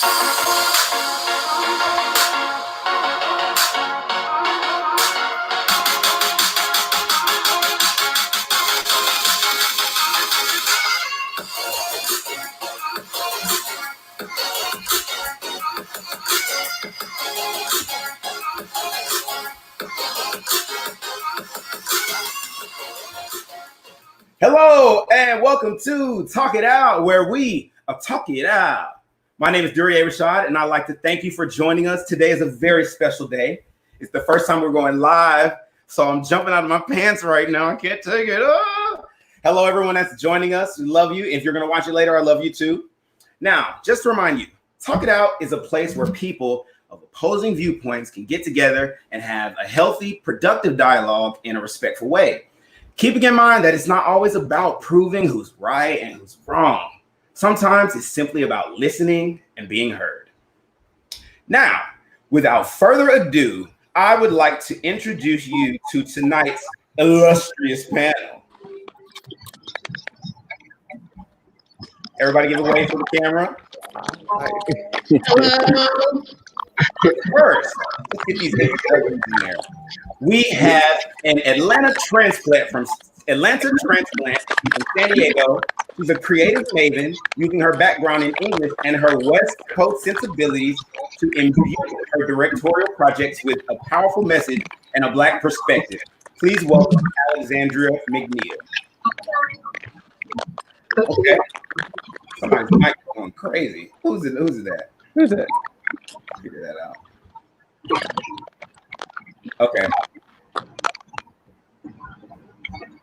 Hello and welcome to Talk It Out, where we talk it out. My name is Duryea Rashad, and I'd like to thank you for joining us. Today is a very special day. It's the first time we're going live, so I'm jumping out of my pants right now. I can't take it. Hello, everyone that's joining us. We love you. If you're going to watch it later, I love you too. Now, just to remind you, Talk It Out is a place where people of opposing viewpoints can get together and have a healthy, productive dialogue in a respectful way. Keeping in mind that it's not always about proving who's right and who's wrong. Sometimes it's simply about listening and being heard. Now, without further ado, I would like to introduce you to tonight's illustrious panel. Everybody give a wave for the camera. Hello. First, let's get these in there. We have an Atlanta transplant from San Diego. She's a creative maven using her background in English and her West Coast sensibilities to imbue her directorial projects with a powerful message and a Black perspective. Please welcome Alexandria McNeil. Okay. Somebody's mic going crazy. Who's that? Who's that? Figure that out. Okay.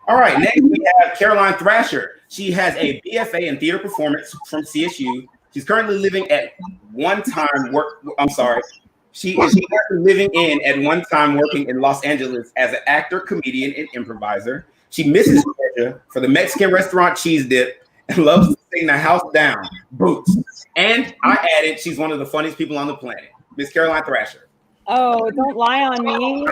All right. Next, we have Caroline Thrasher. She has a BFA in theater performance from CSU. She's currently living at one time She is living in at one time working in Los Angeles as an actor, comedian, and improviser. She misses Georgia for the Mexican restaurant Cheese Dip and loves to sing the house down, Boots. And I added, she's one of the funniest people on the planet, Miss Caroline Thrasher. Oh, don't lie on me.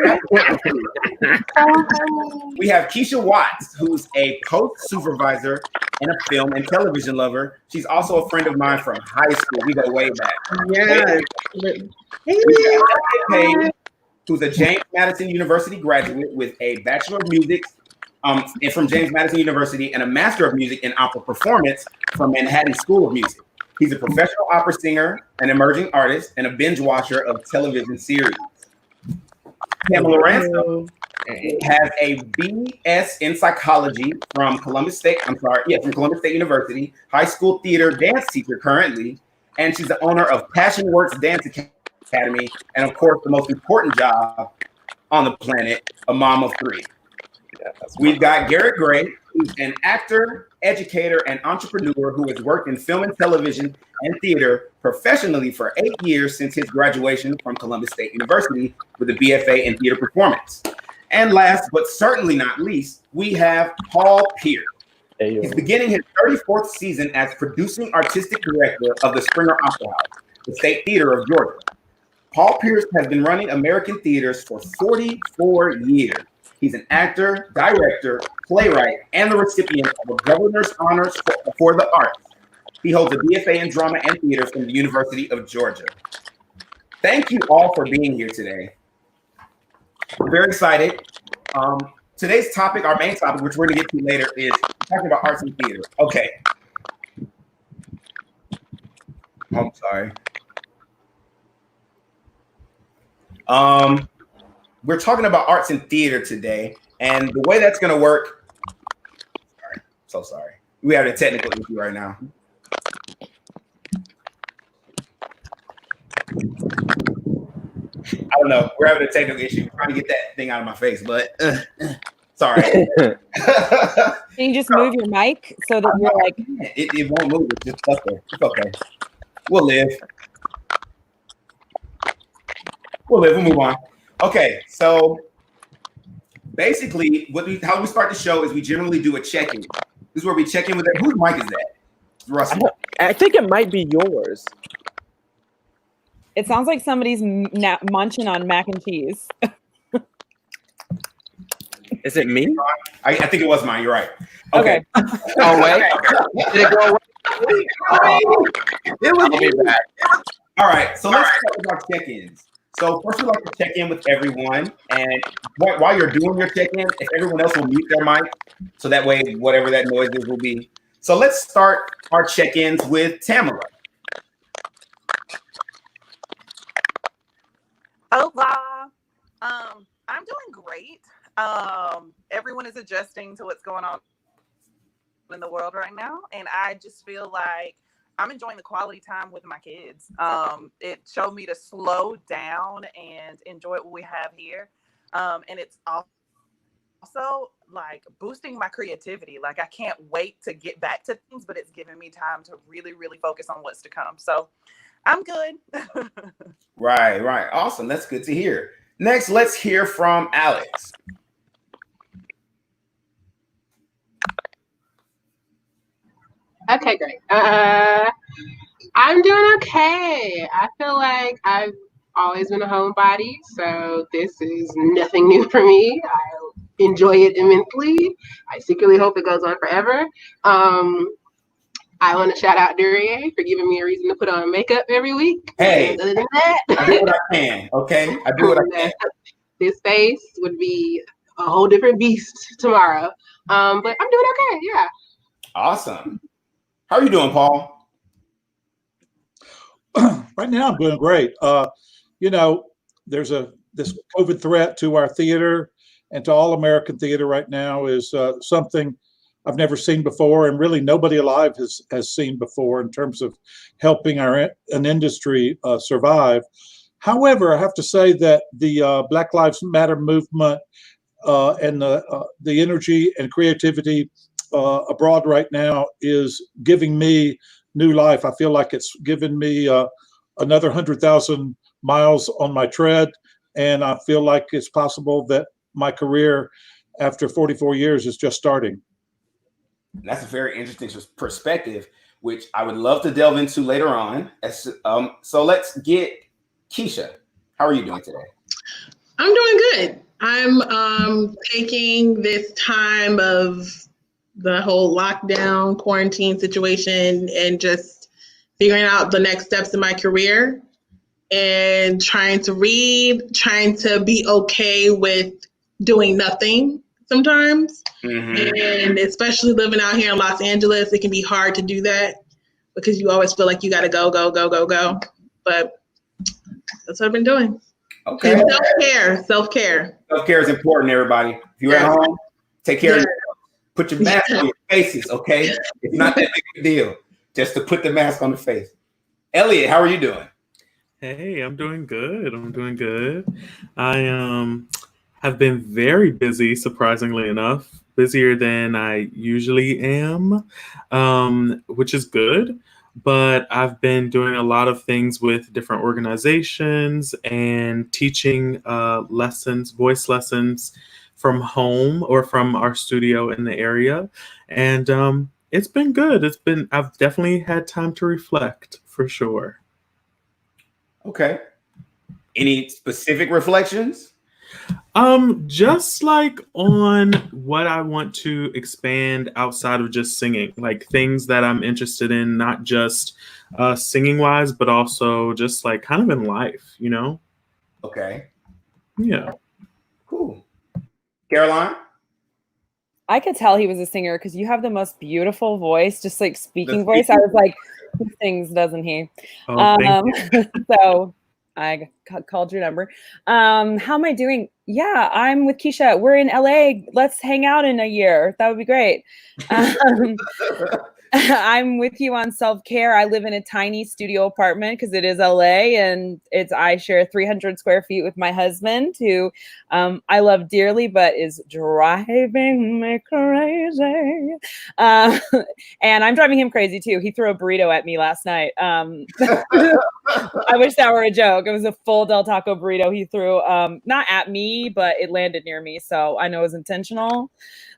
We have Keisha Watts, who's a post supervisor and a film and television lover. She's also a friend of mine from high school. We go way back. Yes. Page, who's a James Madison University graduate with a Bachelor of Music and from James Madison University and a Master of Music in Opera Performance from Manhattan School of Music. He's a professional opera singer, an emerging artist, and a binge watcher of television series. Pamela Ransom has a BS in psychology from Columbus State University, high school theater dance teacher currently, and she's the owner of Passion Works Dance Academy, and of course, the most important job on the planet, a mom of three. We've got Garrett Gray, who's an actor, educator, and entrepreneur who has worked in film and television and theater professionally for 8 years since his graduation from Columbus State University with a BFA in theater performance. And last, but certainly not least, we have Paul Pierce. He's beginning his 34th season as producing artistic director of the Springer Opera House, the State Theater of Georgia. Paul Pierce has been running American theaters for 44 years. He's an actor, director, playwright, and the recipient of a Governor's Honors for the Arts. He holds a BFA in drama and theater from the University of Georgia. Thank you all for being here today. We're very excited. Today's topic, our main topic, which we're going to get to later, is talking about arts and theater. Okay. I'm sorry. We're talking about arts and theater today, and the way that's going to work. Sorry. We have a technical issue right now. I don't know. We're having a technical issue. I'm trying to get that thing out of my face, but sorry. Can you just move your mic so that you're like? It won't move. It's just stuck there. It's okay. We'll live. We'll move on. Okay, so basically, how we start the show is we generally do a check-in. This is where we check in with it. Whose mic is that? Russell. I think it might be yours. It sounds like somebody's munching on mac and cheese. Is it me? I think it was mine. You're right. Okay. Oh wait, did it go away? It was I'll be back. All right, so let's talk about check-ins. So first, we like to check in with everyone, and while you're doing your check-in, if everyone else will mute their mic, so that way whatever that noise is will be. So let's start our check-ins with Tamara. Hola. I'm doing great. Everyone is adjusting to what's going on in the world right now, and I just feel like I'm enjoying the quality time with my kids. It showed me to slow down and enjoy what we have here, and it's also like boosting my creativity. Like I can't wait to get back to things, but it's giving me time to really, really focus on what's to come. So I'm good. Right. Awesome. That's good to hear. Next, let's hear from Alex. Okay, great. I'm doing okay. I feel like I've always been a homebody, so this is nothing new for me. I enjoy it immensely. I secretly hope it goes on forever. I want to shout out Duryea for giving me a reason to put on makeup every week. Hey, and other than that, I do what I can, okay? I do what I can. This face would be a whole different beast tomorrow. But I'm doing okay, yeah. Awesome. How are you doing, Paul? Right now, I'm doing great. There's this COVID threat to our theater and to all American theater right now is something I've never seen before, and really nobody alive has seen before in terms of helping an industry survive. However, I have to say that the Black Lives Matter movement and the energy and creativity abroad right now is giving me new life. I feel like it's given me another 100,000 miles on my tread, and I feel like it's possible that my career after 44 years is just starting. That's a very interesting perspective, which I would love to delve into later on. So let's get Keisha. How are you doing today? I'm doing good. I'm taking this time of the whole lockdown quarantine situation and just figuring out the next steps in my career and trying to read, trying to be okay with doing nothing sometimes. Mm-hmm. And especially living out here in Los Angeles, it can be hard to do that because you always feel like you got to go. But that's what I've been doing. Okay. And self-care. Self-care is important, everybody. If you're at home, take care of yourself. Put your mask on your faces, okay? It's not that big a deal just to put the mask on the face. Elliot, how are you doing? Hey, I'm doing good. I have been very busy, surprisingly enough, busier than I usually am, which is good. But I've been doing a lot of things with different organizations and teaching voice lessons from home or from our studio in the area. And it's been good. I've definitely had time to reflect for sure. Okay. Any specific reflections? Just like on what I want to expand outside of just singing, like things that I'm interested in, not just singing wise, but also just like kind of in life, you know? Okay. Yeah. Cool. Caroline? I could tell he was a singer because you have the most beautiful voice, just like speaking voice. I was like, he sings, doesn't he? Oh, So I called your number. How am I doing? Yeah, I'm with Keisha. We're in LA. Let's hang out in a year. That would be great. I'm with you on self-care. I live in a tiny studio apartment because it is LA, and I share 300 square feet with my husband, who I love dearly, but is driving me crazy. And I'm driving him crazy too. He threw a burrito at me last night. I wish that were a joke. It was a full Del Taco burrito he threw, not at me, but it landed near me, so I know it was intentional.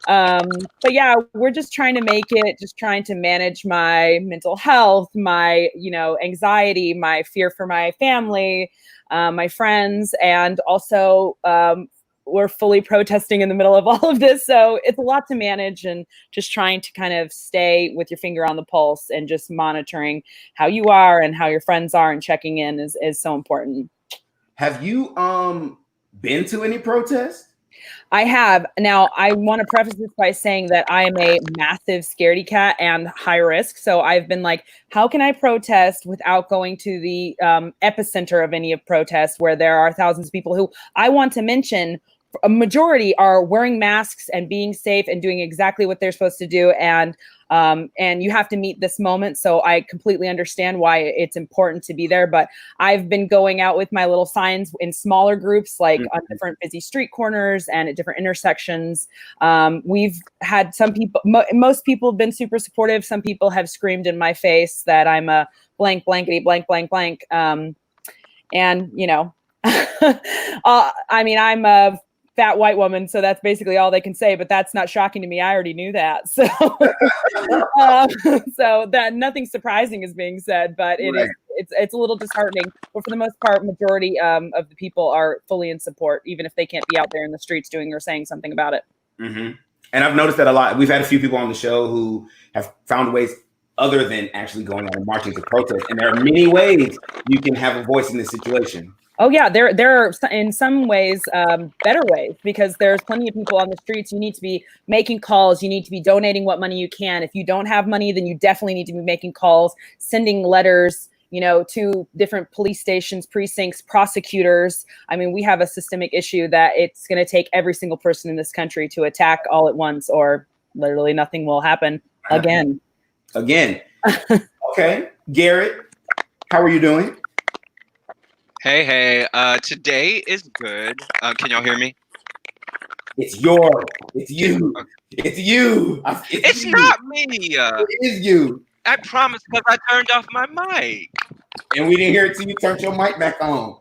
But yeah, we're just trying to make it, just trying to manage my mental health, my, anxiety, my fear for my family, my friends, and also we're fully protesting in the middle of all of this. So it's a lot to manage, and just trying to kind of stay with your finger on the pulse and just monitoring how you are and how your friends are and checking in is so important. Have you been to any protests? I have. Now, I want to preface this by saying that I am a massive scaredy cat and high risk. So I've been like, how can I protest without going to the epicenter of any of protests where there are thousands of people who I want to mention? A majority are wearing masks and being safe and doing exactly what they're supposed to do. And you have to meet this moment. So I completely understand why it's important to be there. But I've been going out with my little signs in smaller groups, like on different busy street corners and at different intersections. We've had some people, most people have been super supportive. Some people have screamed in my face that I'm a blank, blankety, blank, blank, blank. And, you know, I mean, I'm a fat white woman, so that's basically all they can say, but that's not shocking to me. I already knew that. So so that nothing surprising is being said, but it's a little disheartening. But for the most part, majority of the people are fully in support, even if they can't be out there in the streets doing or saying something about it. Mm-hmm. And I've noticed that a lot. We've had a few people on the show who have found ways other than actually going out and marching to protest. And there are many ways you can have a voice in this situation. Oh yeah, there are in some ways better ways, because there's plenty of people on the streets. You need to be making calls. You need to be donating what money you can. If you don't have money, then you definitely need to be making calls, sending letters, you know, to different police stations, precincts, prosecutors. I mean, we have a systemic issue that it's going to take every single person in this country to attack all at once, or literally nothing will happen again. Okay, Garrett, how are you doing? Hey, today is good. Can y'all hear me? It's you. It's you. It's you. not me. It is you. I promise, because I turned off my mic. And we didn't hear it till you turned your mic back on.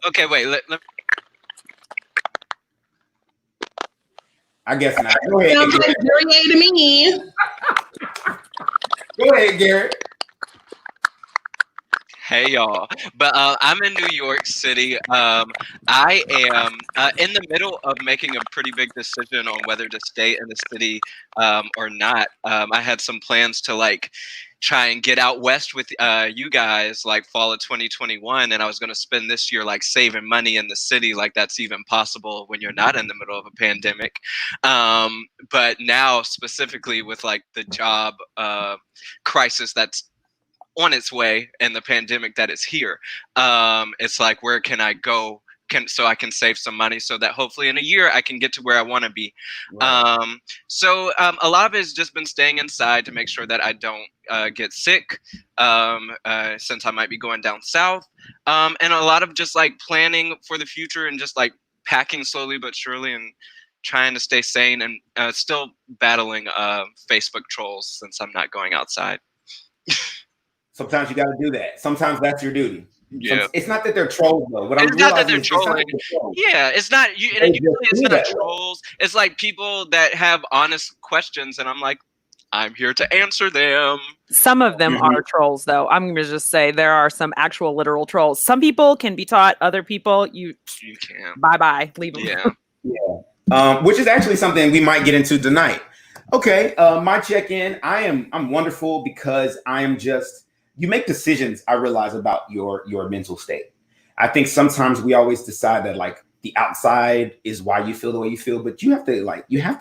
Okay, wait. Let I guess not. Go ahead. Sounds like Garrett to me. Go ahead, Garrett. Hey y'all, but I'm in New York City. I am in the middle of making a pretty big decision on whether to stay in the city or not. I had some plans to like try and get out west with you guys like fall of 2021, and I was going to spend this year like saving money in the city, like that's even possible when you're not in the middle of a pandemic. But now specifically with like the job crisis that's on its way and the pandemic that is here, it's like, where can I go so I can save some money so that hopefully in a year I can get to where I want to be. Right. So a lot of it has just been staying inside to make sure that I don't get sick, since I might be going down south, and a lot of just like planning for the future and just like packing slowly but surely and trying to stay sane, and still battling Facebook trolls since I'm not going outside. Sometimes you got to do that. Sometimes that's your duty. Yeah. It's not that they're trolls though. It's not that they're trolling. Yeah, it's not you. And usually it's not trolls. It's like people that have honest questions, and I'm like, I'm here to answer them. Some of them are trolls, though. I'm going to just say there are some actual literal trolls. Some people can be taught. Other people, you can't. Bye. Leave them. Yeah. Which is actually something we might get into tonight. Okay. My check-in. I'm wonderful because I am just. You make decisions, I realize, about your mental state. I think sometimes we always decide that like the outside is why you feel the way you feel, but you have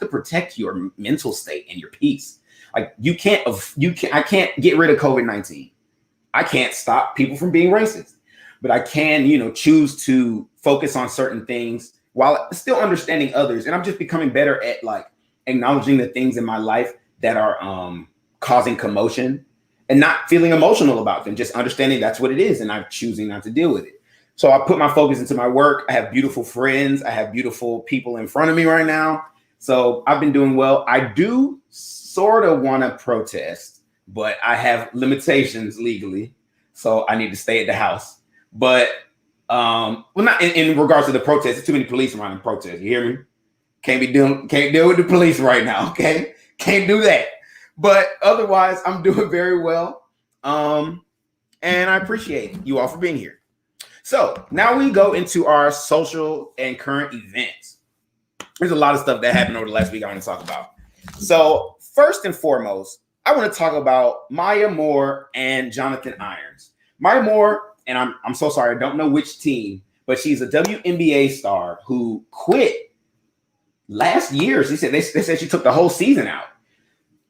to protect your mental state and your peace. Like I can't get rid of COVID-19. I can't stop people from being racist, but I can, choose to focus on certain things while still understanding others. And I'm just becoming better at like acknowledging the things in my life that are causing commotion. And not feeling emotional about them, just understanding that's what it is, and I'm choosing not to deal with it. So I put my focus into my work. I have beautiful friends. I have beautiful people in front of me right now. So I've been doing well. I do sort of want to protest, but I have limitations legally, so I need to stay at the house. But not in regards to the protest. There's too many police around in protest. You hear me? Can't deal with the police right now. Okay, can't do that. But otherwise, I'm doing very well. And I appreciate you all for being here. So now we go into our social and current events. There's a lot of stuff that happened over the last week I want to talk about. So first and foremost, I want to talk about Maya Moore and Jonathan Irons. Maya Moore, and I'm so sorry, I don't know which team, but she's a WNBA star who quit last year. She said they said she took the whole season out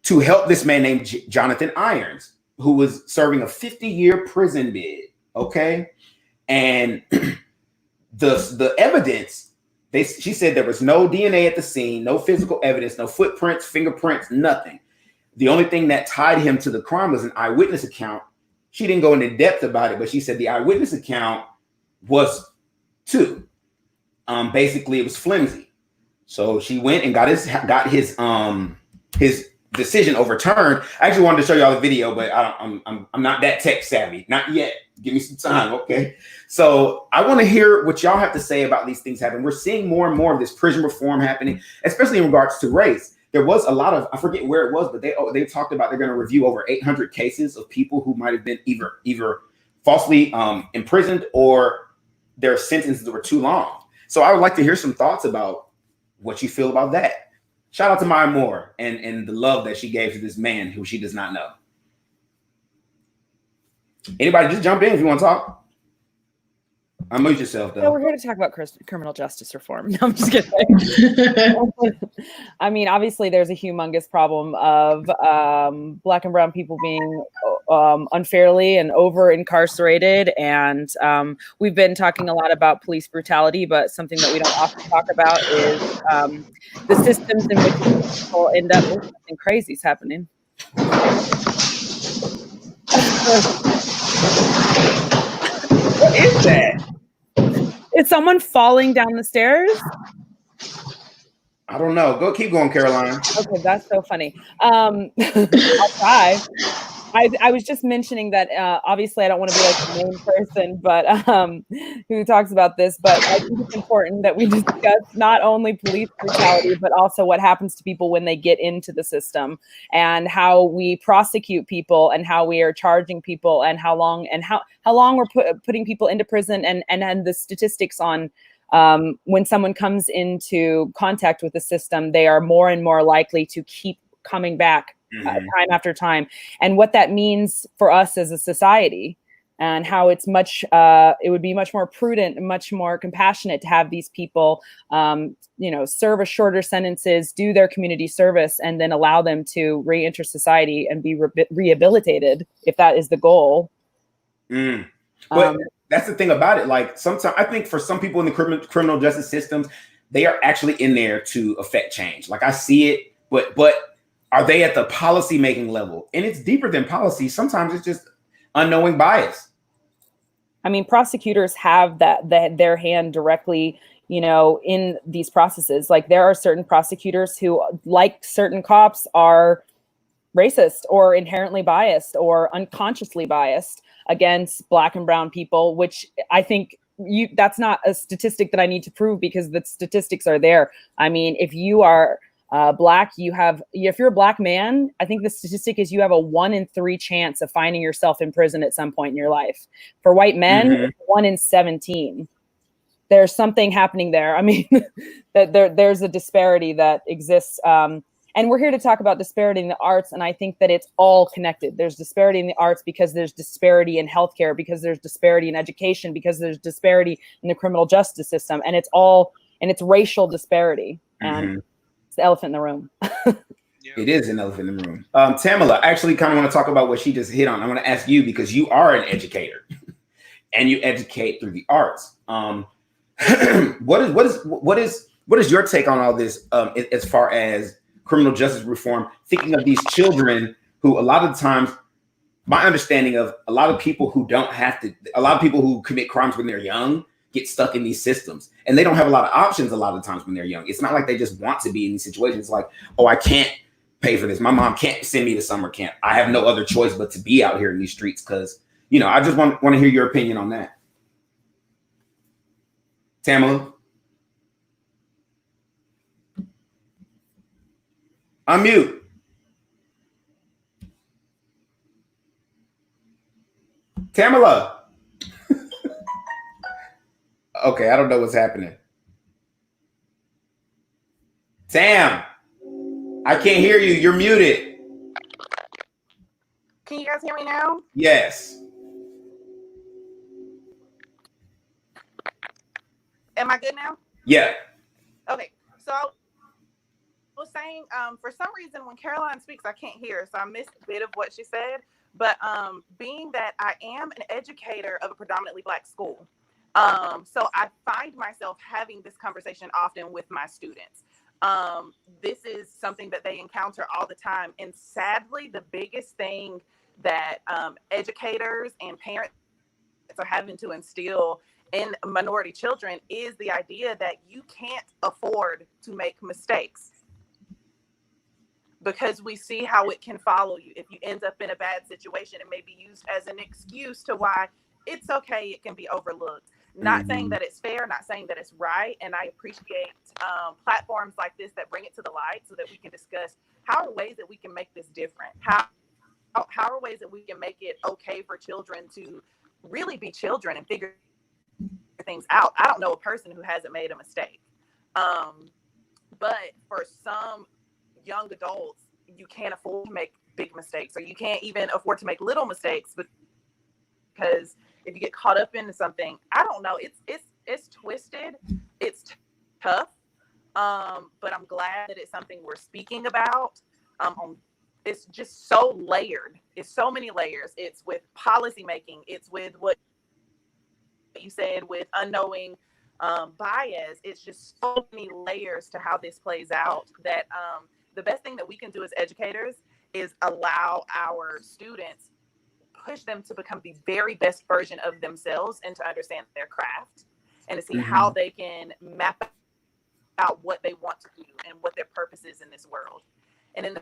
to help this man named Jonathan Irons, who was serving a 50-year prison bid. Okay, and the evidence, she said there was no DNA at the scene, no physical evidence, no footprints, fingerprints, nothing. The only thing that tied him to the crime was an eyewitness account. She didn't go into depth about it, but she said the eyewitness account was two. Basically, it was flimsy. So she went and got his decision overturned. I actually wanted to show y'all the video, but I'm not that tech savvy. Not yet. Give me some time, okay? So I want to hear what y'all have to say about these things happening. We're seeing more and more of this prison reform happening, especially in regards to race. There was a lot of, I forget where it was, but they talked about they're going to review over 800 cases of people who might have been either falsely imprisoned or their sentences were too long. So I would like to hear some thoughts about what you feel about that. Shout out to Maya Moore and the love that she gave to this man who she does not know. Anybody just jump in if you want to talk. Unmute yourself, though. No, we're here to talk about criminal justice reform. No, I'm just kidding. I mean, obviously, there's a humongous problem of Black and brown people being unfairly and over incarcerated. And we've been talking a lot about police brutality, but something that we don't often talk about is the systems in which people end up with something crazy is happening. What is that? Is someone falling down the stairs? I don't know. Keep going, Caroline. Okay, that's so funny. I'll try. I was just mentioning that obviously I don't want to be like the main person, but who talks about this. But I think it's important that we discuss not only police brutality, but also what happens to people when they get into the system, and how we prosecute people, and how we are charging people, and how long we're putting people into prison, and the statistics on when someone comes into contact with the system, they are more and more likely to keep coming back. Time after time, and what that means for us as a society, and how it's it would be much more prudent and much more compassionate to have these people, serve a shorter sentences, do their community service, and then allow them to re-enter society and be rehabilitated if that is the goal. But that's the thing about it. Like sometimes I think for some people in the criminal justice systems, they are actually in there to affect change. Like I see it, but are they at the policy making level? And it's deeper than policy. Sometimes it's just unknowing bias. I mean, prosecutors have their hand directly, in these processes. Like there are certain prosecutors who, like certain cops, are racist or inherently biased or unconsciously biased against Black and brown people, which I think that's not a statistic that I need to prove because the statistics are there. I mean, if you are Black, if you're a Black man, I think the statistic is you have a 1 in 3 chance of finding yourself in prison at some point in your life. For white men, it's 1 in 17. There's something happening there. I mean, that there's a disparity that exists. And we're here to talk about disparity in the arts. And I think that it's all connected. There's disparity in the arts because there's disparity in healthcare, because there's disparity in education, because there's disparity in the criminal justice system. And it's racial disparity. And the elephant in the room. It is an elephant in the room. Tamala, I actually kind of want to talk about what she just hit on. I want to ask you because you are an educator and you educate through the arts. What is your take on all this as far as criminal justice reform? Thinking of these children who a lot of times, my understanding of a lot of people who commit crimes when they're young get stuck in these systems and they don't have a lot of options a lot of times when they're young. It's not like they just want to be in these situations. It's like, oh, I can't pay for this. My mom can't send me to summer camp. I have no other choice but to be out here in these streets because, I just want to hear your opinion on that. Tamala? Unmute. Tamala? Okay, I don't know what's happening. Sam, I can't hear you. You're muted. Can you guys hear me now? Yes. Am I good now? Yeah. Okay. So I was saying, for some reason, when Caroline speaks, I can't hear. So I missed a bit of what she said. But being that I am an educator of a predominantly Black school, so I find myself having this conversation often with my students. This is something that they encounter all the time. And sadly, the biggest thing that educators and parents are having to instill in minority children is the idea that you can't afford to make mistakes, because we see how it can follow you. If you end up in a bad situation, it may be used as an excuse to why it's okay, it can be overlooked. Not saying that it's fair, not saying that it's right. And I appreciate platforms like this that bring it to the light so that we can discuss how are ways that we can make this different. How are ways that we can make it okay for children to really be children and figure things out. I don't know a person who hasn't made a mistake. But for some young adults, you can't afford to make big mistakes, or you can't even afford to make little mistakes, because if you get caught up into something, I don't know, it's twisted, it's tough. But I'm glad that it's something we're speaking about. It's just so layered. It's so many layers. It's with policy making. It's with what you said with unknowing bias. It's just so many layers to how this plays out that the best thing that we can do as educators is allow our students, push them to become the very best version of themselves and to understand their craft and to see how they can map out what they want to do and what their purpose is in this world. And in the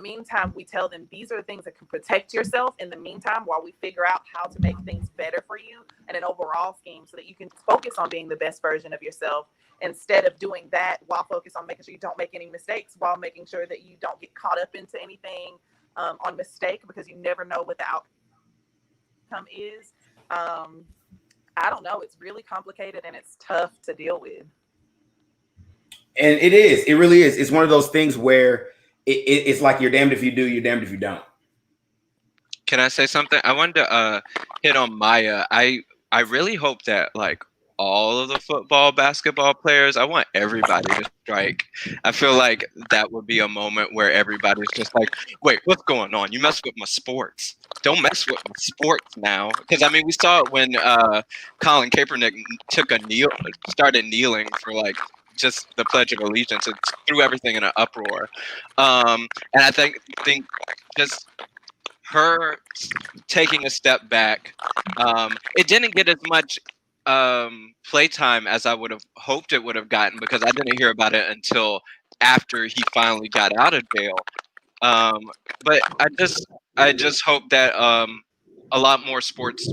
meantime, we tell them these are the things that can protect yourself in the meantime while we figure out how to make things better for you and an overall scheme so that you can focus on being the best version of yourself instead of doing that while focus on making sure you don't make any mistakes, while making sure that you don't get caught up into anything on mistake, because you never know what the outcome is. I don't know. It's really complicated and it's tough to deal with. And it is. It really is. It's one of those things where it's like you're damned if you do, you're damned if you don't. Can I say something? I wanted to hit on Maya. I really hope that like all of the football, basketball players, I want everybody to strike. I feel like that would be a moment where everybody's just like, wait, what's going on? You mess with my sports. Don't mess with my sports now. Because I mean, we saw it when Colin Kaepernick started kneeling for like just the Pledge of Allegiance. It threw everything in an uproar. And I think just her taking a step back, it didn't get as much playtime as I would have hoped it would have gotten, because I didn't hear about it until after he finally got out of jail. But I just hope that a lot more sports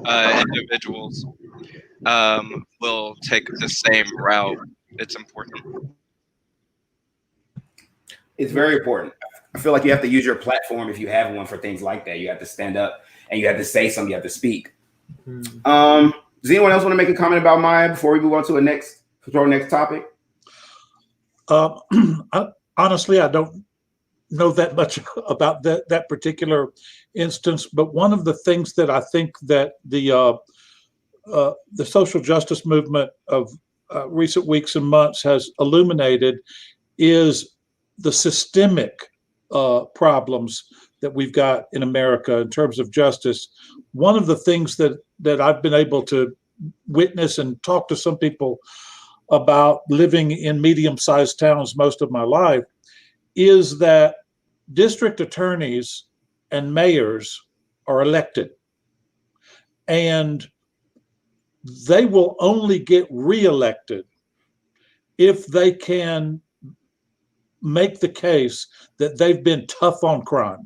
individuals will take the same route. It's important. It's very important. I feel like you have to use your platform, if you have one, for things like that. You have to stand up and you have to say something. You have to speak. Does anyone else want to make a comment about Maya before we move on to our next topic? Honestly, I don't know that much about that particular instance, but one of the things that I think that the social justice movement of recent weeks and months has illuminated is the systemic problems that we've got in America in terms of justice. One of the things that I've been able to witness and talk to some people about, living in medium-sized towns most of my life, is that district attorneys and mayors are elected, and they will only get reelected if they can make the case that they've been tough on crime.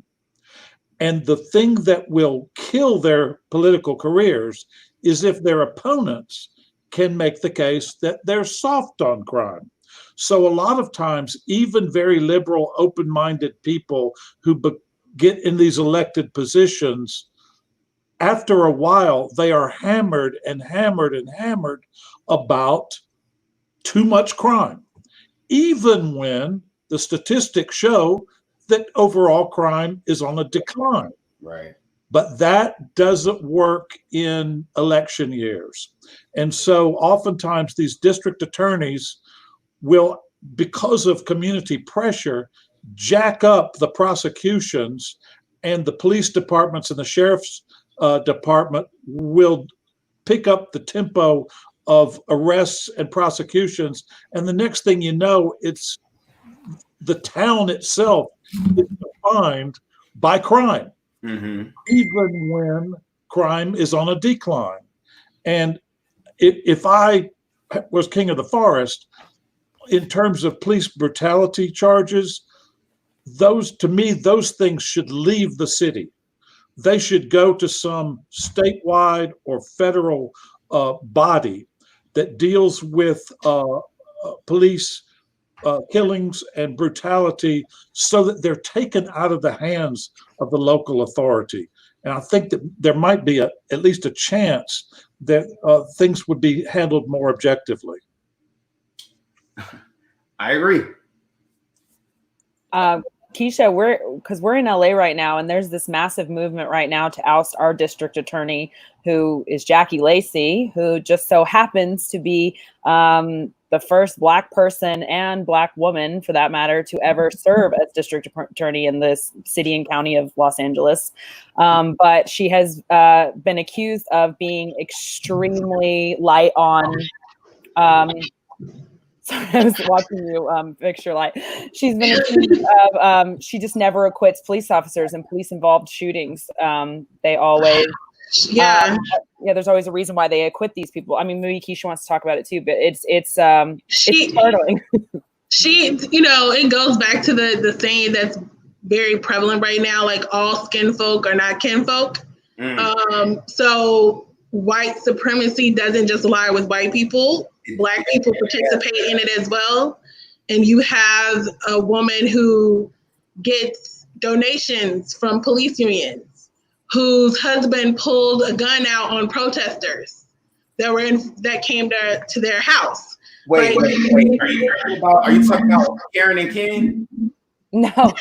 And the thing that will kill their political careers is if their opponents can make the case that they're soft on crime. So a lot of times, even very liberal, open-minded people who get in these elected positions after a while, they are hammered and hammered and hammered about too much crime, even when the statistics show that overall crime is on a decline. Right. But that doesn't work in election years. And so oftentimes these district attorneys will, because of community pressure, jack up the prosecutions, and the police departments and the sheriff's department will pick up the tempo of arrests and prosecutions. And the next thing you know, it's the town itself is defined by crime, even when crime is on a decline. And if I was king of the forest, in terms of police brutality charges, those things should leave the city. They should go to some statewide or federal body that deals with police killings and brutality, so that they're taken out of the hands of the local authority. And I think that there might be at least a chance that things would be handled more objectively. I agree. Keisha, we're in LA right now, and there's this massive movement right now to oust our district attorney, who is Jackie Lacey, who just so happens to be the first Black person and Black woman, for that matter, to ever serve as district attorney in this city and county of Los Angeles. But she has been accused of being extremely light on. Sorry, I was watching you fix your light. She's been accused of she just never acquits police officers in police involved shootings. They always there's always a reason why they acquit these people. I mean, maybe Keisha wants to talk about it too, but it's startling. It goes back to the saying that's very prevalent right now, like all skin folk are not kinfolk. So white supremacy doesn't just lie with white people. Black people participate in it as well. And you have a woman who gets donations from police unions, whose husband pulled a gun out on protesters that came to their house. Wait. Are you talking about Karen and Ken? No.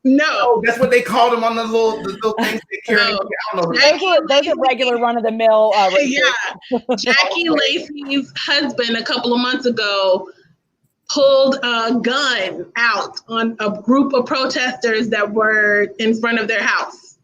No, that's what they called them on the little things that Karen. No. I don't know. Those are regular run of the mill. Jackie Lacey's husband a couple of months ago pulled a gun out on a group of protesters that were in front of their house.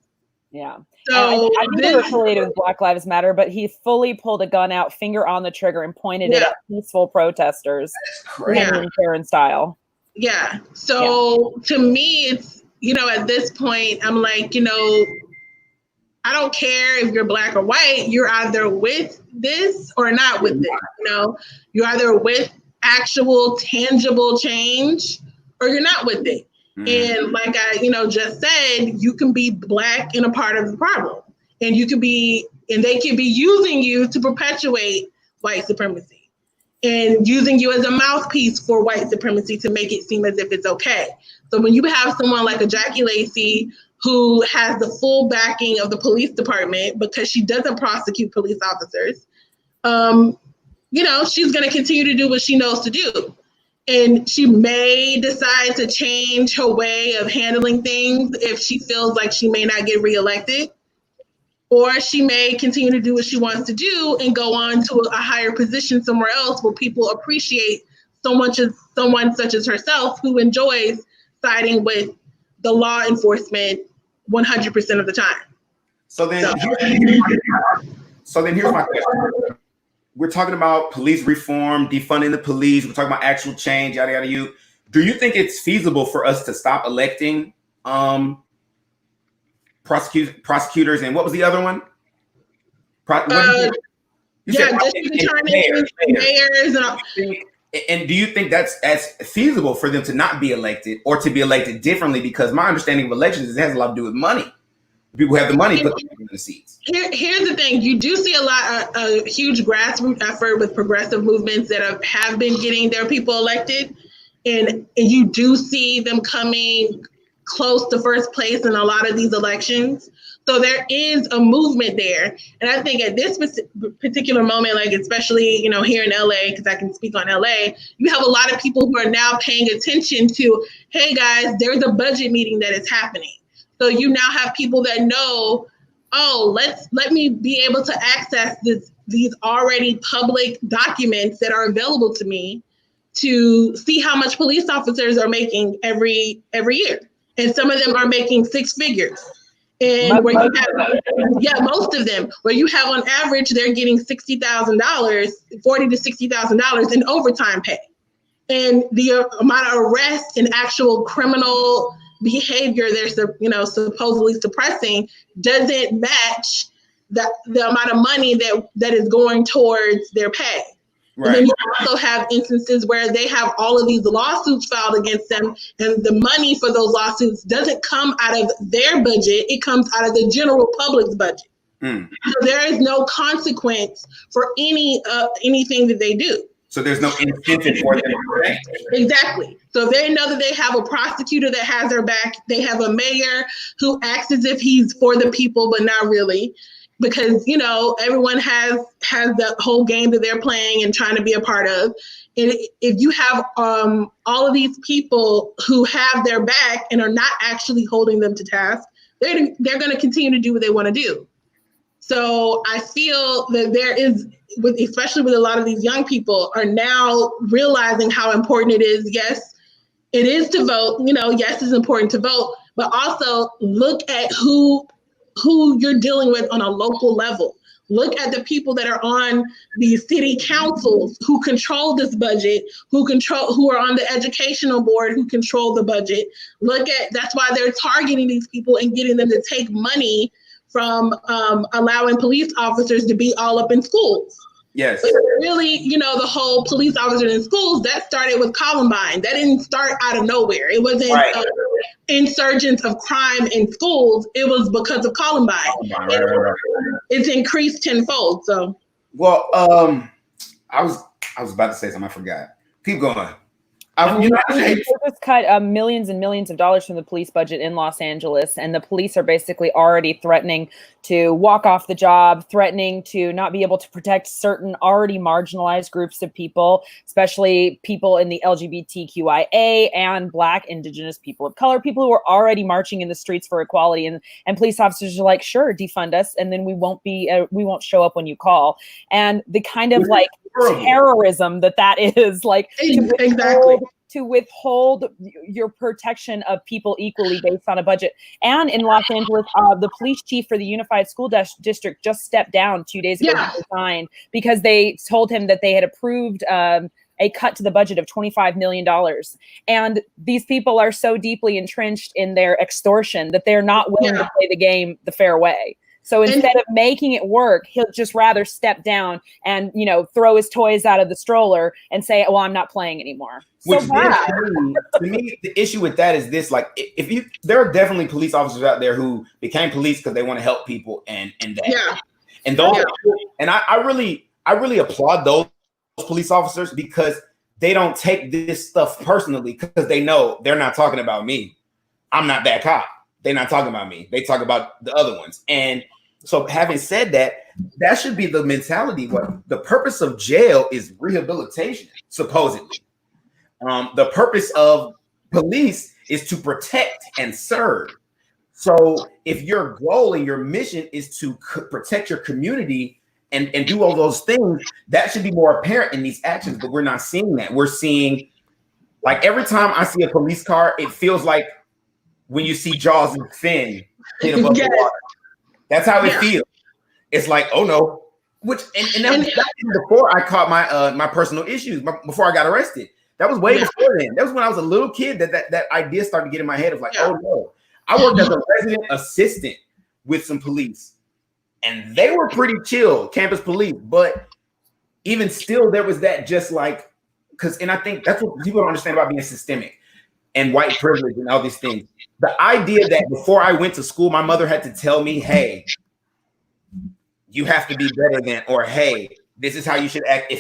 Yeah. So I think they were affiliated with Black Lives Matter, but he fully pulled a gun out, finger on the trigger, and pointed it at peaceful protesters, Karen style. Yeah. So to me, it's, at this point, I'm like, I don't care if you're Black or white, you're either with this or not with it. You're either with actual tangible change or you're not with it. And like I, just said, you can be Black and a part of the problem, and they can be using you to perpetuate white supremacy and using you as a mouthpiece for white supremacy to make it seem as if it's okay. So when you have someone like a Jackie Lacey who has the full backing of the police department because she doesn't prosecute police officers, she's going to continue to do what she knows to do. And she may decide to change her way of handling things if she feels like she may not get reelected. Or she may continue to do what she wants to do and go on to a higher position somewhere else where people appreciate someone such as herself who enjoys siding with the law enforcement 100% of the time. So then here's my question. We're talking about police reform, defunding the police. We're talking about actual change, yada, yada, yada. Do you think it's feasible for us to stop electing prosecutors, and what was the other one? Mayors. And do you think that's as feasible for them to not be elected or to be elected differently? Because my understanding of elections is it has a lot to do with money. People have the money, put them in the seats. Here's the thing: you do see a huge grassroots effort with progressive movements that have been getting their people elected, and you do see them coming close to first place in a lot of these elections. So there is a movement there. And I think at this particular moment, like especially, you know, here in LA, because I can speak on LA, you have a lot of people who are now paying attention to, hey guys, there's a budget meeting that is happening. So you now have people that know, oh, let me be able to access these already public documents that are available to me to see how much police officers are making every year. And some of them are making six figures. And where you have, most of them, where you have on average, they're getting $60,000, $40,000 to $60,000 in overtime pay. And the amount of arrests and actual criminal behavior they're, you know, supposedly suppressing doesn't match the amount of money that is going towards their pay. Right. And then you also have instances where they have all of these lawsuits filed against them, and the money for those lawsuits doesn't come out of their budget, it comes out of the general public's budget. So there is no consequence for anything that they do. So there's no incentive for them. Exactly. So they know that they have a prosecutor that has their back. They have a mayor who acts as if he's for the people, but not really. Because, you know, everyone has the whole game that they're playing and trying to be a part of. And if you have all of these people who have their back and are not actually holding them to task, they're going to continue to do what they want to do. So I feel that there is, especially with a lot of these young people, are now realizing how important it is. Yes, it is to vote. You know, yes, it's important to vote, but also look at who you're dealing with on a local level. Look at the people that are on the city councils who control this budget, who are on the educational board, who control the budget. That's why they're targeting these people and getting them to take money from allowing police officers to be all up in schools. Yes. But really, you know, the whole police officers in schools, that started with Columbine. That didn't start out of nowhere. It wasn't insurgence of crime in schools. It was because of Columbine. Right. It's increased tenfold. So. Well, I was about to say something. I forgot. Keep going. They just cut millions and millions of dollars from the police budget in Los Angeles, and the police are basically already threatening to walk off the job, threatening to not be able to protect certain already marginalized groups of people, especially people in the LGBTQIA and Black, Indigenous, people of color, people who are already marching in the streets for equality. And police officers are like, sure, defund us, and then we won't show up when you call. And the kind of like terrorism that is, like, exactly. To withhold your protection of people equally based on a budget. And in Los Angeles, the police chief for the Unified School District just stepped down 2 days ago to resign because they told him that they had approved a cut to the budget of $25 million. And these people are so deeply entrenched in their extortion that they're not willing to play the game the fair way. So instead of making it work, he'll just rather step down and, you know, throw his toys out of the stroller and say, well, I'm not playing anymore. So to me, the issue with that is this: like, there are definitely police officers out there who became police because they want to help people, and those, and I really applaud those police officers because they don't take this stuff personally because they know they're not talking about me. I'm not that cop. They're not talking about me. They talk about the other ones. And so, having said that, that should be the mentality. What the purpose of jail is rehabilitation, supposedly. The purpose of police is to protect and serve. So if your goal and your mission is to protect your community and do all those things, that should be more apparent in these actions, but we're not seeing that. We're seeing, like, every time I see a police car, it feels like when you see Jaws and Finn hit above the water. That's how it feels. It's like, oh no. And that was before I caught my personal issues, before I got arrested. That was way before then. That was when I was a little kid that idea started to get in my head of like, oh no. I worked as a resident assistant with some police, and they were pretty chill, campus police. But even still, there was that just like, and I think that's what people don't understand about being systemic and white privilege and all these things. The idea that before I went to school, my mother had to tell me, hey, you have to be better than, or hey, this is how you should act.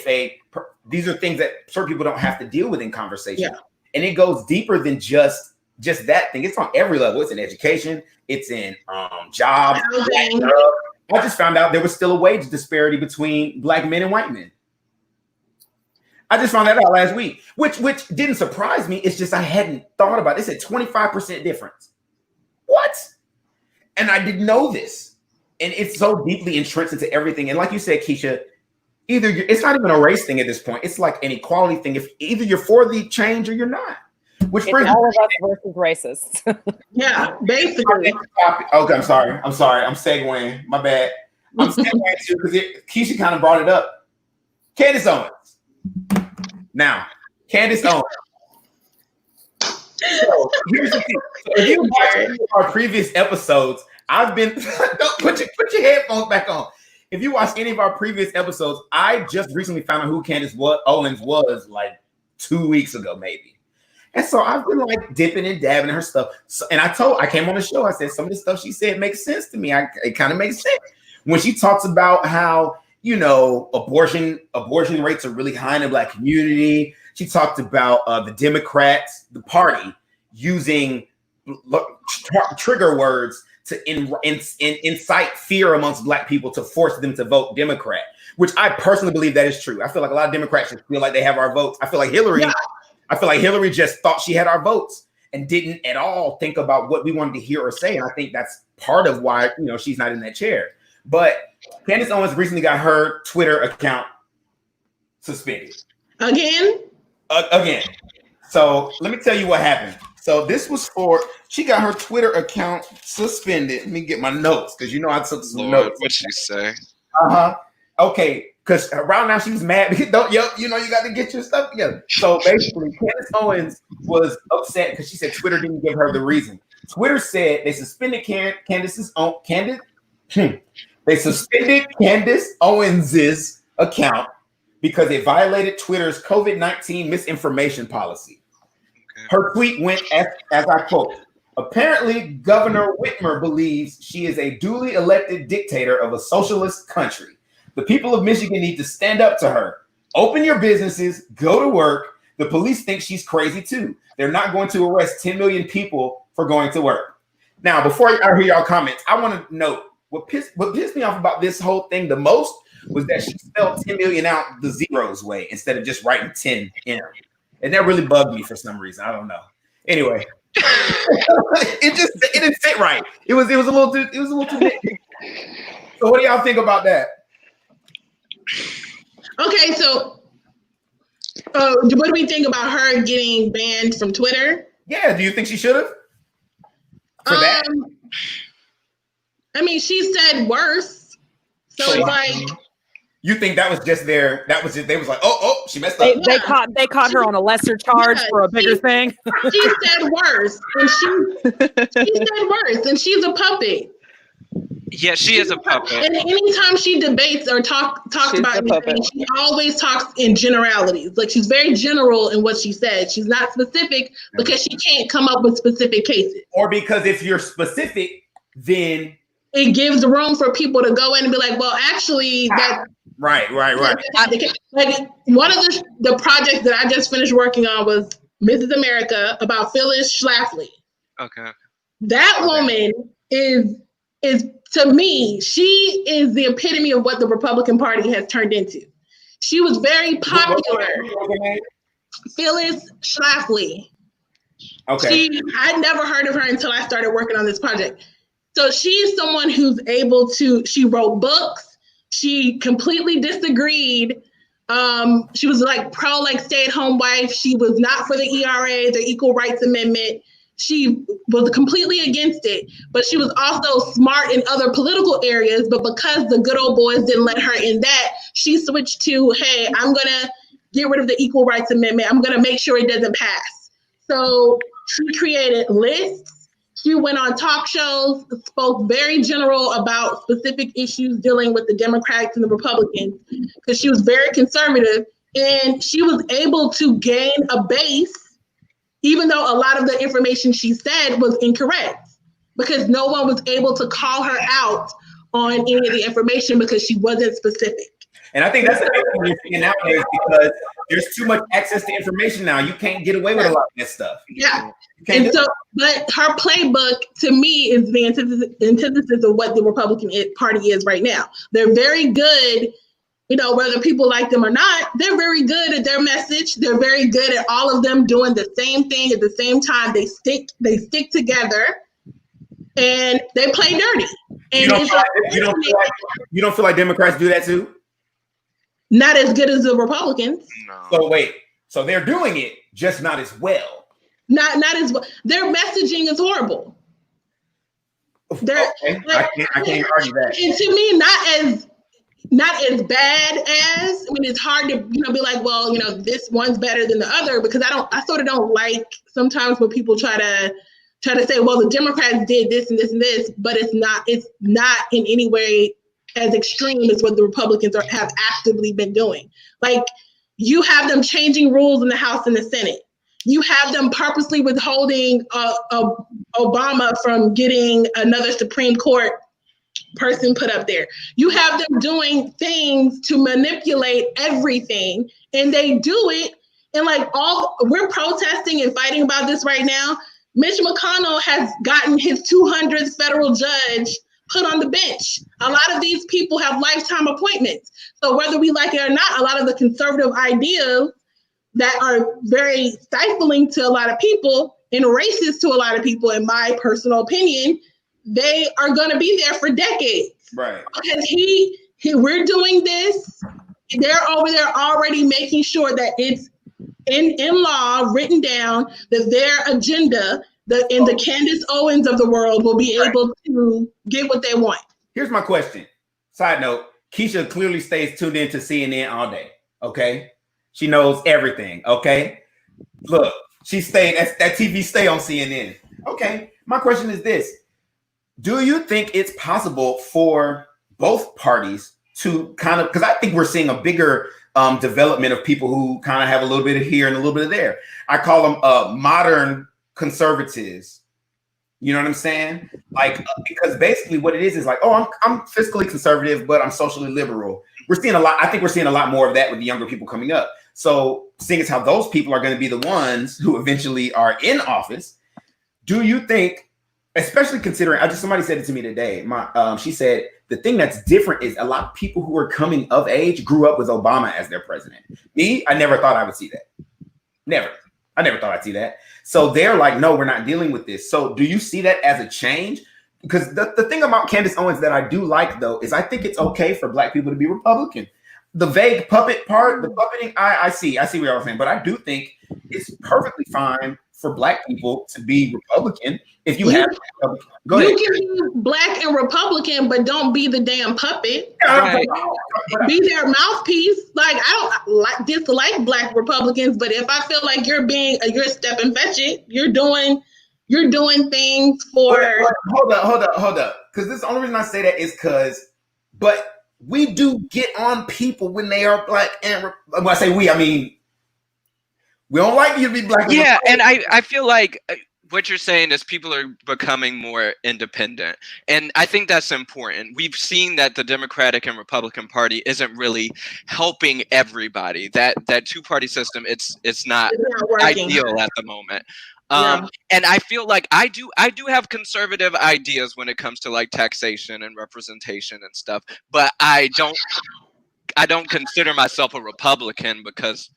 These are things that certain people don't have to deal with in conversation. And it goes deeper than just just that thing. It's on every level. It's in education. It's in jobs. Housing. I just found out there was still a wage disparity between Black men and white men. I just found that out last week, which didn't surprise me. It's just I hadn't thought about it. It's a 25% difference. What? And I didn't know this. And it's so deeply entrenched into everything. And like you said, Keisha, it's not even a race thing at this point. It's like an equality thing. If either you're for the change or you're not. Which it's all of us versus racists. Yeah, basically. Okay, I'm sorry. I'm segueing. My bad. I'm segueing too because Keisha kind of brought it up. Candace Owens. Now, Candace Owens. So here's the thing. So if you watch our previous episodes, I've been don't put your headphones back on. If you watch any of our previous episodes, I just recently found out who Candace Owens was like 2 weeks ago, maybe. And so I've been like dipping and dabbing in her stuff. So, and I came on the show, I said some of the stuff she said makes sense to me. It kind of makes sense. When she talks about how, you know, abortion rates are really high in the Black community. She talked about the Democrats, the party, using trigger words to incite fear amongst Black people to force them to vote Democrat, which I personally believe that is true. I feel like a lot of Democrats just feel like they have our votes. I feel like Hillary just thought she had our votes and didn't at all think about what we wanted to hear or say. And I think that's part of why, you know, she's not in that chair. But Candace Owens recently got her Twitter account suspended. Again. So let me tell you what happened. So this was she got her Twitter account suspended. Let me get my notes because you know I took some notes. What'd she say? Okay. Because around now she was mad because you know you got to get your stuff together. So basically, Candace Owens was upset because she said Twitter didn't give her the reason. Twitter said they suspended Candace Owens's account because it violated Twitter's COVID-19 misinformation policy. Okay. Her tweet went as I quote, apparently Governor Whitmer believes she is a duly elected dictator of a socialist country. The people of Michigan need to stand up to her. Open your businesses, go to work. The police think she's crazy too. They're not going to arrest 10 million people for going to work. Now, before I hear y'all comments, I want to note what pissed me off about this whole thing the most was that she spelled 10 million out the zeros way instead of just writing 10 in. And that really bugged me for some reason. I don't know. Anyway, it didn't fit right. It was a little too big. So what do y'all think about that? Okay, so what do we think about her getting banned from Twitter? Yeah, do you think she should have? For that? I mean, she said worse. So it's like, you think that was just they was like, oh, she messed up. They caught her on a lesser charge for a bigger thing. She said worse, and she's a puppet. Yeah, she is a puppet. And anytime she debates or talks about anything, she always talks in generalities. Like she's very general in what she said. She's not specific because she can't come up with specific cases. Or because if you're specific, then it gives room for people to go in and be like, well, actually, that right. Like one of the projects that I just finished working on was Mrs. America about Phyllis Schlafly. Okay. That woman is to me, she is the epitome of what the Republican Party has turned into. She was very popular. Phyllis Schlafly. Okay. I'd never heard of her until I started working on this project. So she's someone who's she wrote books. She completely disagreed. She was like pro stay-at-home wife. She was not for the ERA, the Equal Rights Amendment. She was completely against it, but she was also smart in other political areas. But because the good old boys didn't let her in that, she switched to, hey, I'm going to get rid of the Equal Rights Amendment. I'm going to make sure it doesn't pass. So she created lists. She went on talk shows, spoke very general about specific issues dealing with the Democrats and the Republicans because she was very conservative, and she was able to gain a base even though a lot of the information she said was incorrect, because no one was able to call her out on any of the information because she wasn't specific. And I think that's the thing you're seeing nowadays, because there's too much access to information now. You can't get away with a lot of that stuff. Yeah. And so, but her playbook to me is the antithesis of what the Republican Party is right now. They're very good, you know, whether people like them or not, they're very good at their message. They're very good at all of them doing the same thing at the same time. They stick together and they play dirty. And you don't feel like Democrats do that too? Not as good as the Republicans. No. So wait, so they're doing it, just not as well. Not as well. Their messaging is horrible. Okay. I can't argue that. And to me, not as bad as, I mean, it's hard to, you know, be like, well, you know, this one's better than the other, because I sort of don't like sometimes when people try to say, well, the Democrats did this and this and this, but it's not in any way as extreme as what the Republicans have actively been doing. Like, you have them changing rules in the House and the Senate. You have them purposely withholding Obama from getting another Supreme Court person put up there. You have them doing things to manipulate everything, and they do it. And like, we're protesting and fighting about this right now. Mitch McConnell has gotten his 200th federal judge put on the bench. A lot of these people have lifetime appointments. So whether we like it or not, a lot of the conservative ideas that are very stifling to a lot of people and racist to a lot of people, in my personal opinion, they are going to be there for decades. Right. Because we're doing this. They're over there already making sure that it's in law, written down, that their agenda, the Candace Owens of the world will be able to get what they want. Here's my question. Side note, Keisha clearly stays tuned in to CNN all day, okay? She knows everything, okay? Look, that TV stay on CNN. Okay, my question is this. Do you think it's possible for both parties to kind of, because I think we're seeing a bigger development of people who kind of have a little bit of here and a little bit of there. I call them modern conservatives. You know what I'm saying? Like, because basically what it is like, oh, I'm fiscally conservative, but I'm socially liberal. We're seeing a lot. I think we're seeing a lot more of that with the younger people coming up. So seeing as how those people are going to be the ones who eventually are in office, do you think, especially considering, somebody said it to me today, she said, the thing that's different is a lot of people who are coming of age grew up with Obama as their president. Me, I never thought I would see that. I never thought I'd see that. So they're like, no, we're not dealing with this. So do you see that as a change? Because the thing about Candace Owens that I do like, though, is I think it's okay for Black people to be Republican. The vague puppet part, the puppeting, I see what y'all saying. But I do think it's perfectly fine for Black people to be Republican if you have. Go ahead. You can be Black and Republican, but don't be the damn puppet. Right. Be their mouthpiece. Like, I don't dislike Black Republicans, but if I feel like you're step and fetch it, you're doing things for. Hold up. Because the only reason I say that is but we do get on people when they are Black and when I say we, I mean we don't like you to be Black. Yeah, and I feel like what you're saying is people are becoming more independent. And I think that's important. We've seen that the Democratic and Republican Party isn't really helping everybody. That two-party system, it's not ideal at the moment. And I feel like I do have conservative ideas when it comes to like taxation and representation and stuff, but I don't consider myself a Republican because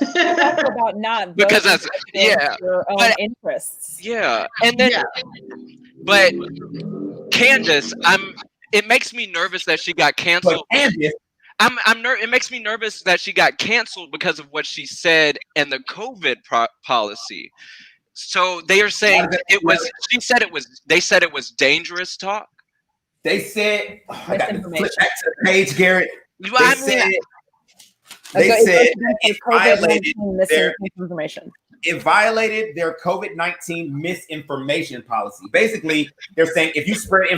about not because that's your own interests. Yeah, and then but Candace, it makes me nervous that she got canceled. It makes me nervous that she got canceled because of what she said and the COVID policy. So they are saying they said it was dangerous talk. They said, I got to flip back to the page, Garrett. They said it violated their COVID-19 misinformation policy. Basically, they're saying if you spread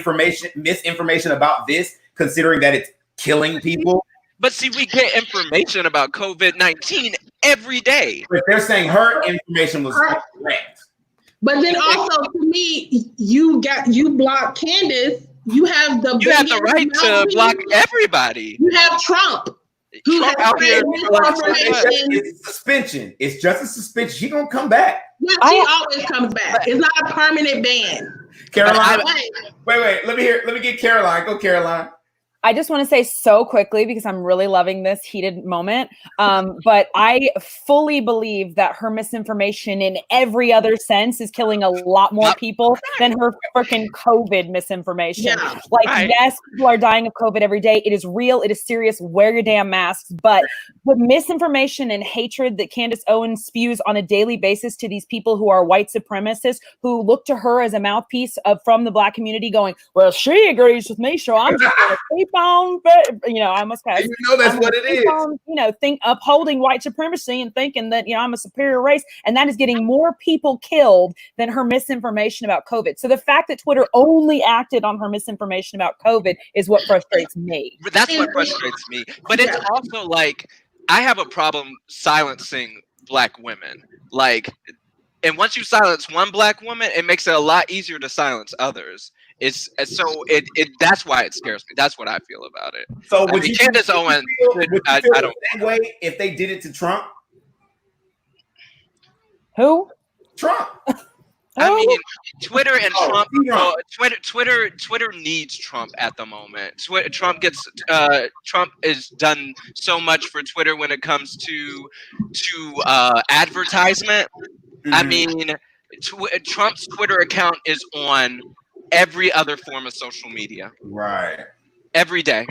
misinformation about this, considering that it's killing people. But see, we get information about COVID-19 every day. But they're saying her information was correct. But then also, to me, you block Candace. You have the right to block everybody. You have Trump. who Trump has out here spread misinformation. It's suspension. It's just a suspension. She gonna come back. Yeah, she always comes back. It's not a permanent ban. Caroline, But wait. Let me get Caroline. Go, Caroline. I just want to say so quickly, because I'm really loving this heated moment. But I fully believe that her misinformation in every other sense is killing a lot more people than her freaking COVID misinformation. Yeah, like, right. yes, people are dying of COVID every day. It is real. It is serious. Wear your damn masks. But the misinformation and hatred that Candace Owens spews on a daily basis to these people who are white supremacists, who look to her as a mouthpiece from the Black community, going, well, she agrees with me, so I'm just going to keep on, I almost You know that's what it is. On, upholding white supremacy and thinking that, I'm a superior race. And that is getting more people killed than her misinformation about COVID. So the fact that Twitter only acted on her misinformation about COVID is what frustrates me. That's what frustrates me. But it's also like, I have a problem silencing Black women. Like, and once you silence one Black woman, it makes it a lot easier to silence others. That's why it scares me. That's what I feel about it. So would you Candace Owens, I don't the same way if they did it to Trump? Who? Trump. I mean, Twitter and Trump. Twitter needs Trump at the moment. Trump has done so much for Twitter when it comes to advertisement. Mm-hmm. I mean, Trump's Twitter account is on every other form of social media. Right. Every day.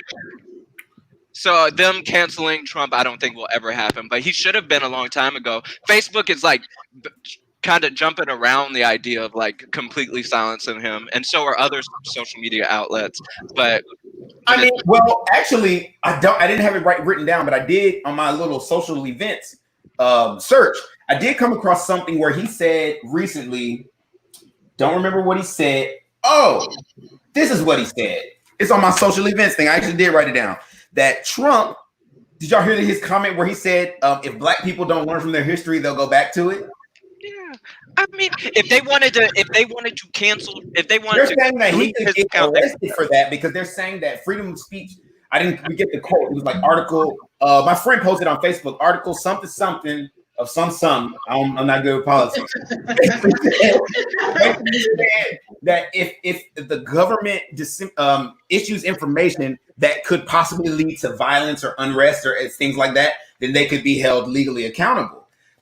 So them canceling Trump, I don't think will ever happen. But he should have been a long time ago. Facebook is like kind of jumping around the idea of like completely silencing him, and so are other social media outlets. But I mean, well, actually, I didn't have it written down, but I did on my little social events search. I did come across something where he said recently. Don't remember what he said. Oh, this is what he said. It's on my social events thing. I actually did write it down. That Trump, did y'all hear his comment where he said, if Black people don't learn from their history, they'll go back to it? Yeah. I mean, if they wanted to cancel, they're saying that he could get arrested for that because they're saying that freedom of speech. I didn't get the quote. It was like article. My friend posted on Facebook, article something of some. I'm not good with politics. That if the government issues information that could possibly lead to violence or unrest or things like that, then they could be held legally accountable.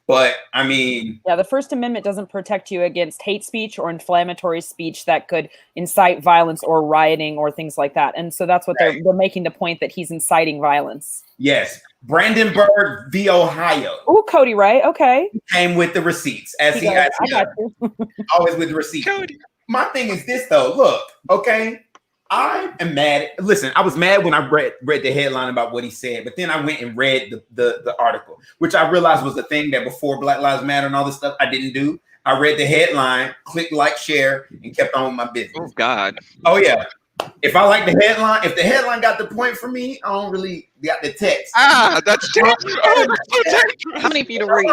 But I mean, the First Amendment doesn't protect you against hate speech or inflammatory speech that could incite violence or rioting or things like that. And so that's what they're making the point that he's inciting violence. Yes. Brandenburg v. Ohio. Oh, Cody, right? Okay. He came with the receipts as he has. I got you. Always with the receipts. Cody. My thing is this though. Look, okay. I am mad. Listen, I was mad when I read the headline about what he said, but then I went and read the article, which I realized was a thing that before Black Lives Matter and all this stuff I didn't do. I read the headline, clicked like, share, and kept on with my business. Oh God. Oh yeah. If I like the headline, if the headline got the point for me, I don't really got the text. That's dangerous. I need for you to read.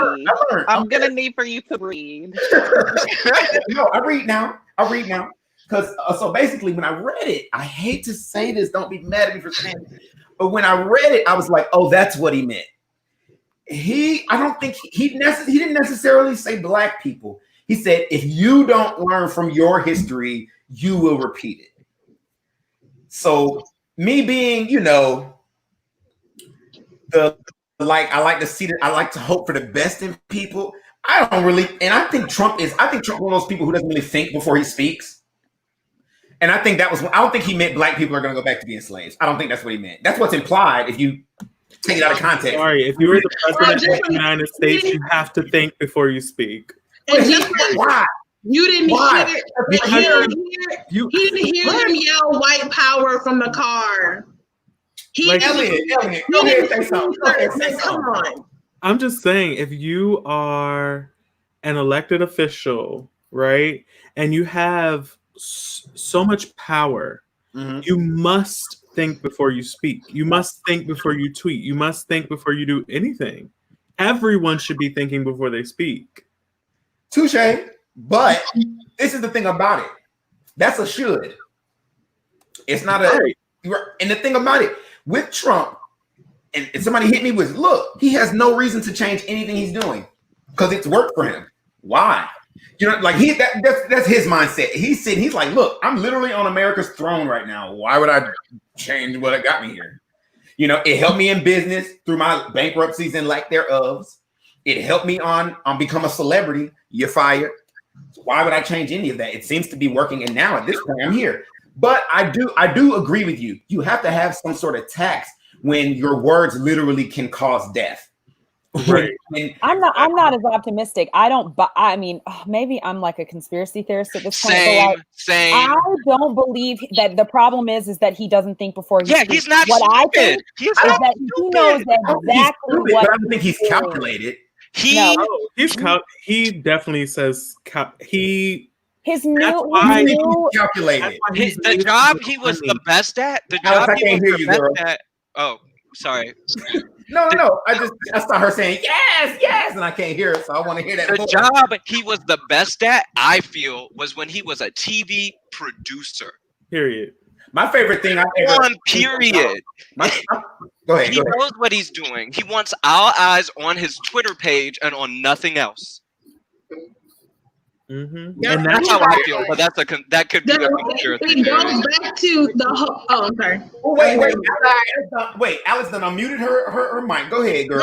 I'm gonna need for you to read. No, I read now. Because so basically, when I read it, I hate to say this, don't be mad at me for saying it, but when I read it, I was like, oh, that's what he meant. I don't think he didn't necessarily say Black people. He said, if you don't learn from your history, you will repeat it. So me being, I like to see that. I like to hope for the best in people. I don't really, and I think Trump one of those people who doesn't really think before he speaks. And I think I don't think he meant Black people are going to go back to being slaves. I don't think that's what he meant. That's what's implied if you take it out of context. Sorry, if you were the president of the United States, you have to think before you speak. Why? You didn't hear him yell white power from the car. Elliot, go ahead and say something. Come on. I'm just saying, if you are an elected official, right, and you have so much power, you must think before you speak. You must think before you tweet. You must think before you do anything. Everyone should be thinking before they speak. Touche. But this is the thing about it. That's a should. It's not a. And the thing about it with Trump, and somebody hit me with, look, he has no reason to change anything he's doing because it's worked for him. Why? You know, like that's his mindset. He's like, look, I'm literally on America's throne right now. Why would I change what got me here? You know, it helped me in business through my bankruptcies and lack thereof. It helped me on become a celebrity. You're fired. Why would I change any of that? It seems to be working, and now at this point, I'm here. But I do agree with you. You have to have some sort of tax when your words literally can cause death. Right. I'm not as optimistic. I mean, maybe I'm like a conspiracy theorist at this point. Same. I don't believe that the problem is that he doesn't think before he speaks. He's not what stupid. I think He's is that he knows exactly what. But I don't think he's calculated. He definitely says his calculated. The job he was the best at. The job he was the best at. Oh, sorry. No. I saw her saying yes, and I can't hear it, so I want to hear that. The job he was the best at, I feel, was when he was a TV producer. Period. My favorite thing I've ever period. Go ahead. He knows what he's doing. He wants our eyes on his Twitter page and on nothing else. Mm-hmm. And that's how I feel. But that could be a conspiracy. It goes back to the whole. Oh, I'm sorry. Wait, Alex done unmuted her mic. Go ahead, girl.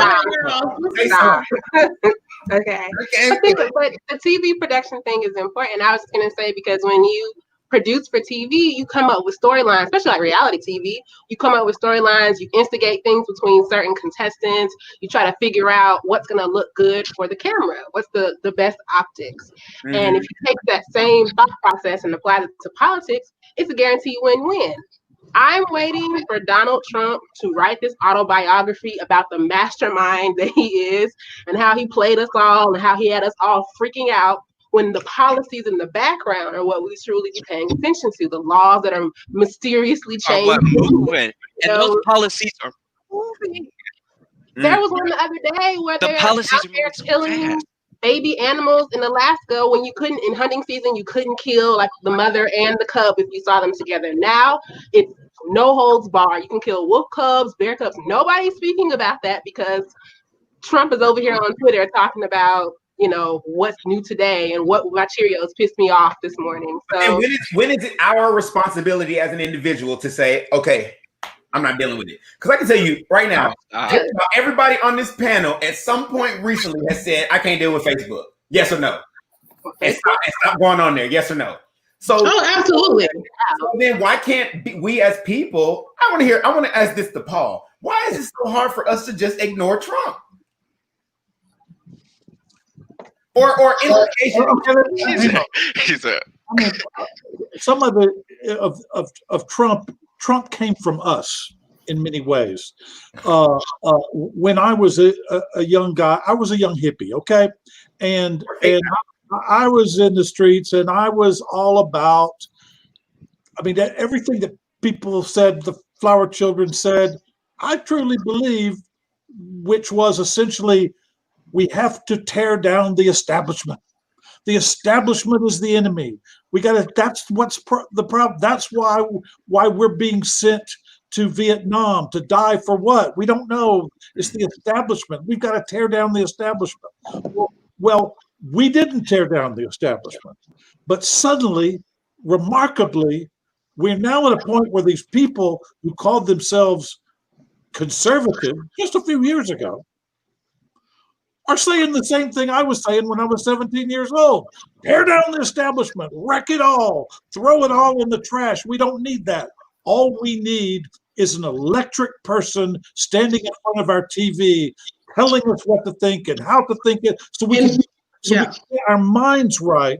Okay. But the TV production thing is important. I was just gonna say, because when you produce for TV, you come up with storylines, especially like reality TV. You come up with storylines, you instigate things between certain contestants, you try to figure out what's gonna look good for the camera, what's the best optics. Mm-hmm. And if you take that same thought process and apply it to politics, it's a guaranteed win-win. I'm waiting for Donald Trump to write this autobiography about the mastermind that he is and how he played us all and how he had us all freaking out, when the policies in the background are what we truly be paying attention to, the laws that are mysteriously changing. And those policies are moving. There was one the other day where they're out there killing baby animals in Alaska when you couldn't, in hunting season, you couldn't kill like the mother and the cub if you saw them together. Now it's no holds bar. You can kill wolf cubs, bear cubs. Nobody's speaking about that because Trump is over here on Twitter talking about, you know, what's new today and what my Cheerios pissed me off this morning. So and when is it our responsibility as an individual to say, okay, I'm not dealing with it? Because I can tell you right now, everybody on this panel at some point recently has said, I can't deal with Facebook. Yes or no? And stop going on there. Yes or no? So, absolutely. So then why can't we as people, I want to ask this to Paul. Why is it so hard for us to just ignore Trump? Or implication. Some of it of Trump came from us in many ways. When I was a young guy, I was a young hippie, okay, and I was in the streets, and I was all about. I mean, everything that people said, the flower children said, I truly believe, which was essentially, we have to tear down the establishment. The establishment is the enemy. We got to. That's what's the problem. That's why we're being sent to Vietnam to die for what? We don't know. It's the establishment. We've got to tear down the establishment. Well, we didn't tear down the establishment, but suddenly, remarkably, we're now at a point where these people who called themselves conservative just a few years ago are saying the same thing I was saying when I was 17 years old. Tear down the establishment, wreck it all, throw it all in the trash. We don't need that. All we need is an electric person standing in front of our TV, telling us what to think and how to think it, so we can get our minds right.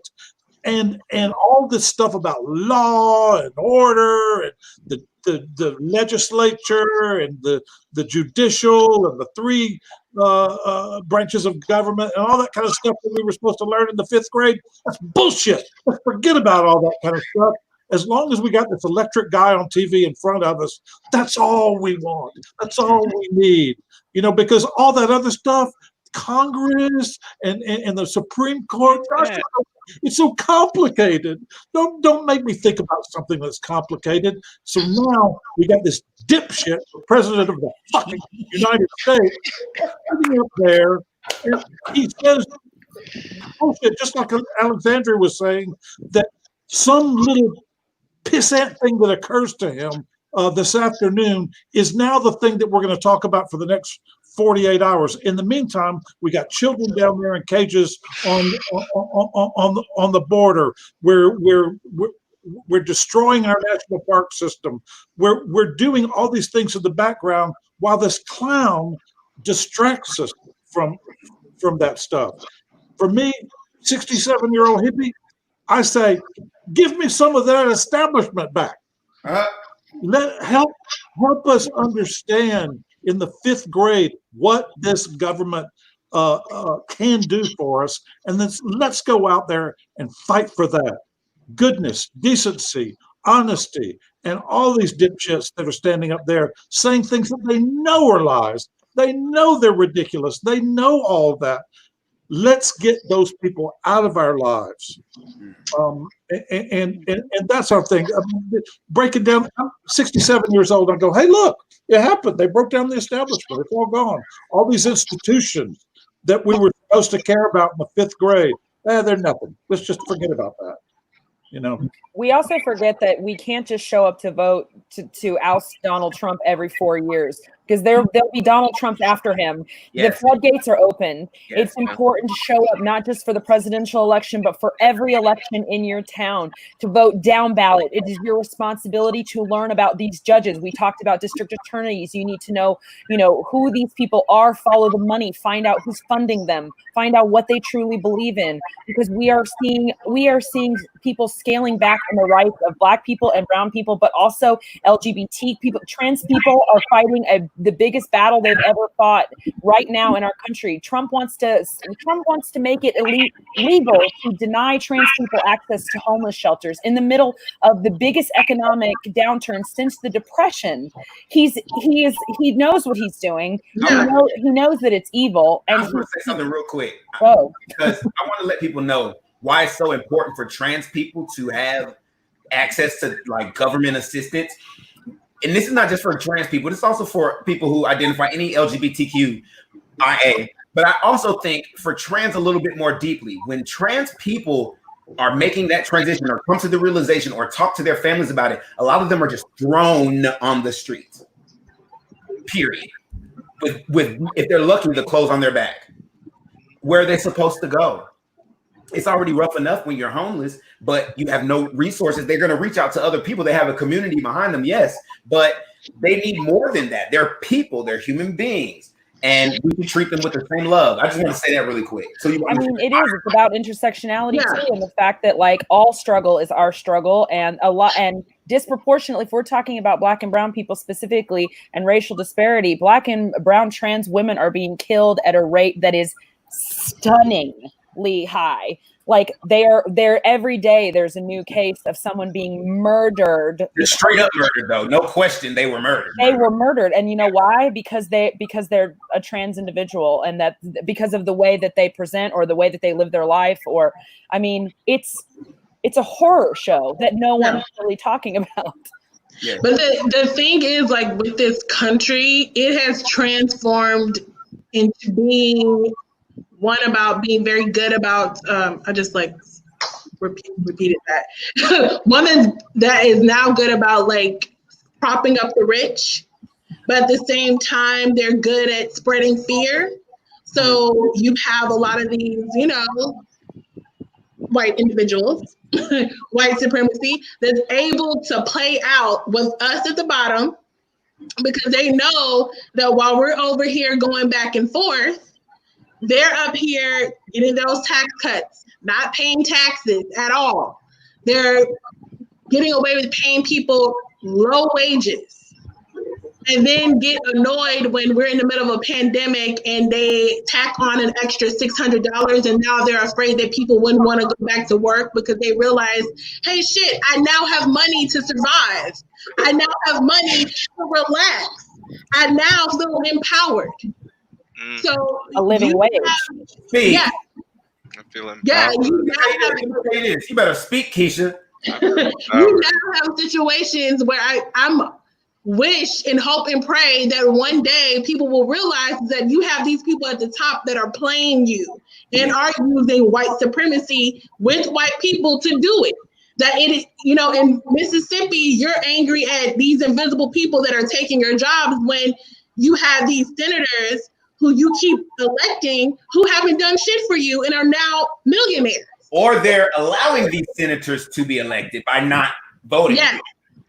And all this stuff about law and order and the legislature and the judicial and the three branches of government and all that kind of stuff that we were supposed to learn in the 5th grade, that's bullshit. Let's forget about all that kind of stuff. As long as we got this electric guy on TV in front of us, that's all we want. That's all we need. You know, because all that other stuff, Congress and the Supreme Court. Gosh, it's so complicated. Don't make me think about something that's complicated. So now we got this dipshit, the president of the fucking United States, sitting up there, and he says bullshit, just like Alexandria was saying, that some little pissant thing that occurs to him this afternoon is now the thing that we're going to talk about for the next 48 hours. In the meantime, we got children down there in cages on the border. We're destroying our national park system. We're doing all these things in the background while this clown distracts us from that stuff. For me, 67-year-old hippie, I say, give me some of that establishment back. Help us understand in the 5th grade what this government can do for us, and then let's go out there and fight for that. Goodness, decency, honesty, and all these dipshits that are standing up there saying things that they know are lies. They know they're ridiculous. They know all that. Let's get those people out of our lives. And that's our thing. Break it down. I'm 67 years old. I go, hey, look, it happened. They broke down the establishment. It's all gone. All these institutions that we were supposed to care about in the 5th grade, they're nothing. Let's just forget about that. You know. We also forget that we can't just show up to vote to oust Donald Trump every 4 years, because there'll be Donald Trump after him. Yes. The floodgates are open. Yes. It's important to show up not just for the presidential election, but for every election in your town, to vote down ballot. It is your responsibility to learn about these judges. We talked about district attorneys. You need to know, who these people are, follow the money, find out who's funding them, find out what they truly believe in, because we are seeing people scaling back on the rights of Black people and brown people, but also LGBT people. Trans people are fighting the biggest battle they've ever fought right now in our country. Trump wants to make it legal to deny trans people access to homeless shelters in the middle of the biggest economic downturn since the Depression. He knows what he's doing. He knows that it's evil. And I want to say something real quick. Oh, because I want to let people know why it's so important for trans people to have access to like government assistance. And this is not just for trans people, it's also for people who identify any LGBTQIA. But I also think for trans a little bit more deeply, when trans people are making that transition or come to the realization or talk to their families about it, a lot of them are just thrown on the streets, period. With if they're lucky, the clothes on their back. Where are they supposed to go? It's already rough enough when you're homeless, but you have no resources. They're going to reach out to other people. They have a community behind them, yes, but they need more than that. They're people. They're human beings, and we can treat them with the same love. I just want to say that really quick. So it is. It's about intersectionality too, and the fact that like all struggle is our struggle, and disproportionately, if we're talking about Black and brown people specifically and racial disparity, Black and brown trans women are being killed at a rate that is stunningly high. Like they're every day there's a new case of someone being murdered. They're straight up murdered though. No question they were murdered. They were murdered. And you know why? Because they're a trans individual, and that because of the way that they present or the way that they live their life, or I mean, it's a horror show that no one is really talking about. Yeah. But the thing is, like with this country, it has transformed into being one about being very good about, I just like repeated that. One that is now good about like propping up the rich, but at the same time, they're good at spreading fear. So you have a lot of these, white individuals, white supremacy, that's able to play out with us at the bottom, because they know that while we're over here going back and forth, they're up here getting those tax cuts, not paying taxes at all. They're getting away with paying people low wages, and then get annoyed when we're in the middle of a pandemic and they tack on an extra $600, and now they're afraid that people wouldn't want to go back to work because they realize, hey, shit, I now have money to survive. I now have money to relax. I now feel empowered. So A living you wage. have- Speak. yeah, I feel yeah. empowered. You now have You better speak, Keisha. you now have situations where I'm wish and hope and pray that one day people will realize that you have these people at the top that are playing you and are using white supremacy with white people to do it. That it is, you know, in Mississippi, you're angry at these invisible people that are taking your jobs when you have these senators who you keep electing who haven't done shit for you and are now millionaires. Or they're allowing these senators to be elected by not voting. Yes,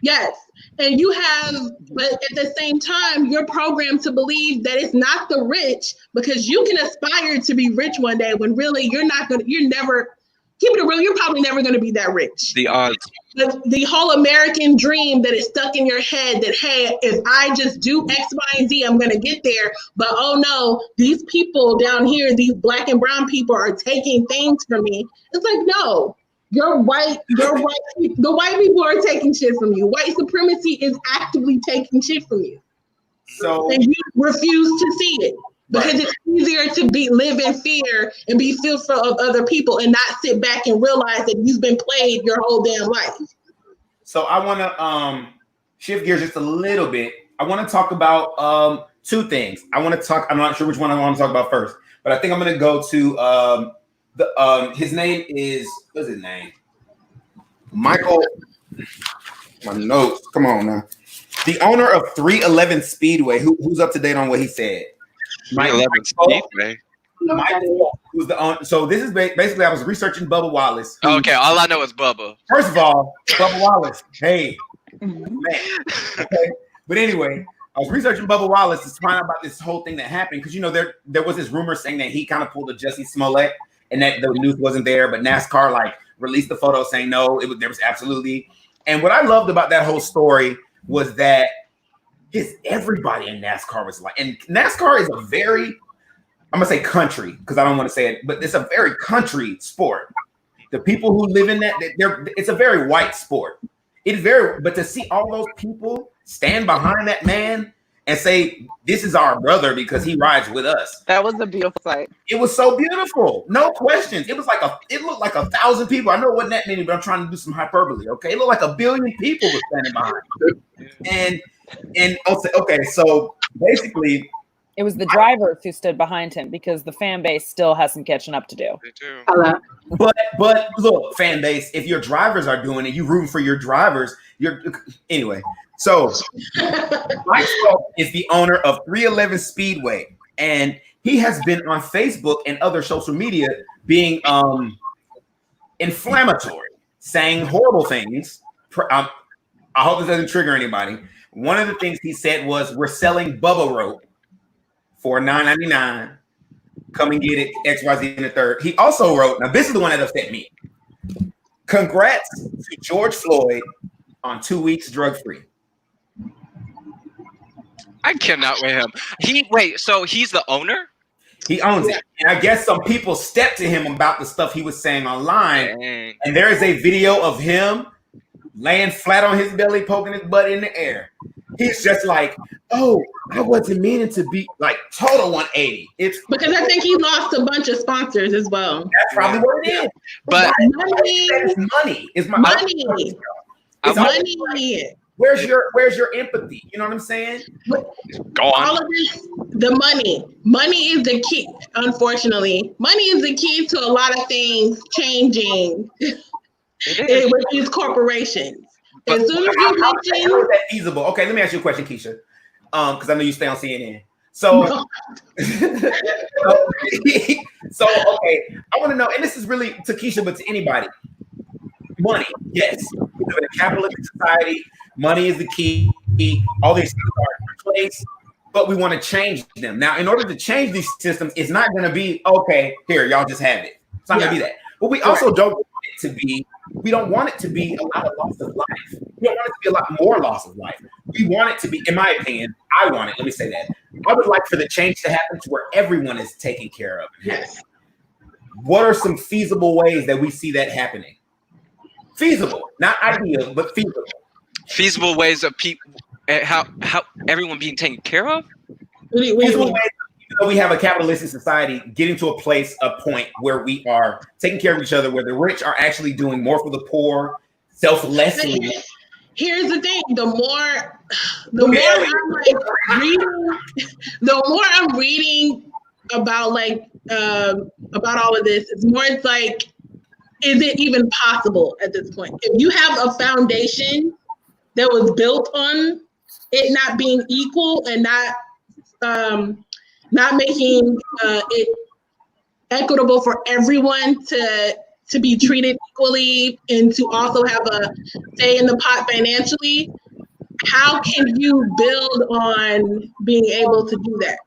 yes. And you have, but at the same time, you're programmed to believe that it's not the rich because you can aspire to be rich one day when really you're never, keep it real, you're probably never going to be that rich. The odds. But the whole American dream that is stuck in your head that, hey, if I just do X, Y, and Z, I'm going to get there. But oh no, these people down here, these black and brown people are taking things from me. It's like, no. The white people are taking shit from you. White supremacy is actively taking shit from you. So And you refuse to see it because it's easier to live in fear and be fearful of other people and not sit back and realize that you've been played your whole damn life. So I want to shift gears just a little bit. I want to talk about two things. I'm not sure which one I want to talk about first, but I think I'm going to go to his name is, what's his name? Michael. My notes. Come on now. The owner of 311 Speedway. Who's up to date on what he said? 311 Speedway. Michael, who's the owner. So this is basically I was researching Bubba Wallace. Okay, all I know is Bubba. First of all, Bubba Wallace. Hey, man. Okay. But anyway, I was researching Bubba Wallace to find out about this whole thing that happened because there was this rumor saying that he kind of pulled a Jussie Smollett and that the news wasn't there, but NASCAR released the photo saying no, there was absolutely. And what I loved about that whole story was that everybody in NASCAR was and NASCAR is a very, I'm gonna say country because I don't want to say it, but it's a very country sport. The people who live in that, it's a very white sport. But to see all those people stand behind that man and say, this is our brother because he rides with us. That was a beautiful sight. It was so beautiful. No questions. It looked like 1,000 people. I know it wasn't that many, but I'm trying to do some hyperbole. Okay. It looked like 1 billion people were standing behind. And okay, so basically It was the drivers who stood behind him because the fan base still has some catching up to do. They do. Hello. But look, fan base, if your drivers are doing it, you rooting for your drivers. Anyway. So Mike Falk is the owner of 311 Speedway, and he has been on Facebook and other social media being inflammatory, saying horrible things. I hope this doesn't trigger anybody. One of the things he said was, "We're selling Bubba rope for $9.99. Come and get it, XYZ in the third." He also wrote, now this is the one that upset me. "Congrats to George Floyd on 2 weeks drug-free." I cannot with him. So he's the owner? He owns it. And I guess some people stepped to him about the stuff he was saying online. Dang. And there is a video of him laying flat on his belly, poking his butt in the air. He's just like, oh, I wasn't meaning to be total 180. It's because I think he lost a bunch of sponsors as well. That's probably what it is. But money. It's money. It's my Money. It's Money. Where's your empathy? You know what I'm saying? go on. All of this, the money. Money is the key, unfortunately. Money is the key to a lot of things changing with these corporations. As soon as you how is mention that feasible? Okay, let me ask you a question, Keisha. Because I know you stay on CNN. So, so okay, I want to know, and this is really to Keisha, but to anybody. Money, yes. We live in a capitalistic society. Money is the key. All these things are in place, but we want to change them. Now, in order to change these systems, it's not going to be, okay, here, y'all just have it. It's not going to be that. But we also don't want it to be, we don't want it to be a lot of loss of life. We don't want it to be a lot more loss of life. We want it to be, in my opinion, I want it, let me say that. I would like for the change to happen to where everyone is taken care of. yes. What are some feasible ways that we see that happening? Feasible, not ideal, but feasible. Feasible ways of people, how everyone being taken care of? Wait. Feasible ways of though we have a capitalistic society, getting to a point where we are taking care of each other, where the rich are actually doing more for the poor, selflessly. Here's the thing: the more I'm like reading, the more I'm reading about about all of this, it's more. It's like, is it even possible at this point? If you have a foundation that was built on it not being equal and not making it equitable for everyone to be treated equally and to also have a say in the pot financially, how can you build on being able to do that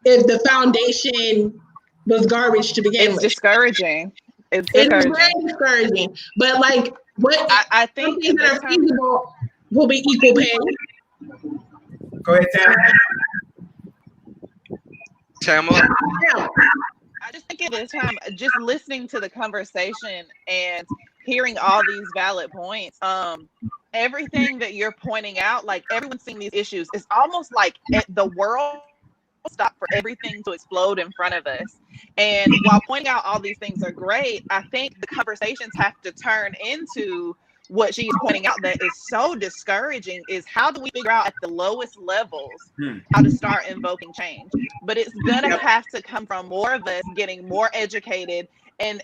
if the foundation was garbage to begin with? It's discouraging. It's very discouraging. discouraging. But like, what I think things that are feasible will be equal pay. Go ahead, Tam. Tamala. I just think at this time, just listening to the conversation and hearing all these valid points, everything that you're pointing out, like everyone's seeing these issues, it's almost like the world stopped for everything to explode in front of us. And while pointing out all these things are great, I think the conversations have to turn into what she's pointing out that is so discouraging is how do we figure out at the lowest levels how to start invoking change? But it's gonna have to come from more of us getting more educated and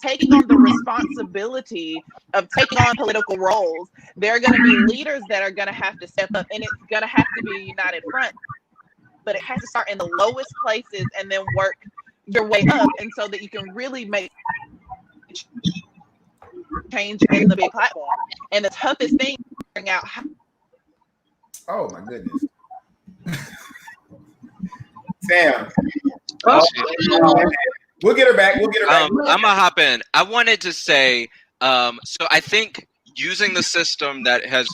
taking on the responsibility of taking on political roles. There are going to be leaders that are going to have to step up, and it's going to have to be a united front. But it has to start in the lowest places and then work your way up, and so that you can really make change in the big platform. And the toughest thing is figuring out how. Oh my goodness, Sam. We'll get her back. I'm gonna hop in. I wanted to say, so I think using the system that has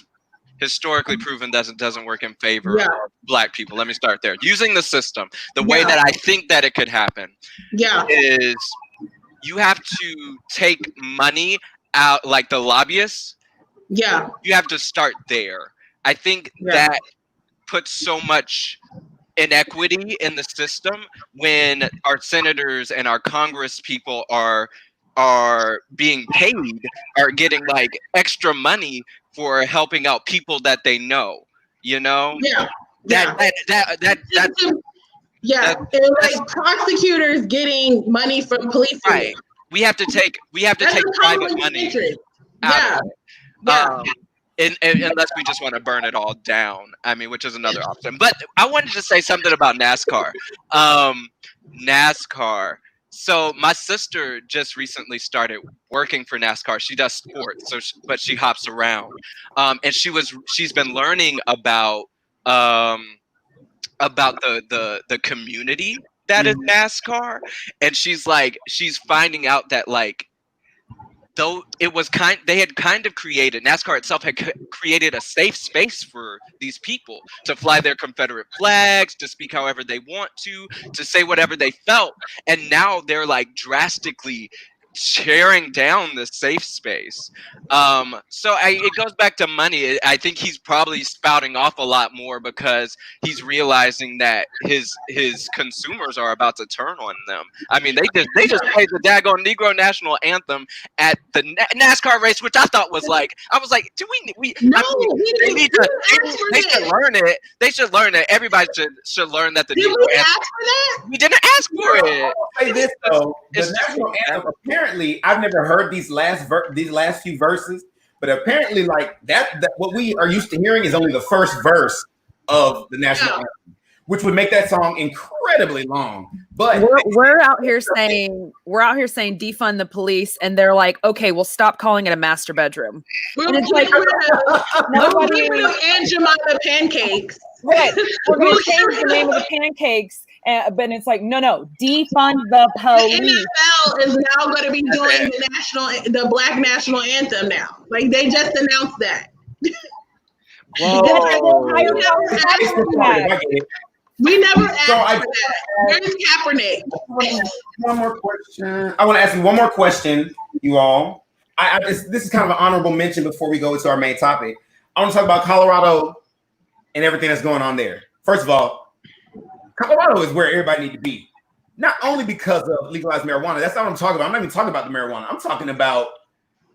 historically proven doesn't work in favor of Black people. Let me start there. Using the system, the way that I think that it could happen, is you have to take money out, like the lobbyists. Yeah, you have to start there. I think that puts so much inequity in the system when our senators and our Congress people are being paid, are getting like extra money for helping out people that they know, you know? And like prosecutors getting money from police. Right. We have to take private money out of it. Unless we just want to burn it all down. I mean, which is another option. But I wanted to say something about NASCAR. NASCAR. So my sister just recently started working for NASCAR. She does sports, but she hops around. And she's been learning about the community that is NASCAR, and she's finding out that like, though it was they had kind of created, NASCAR itself had created a safe space for these people to fly their Confederate flags, to speak however they want to say whatever they felt, and now they're like drastically tearing down the safe space. So it goes back to money. I think he's probably spouting off a lot more because he's realizing that his consumers are about to turn on them. I mean, they just played the daggone Negro national anthem at the NASCAR race, which I thought was like, I was like, do we they need to, they should learn it. They should learn it. Everybody should learn that the Negro anthem. We didn't ask for it. I'll say this though, the national anthem, apparently, I've never heard these last few verses, but apparently, like that what we are used to hearing is only the first verse of the national anthem, which would make that song incredibly long. But we're out here saying defund the police, and they're like, okay, we'll stop calling it a master bedroom. And it's like nobody Aunt Jemima pancakes. Right. We're going to change the name of the pancakes. But it's like, no, defund the police. The NFL is now going to be doing the Black national anthem now. Like they just announced that. We never asked for that. Where's Kaepernick? One more question. I want to ask you one more question, you all. This is kind of an honorable mention before we go into our main topic. I want to talk about Colorado and everything that's going on there. First of all, Colorado is where everybody need to be. Not only because of legalized marijuana. That's not what I'm talking about. I'm not even talking about the marijuana. I'm talking about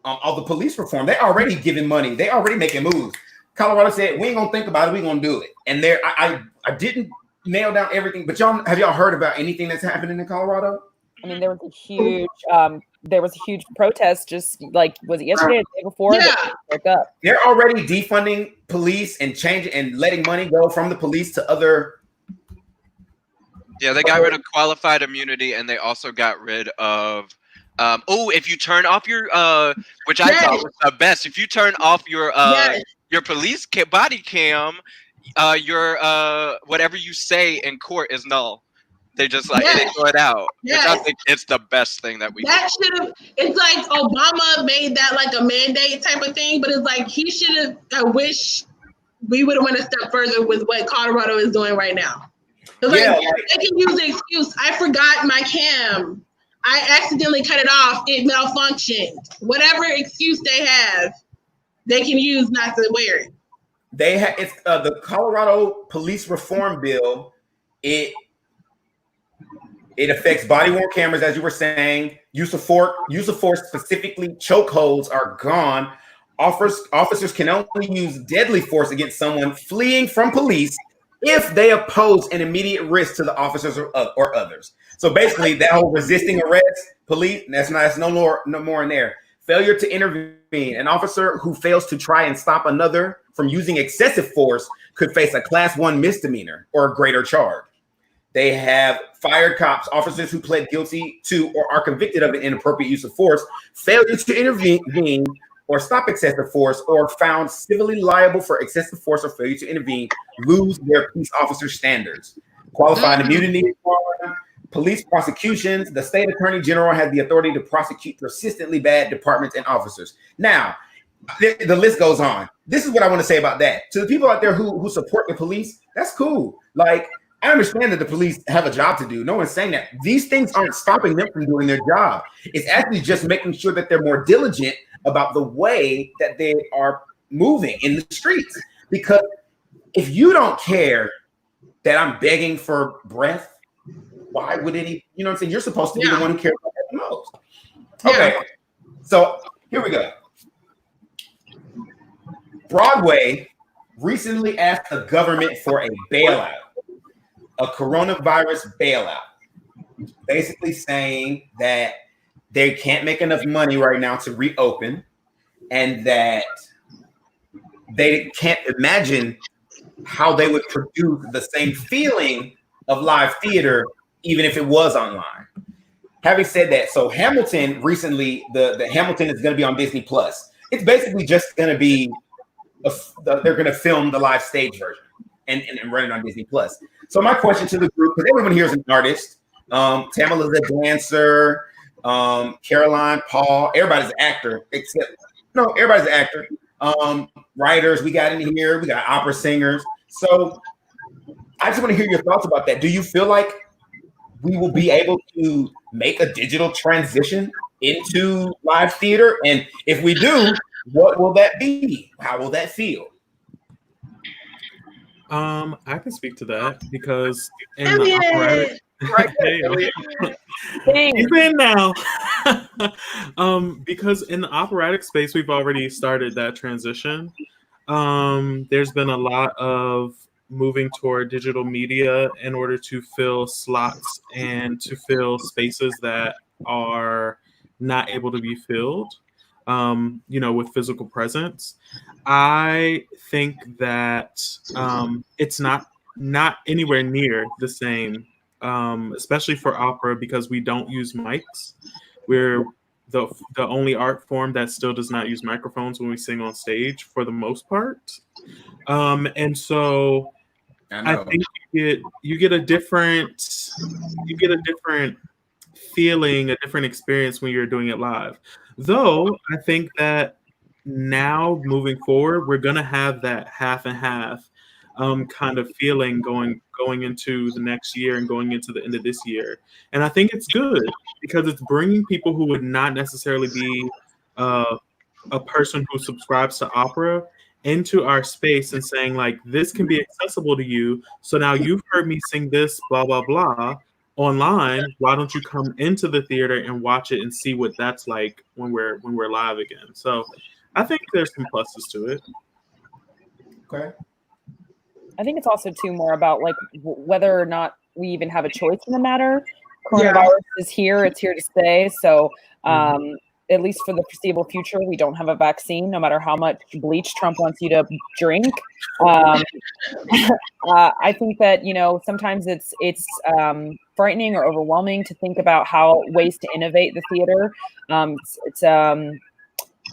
all the police reform. They already giving money. They already making moves. Colorado said, we ain't gonna think about it. We gonna do it. And there, I didn't nail down everything, but have y'all heard about anything that's happening in Colorado? I mean, there was a huge protest just like, was it yesterday or the day before? Yeah. Woke up. They're already defunding police and changing and letting money go from the police to other. Yeah, they got rid of qualified immunity, and they also got rid of. If you turn off your which I thought was the best. If you turn off your police body cam, your whatever you say in court is null. They just they throw it out. Which I think it's the best thing that we. That should have. It's like Obama made that like a mandate type of thing, but it's like he should have. I wish we would have went a step further with what Colorado is doing right now. They can use the excuse, I forgot my cam. I accidentally cut it off. It malfunctioned. Whatever excuse they have, they can use not to wear it. They have it's the Colorado police reform bill. It affects body-worn cameras, as you were saying. Use of force, specifically chokeholds, are gone. Officers can only use deadly force against someone fleeing from police if they oppose an immediate risk to the officers or others. So basically, that whole resisting arrest, police, that's no more in there. Failure to intervene. An officer who fails to try and stop another from using excessive force could face a Class 1 misdemeanor or a greater charge. They have fired cops, officers who pled guilty to or are convicted of an inappropriate use of force, failure to intervene or stop excessive force, or found civilly liable for excessive force or failure to intervene, lose their peace officer standards. Qualified immunity, police prosecutions. The state attorney general has the authority to prosecute persistently bad departments and officers. Now, the list goes on. This is what I want to say about that. To the people out there who support the police, that's cool. Like, I understand that the police have a job to do. No one's saying that. These things aren't stopping them from doing their job. It's actually just making sure that they're more diligent about the way that they are moving in the streets. Because if you don't care that I'm begging for breath, why would any, you know what I'm saying? You're supposed to be the one who cares about that the most. Okay, so here we go. Broadway recently asked the government for a bailout, a coronavirus bailout, basically saying that they can't make enough money right now to reopen, and that they can't imagine how they would produce the same feeling of live theater, even if it was online. Having said that, so Hamilton recently, the Hamilton is going to be on Disney Plus. It's basically just going to be, they're going to film the live stage version and run it on Disney Plus. So my question to the group, because everyone here is an artist, Tamala's a dancer, Caroline, Paul, everybody's an actor, except, no, everybody's an actor. Writers, we got in here, we got opera singers. So I just want to hear your thoughts about that. Do you feel like we will be able to make a digital transition into live theater? And if we do, what will that be? How will that feel? I can speak to that because in the operatic, he's in now. Because in the operatic space, we've already started that transition. There's been a lot of moving toward digital media in order to fill slots and to fill spaces that are not able to be filled, with physical presence. I think that it's not anywhere near the same, especially for opera, because we don't use mics. We're the only art form that still does not use microphones when we sing on stage for the most part. And so I think you get a different feeling, a different experience when you're doing it live. Though I think that now moving forward, we're gonna have that half and half kind of feeling going into the next year and going into the end of this year. And I think it's good because it's bringing people who would not necessarily be a person who subscribes to opera into our space and saying like, this can be accessible to you. So now you've heard me sing this, blah, blah, blah online. Why don't you come into the theater and watch it and see what that's like when we're live again? So I think there's some pluses to it. Okay. I think it's also too more about like whether or not we even have a choice in the matter. Coronavirus is here; it's here to stay. So, at least for the foreseeable future, we don't have a vaccine. No matter how much bleach Trump wants you to drink, I think that sometimes it's frightening or overwhelming to think about how ways to innovate the theater.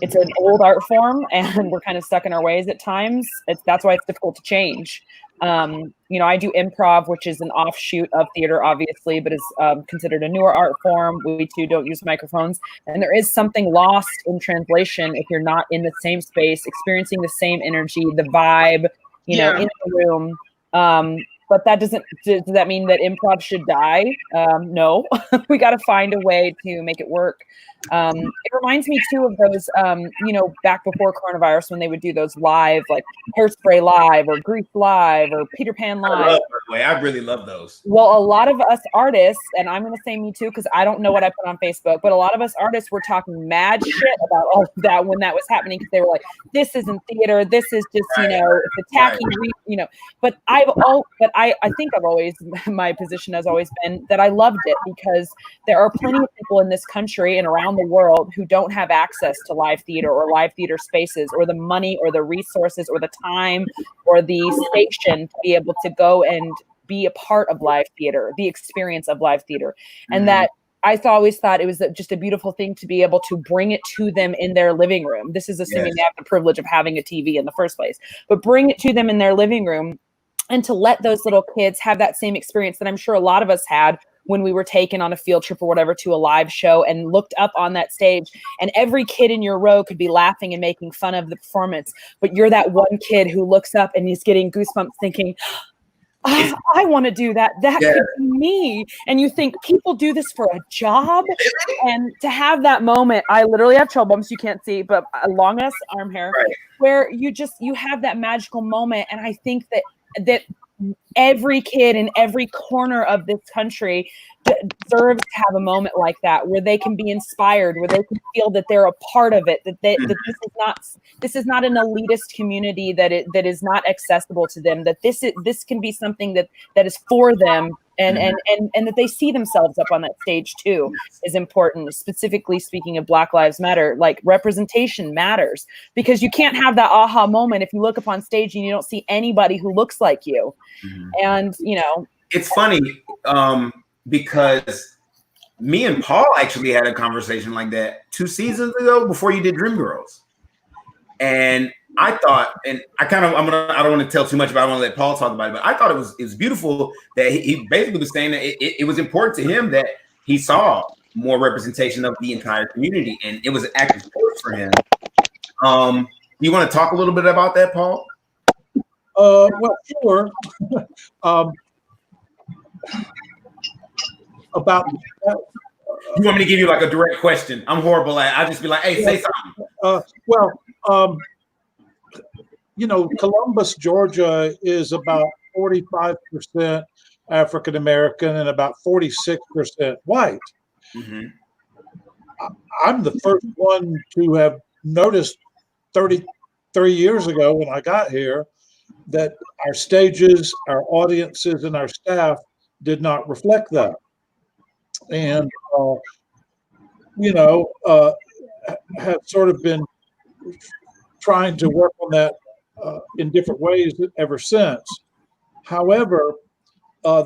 It's an old art form, and we're kind of stuck in our ways at times. That's why it's difficult to change. I do improv, which is an offshoot of theater, obviously, but is considered a newer art form. We too don't use microphones, and there is something lost in translation if you're not in the same space, experiencing the same energy, the vibe, in the room. But does that mean that improv should die? No, we got to find a way to make it work. It reminds me too of those, back before coronavirus when they would do those live, like Hairspray Live or Grease Live or Peter Pan Live. I really love those. Well, a lot of us artists, and I'm going to say me too, because I don't know what I put on Facebook, but a lot of us artists were talking mad shit about all of that when that was happening, because they were like, this isn't theater. This is just, it's a tacky, but I think I've always, my position has always been that I loved it, because there are plenty of people in this country and around the world who don't have access to live theater or live theater spaces, or the money or the resources or the time or the station to be able to go and be a part of live theater, the experience of live theater. And that I always thought it was just a beautiful thing to be able to bring it to them in their living room. This is assuming they have the privilege of having a TV in the first place, but bring it to them in their living room, and to let those little kids have that same experience that I'm sure a lot of us had when we were taken on a field trip or whatever to a live show and looked up on that stage, and every kid in your row could be laughing and making fun of the performance, but you're that one kid who looks up and he's getting goosebumps thinking, I want to do that. That could be me. And you think people do this for a job, and to have that moment, I literally have trail bumps you can't see, but long ass arm hair, where you have that magical moment. And I think that every kid in every corner of this country deserves to have a moment like that, where they can be inspired, where they can feel that they're a part of it, that this is not an elitist community, that is not accessible to them, that this can be something that is for them, and that they see themselves up on that stage too is important. Specifically speaking of Black Lives Matter, like representation matters, because you can't have that aha moment if you look up on stage and you don't see anybody who looks like you. And it's funny because me and Paul actually had a conversation like that 2 seasons ago before you did Dreamgirls, and I thought, and I don't want to tell too much about it, I want to let Paul talk about it, but I thought it was beautiful that he basically was saying that it was important to him that he saw more representation of the entire community, and it was an active force for him. Do you want to talk a little bit about that, Paul? Well, sure. About you want me to give you like a direct question? I'm horrible at it. I'll just be like, hey, say something. Columbus, Georgia is about 45% African American and about 46% white. I'm the first one to have noticed 33 years ago when I got here that our stages, our audiences, and our staff did not reflect that. And, have sort of been trying to work on that in different ways ever since. However,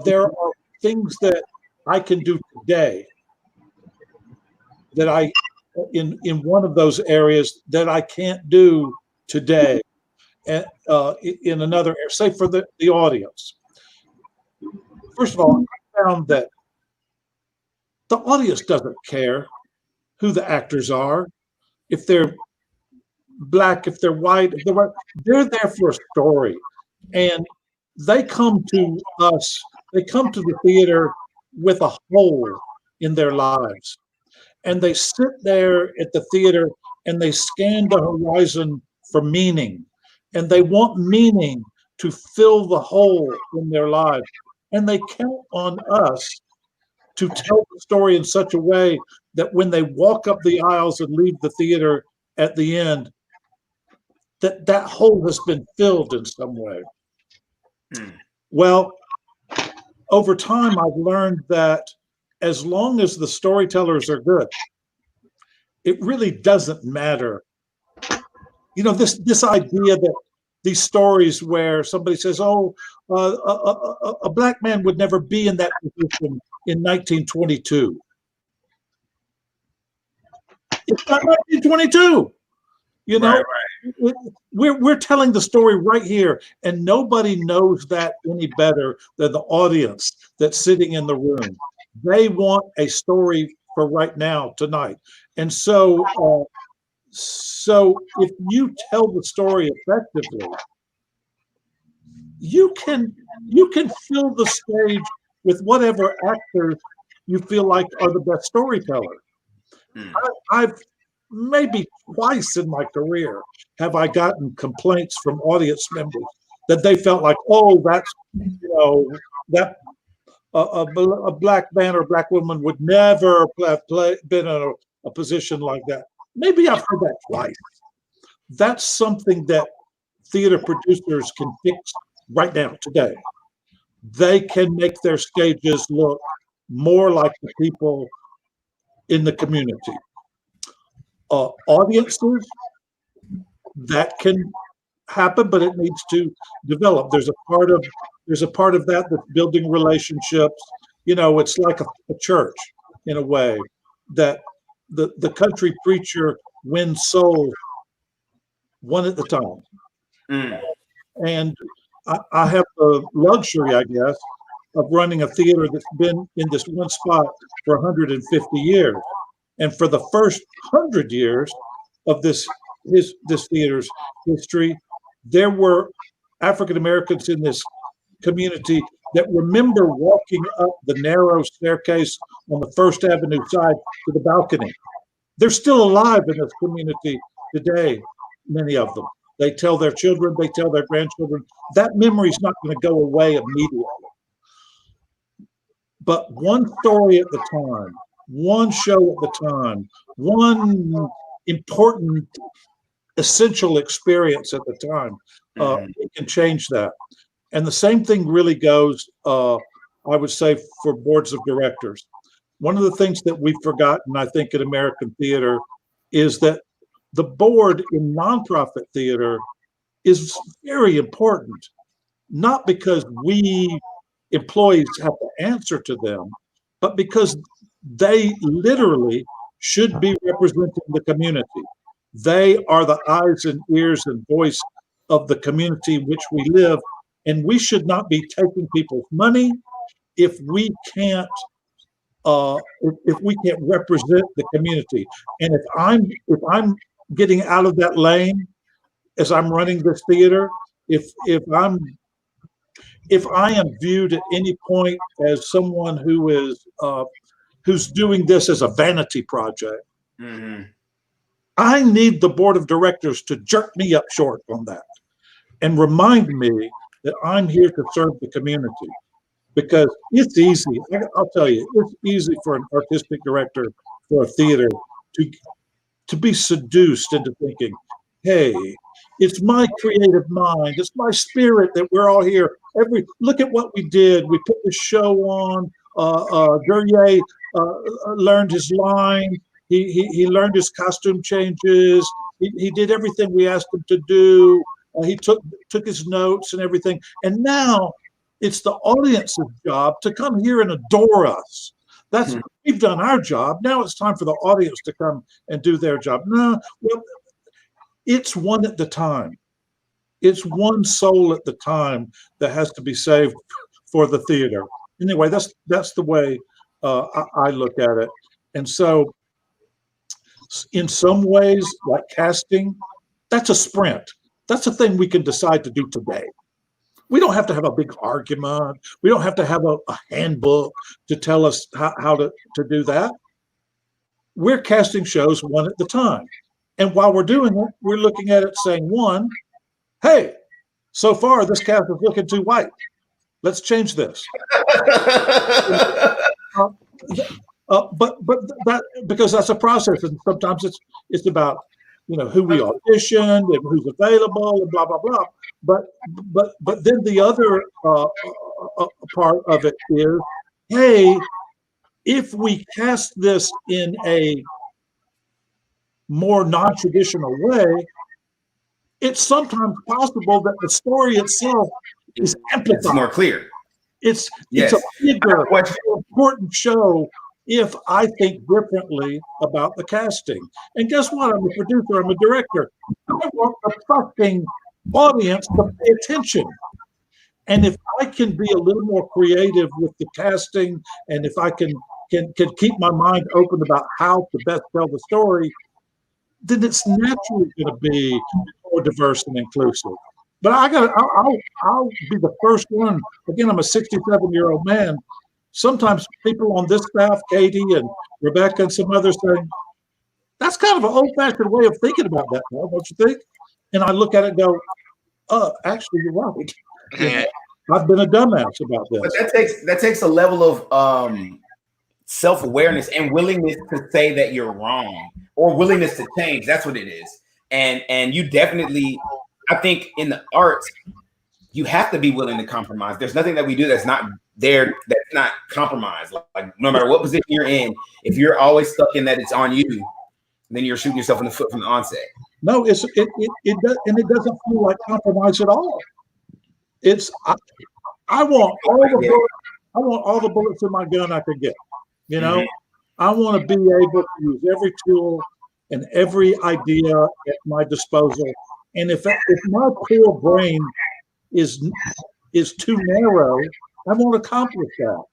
there are things that I can do today that in one of those areas that I can't do today in another area, say for the audience. First of all, I found that the audience doesn't care who the actors are, if they're Black, if they're white, they're there for a story. And they come to us, they come to the theater with a hole in their lives. And they sit there at the theater and they scan the horizon for meaning. and they want meaning to fill the hole in their lives. And they count on us to tell the story in such a way that when they walk up the aisles and leave the theater at the end, that hole has been filled in some way. Well, over time, I've learned that as long as the storytellers are good, it really doesn't matter. You know, this idea that these stories where somebody says, "Oh, a black man would never be in that position in 1922." It's not 1922. You know, Right. we're telling the story right here, and nobody knows that any better than the audience that's sitting in the room. They want a story for right now, tonight, and so if you tell the story effectively, you can fill the stage with whatever actors you feel like are the best storytellers. I've maybe twice in my career have I gotten complaints from audience members that they felt like, oh, that's, you know, that a black man or black woman would never have been in a position like that. Maybe I've heard that twice. That's something that theater producers can fix right now, today. They can make their stages look more like the people in the community. Audiences, that can happen, but it needs to develop. There's a part of that that's building relationships. You know, it's like a church in a way, that the country preacher wins souls one at a time. And I have the luxury, I guess, of running a theater that's been in this one spot for 150 years. And for the first 100 years of this theater's history, there were African Americans in this community that remember walking up the narrow staircase on the First Avenue side to the balcony. They're still alive in this community today, many of them. They tell their children, they tell their grandchildren. That memory is not going to go away immediately. But one story at the time, one show at the time, one important, essential experience at the time, it can change that. And the same thing really goes, I would say, for boards of directors. One of the things that we've forgotten, I think, in American theater is that the board in nonprofit theater is very important, not because we employees have to answer to them, but because they literally should be representing the community. They are the eyes and ears and voice of the community in which we live, and we should not be taking people's money if we can't represent the community. And if I'm getting out of that lane as I'm running this theater, if I am viewed at any point as someone who is who's doing this as a vanity project, I need the board of directors to jerk me up short on that and remind me that I'm here to serve the community. Because it's easy, I'll tell you, it's easy for an artistic director for a theater to be seduced into thinking, hey, it's my creative mind, it's my spirit that we're all here. Look at what we did. We put the show on. Duryea learned his line. He learned his costume changes. He did everything we asked him to do. He took his notes and everything. And now it's the audience's job to come here and adore us. We've done our job. Now it's time for the audience to come and do their job. No, well, it's one at the time. It's one soul at the time that has to be saved for the theater. Anyway, that's the way I look at it. And so in some ways, like casting, that's a sprint. That's a thing we can decide to do today. We don't have to have a big argument. We don't have to have a handbook to tell us how to do that. We're casting shows one at a time. And while we're doing it, we're looking at it saying, one, hey, so far this cast is looking too white. Let's change this. But that, because that's a process, and sometimes it's about who we auditioned and who's available and blah blah blah. But then the other part of it is, hey, if we cast this in a more non-traditional way, it's sometimes possible that the story itself is amplified. It's more clear. It's Yes. a bigger, more important show if I think differently about the casting. And guess what? I'm a producer, I'm a director. I want the fucking audience to pay attention. And if I can be a little more creative with the casting, and if I can keep my mind open about how to best tell the story, then it's naturally going to be more diverse and inclusive. But I'll be the first one. Again, I'm a 67-year-old man. Sometimes people on this staff, Katie and Rebecca and some others, say, that's kind of an old-fashioned way of thinking about that, don't you think? And I look at it and go, actually, you're right. I've been a dumbass about this. But that takes a level of self-awareness and willingness to say that you're wrong, or willingness to change. That's what it is. And you definitely, I think in the arts, you have to be willing to compromise. There's nothing that we do that's not there, that's not compromised. Like no matter what position you're in, if you're always stuck in that it's on you, then you're shooting yourself in the foot from the onset. No, it does, and it doesn't feel like compromise at all. I want all the bullets in my gun I could get. I want to be able to use every tool and every idea at my disposal. And if my poor brain is too narrow, I won't accomplish that.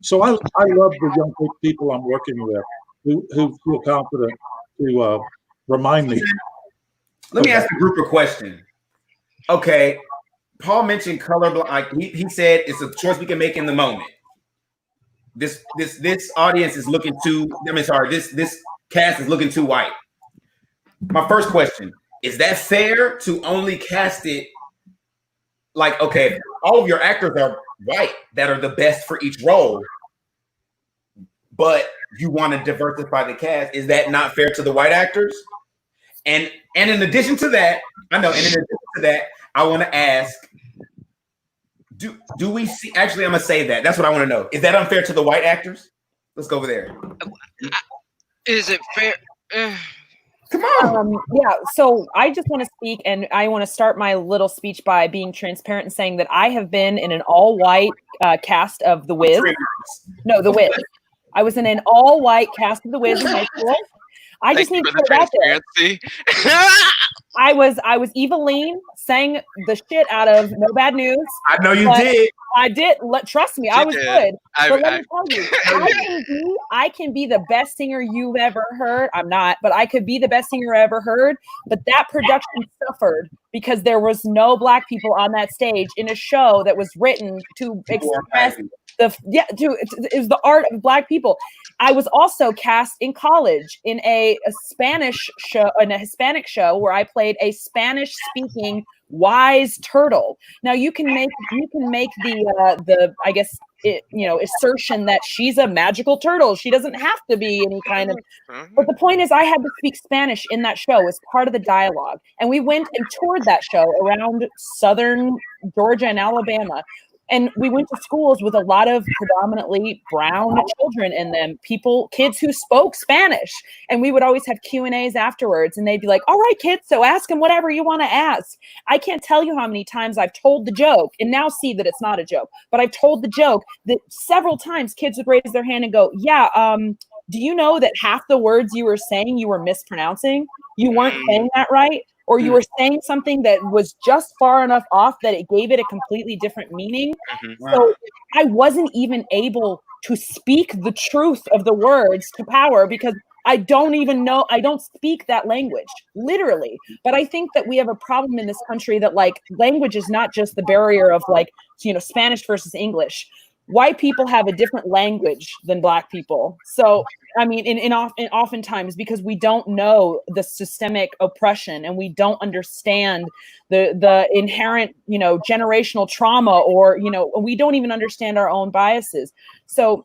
So I love the young people I'm working with who feel confident to remind me. Let me ask the group a question. Okay, Paul mentioned colorblind. Like he said, it's a choice we can make in the moment. This audience is looking too. This cast is looking too white. My first question: is that fair to only cast it? Like, okay, all of your actors are white that are the best for each role, but you want to diversify the cast. Is that not fair to the white actors? And in addition to that, I want to ask, do we see, actually, I'm going to say that. That's what I want to know. Is that unfair to the white actors? Let's go over there. Is it fair? Come on. Yeah, so I just want to speak, and I want to start my little speech by being transparent and saying that I have been in an all-white cast of The Wiz. No, The Wiz. I was in an all-white cast of The Wiz in high school. I just need to put that there. I was Eveline, sang the shit out of No Bad News. I know you did. I did. Trust me, I was good. But let me tell you, I can be the best singer you've ever heard. I'm not, but I could be the best singer ever heard. But that production suffered because there was no Black people on that stage in a show that was written to express it was the art of Black people. I was also cast in college in a Spanish show, in a Hispanic show, where I played a Spanish-speaking wise turtle. Now you can make the I guess assertion that she's a magical turtle. She doesn't have to be any kind of. But the point is, I had to speak Spanish in that show as part of the dialogue, and we went and toured that show around southern Georgia and Alabama. And we went to schools with a lot of predominantly brown children in them, kids who spoke Spanish. And we would always have Q&As afterwards. And they'd be like, all right, kids, so ask them whatever you want to ask. I can't tell you how many times I've told the joke and now see that it's not a joke. But I've told the joke that several times kids would raise their hand and go, yeah, do you know that half the words you were saying you were mispronouncing? You weren't saying that right? Or you were saying something that was just far enough off that it gave it a completely different meaning. So I wasn't even able to speak the truth of the words to power because I don't even know, I don't speak that language, literally. But I think that we have a problem in this country that like language is not just the barrier of like, Spanish versus English. white people have a different language than Black people. So, I mean, in oftentimes because we don't know the systemic oppression and we don't understand the inherent, generational trauma, or, we don't even understand our own biases. So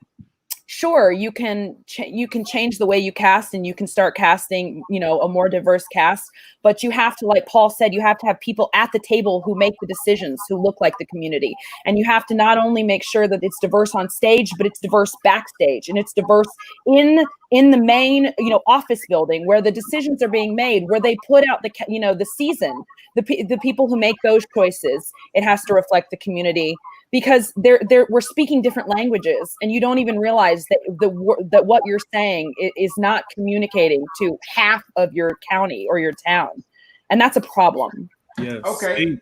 sure, you can change the way you cast, and you can start casting, a more diverse cast, but you have to, like Paul said, you have to have people at the table who make the decisions, who look like the community. And you have to not only make sure that it's diverse on stage, but it's diverse backstage, and it's diverse in the main, office building where the decisions are being made, where they put out the season, the people who make those choices. It has to reflect the community, because we're speaking different languages, and you don't even realize that what you're saying is not communicating to half of your county or your town, and that's a problem. Yes. Okay.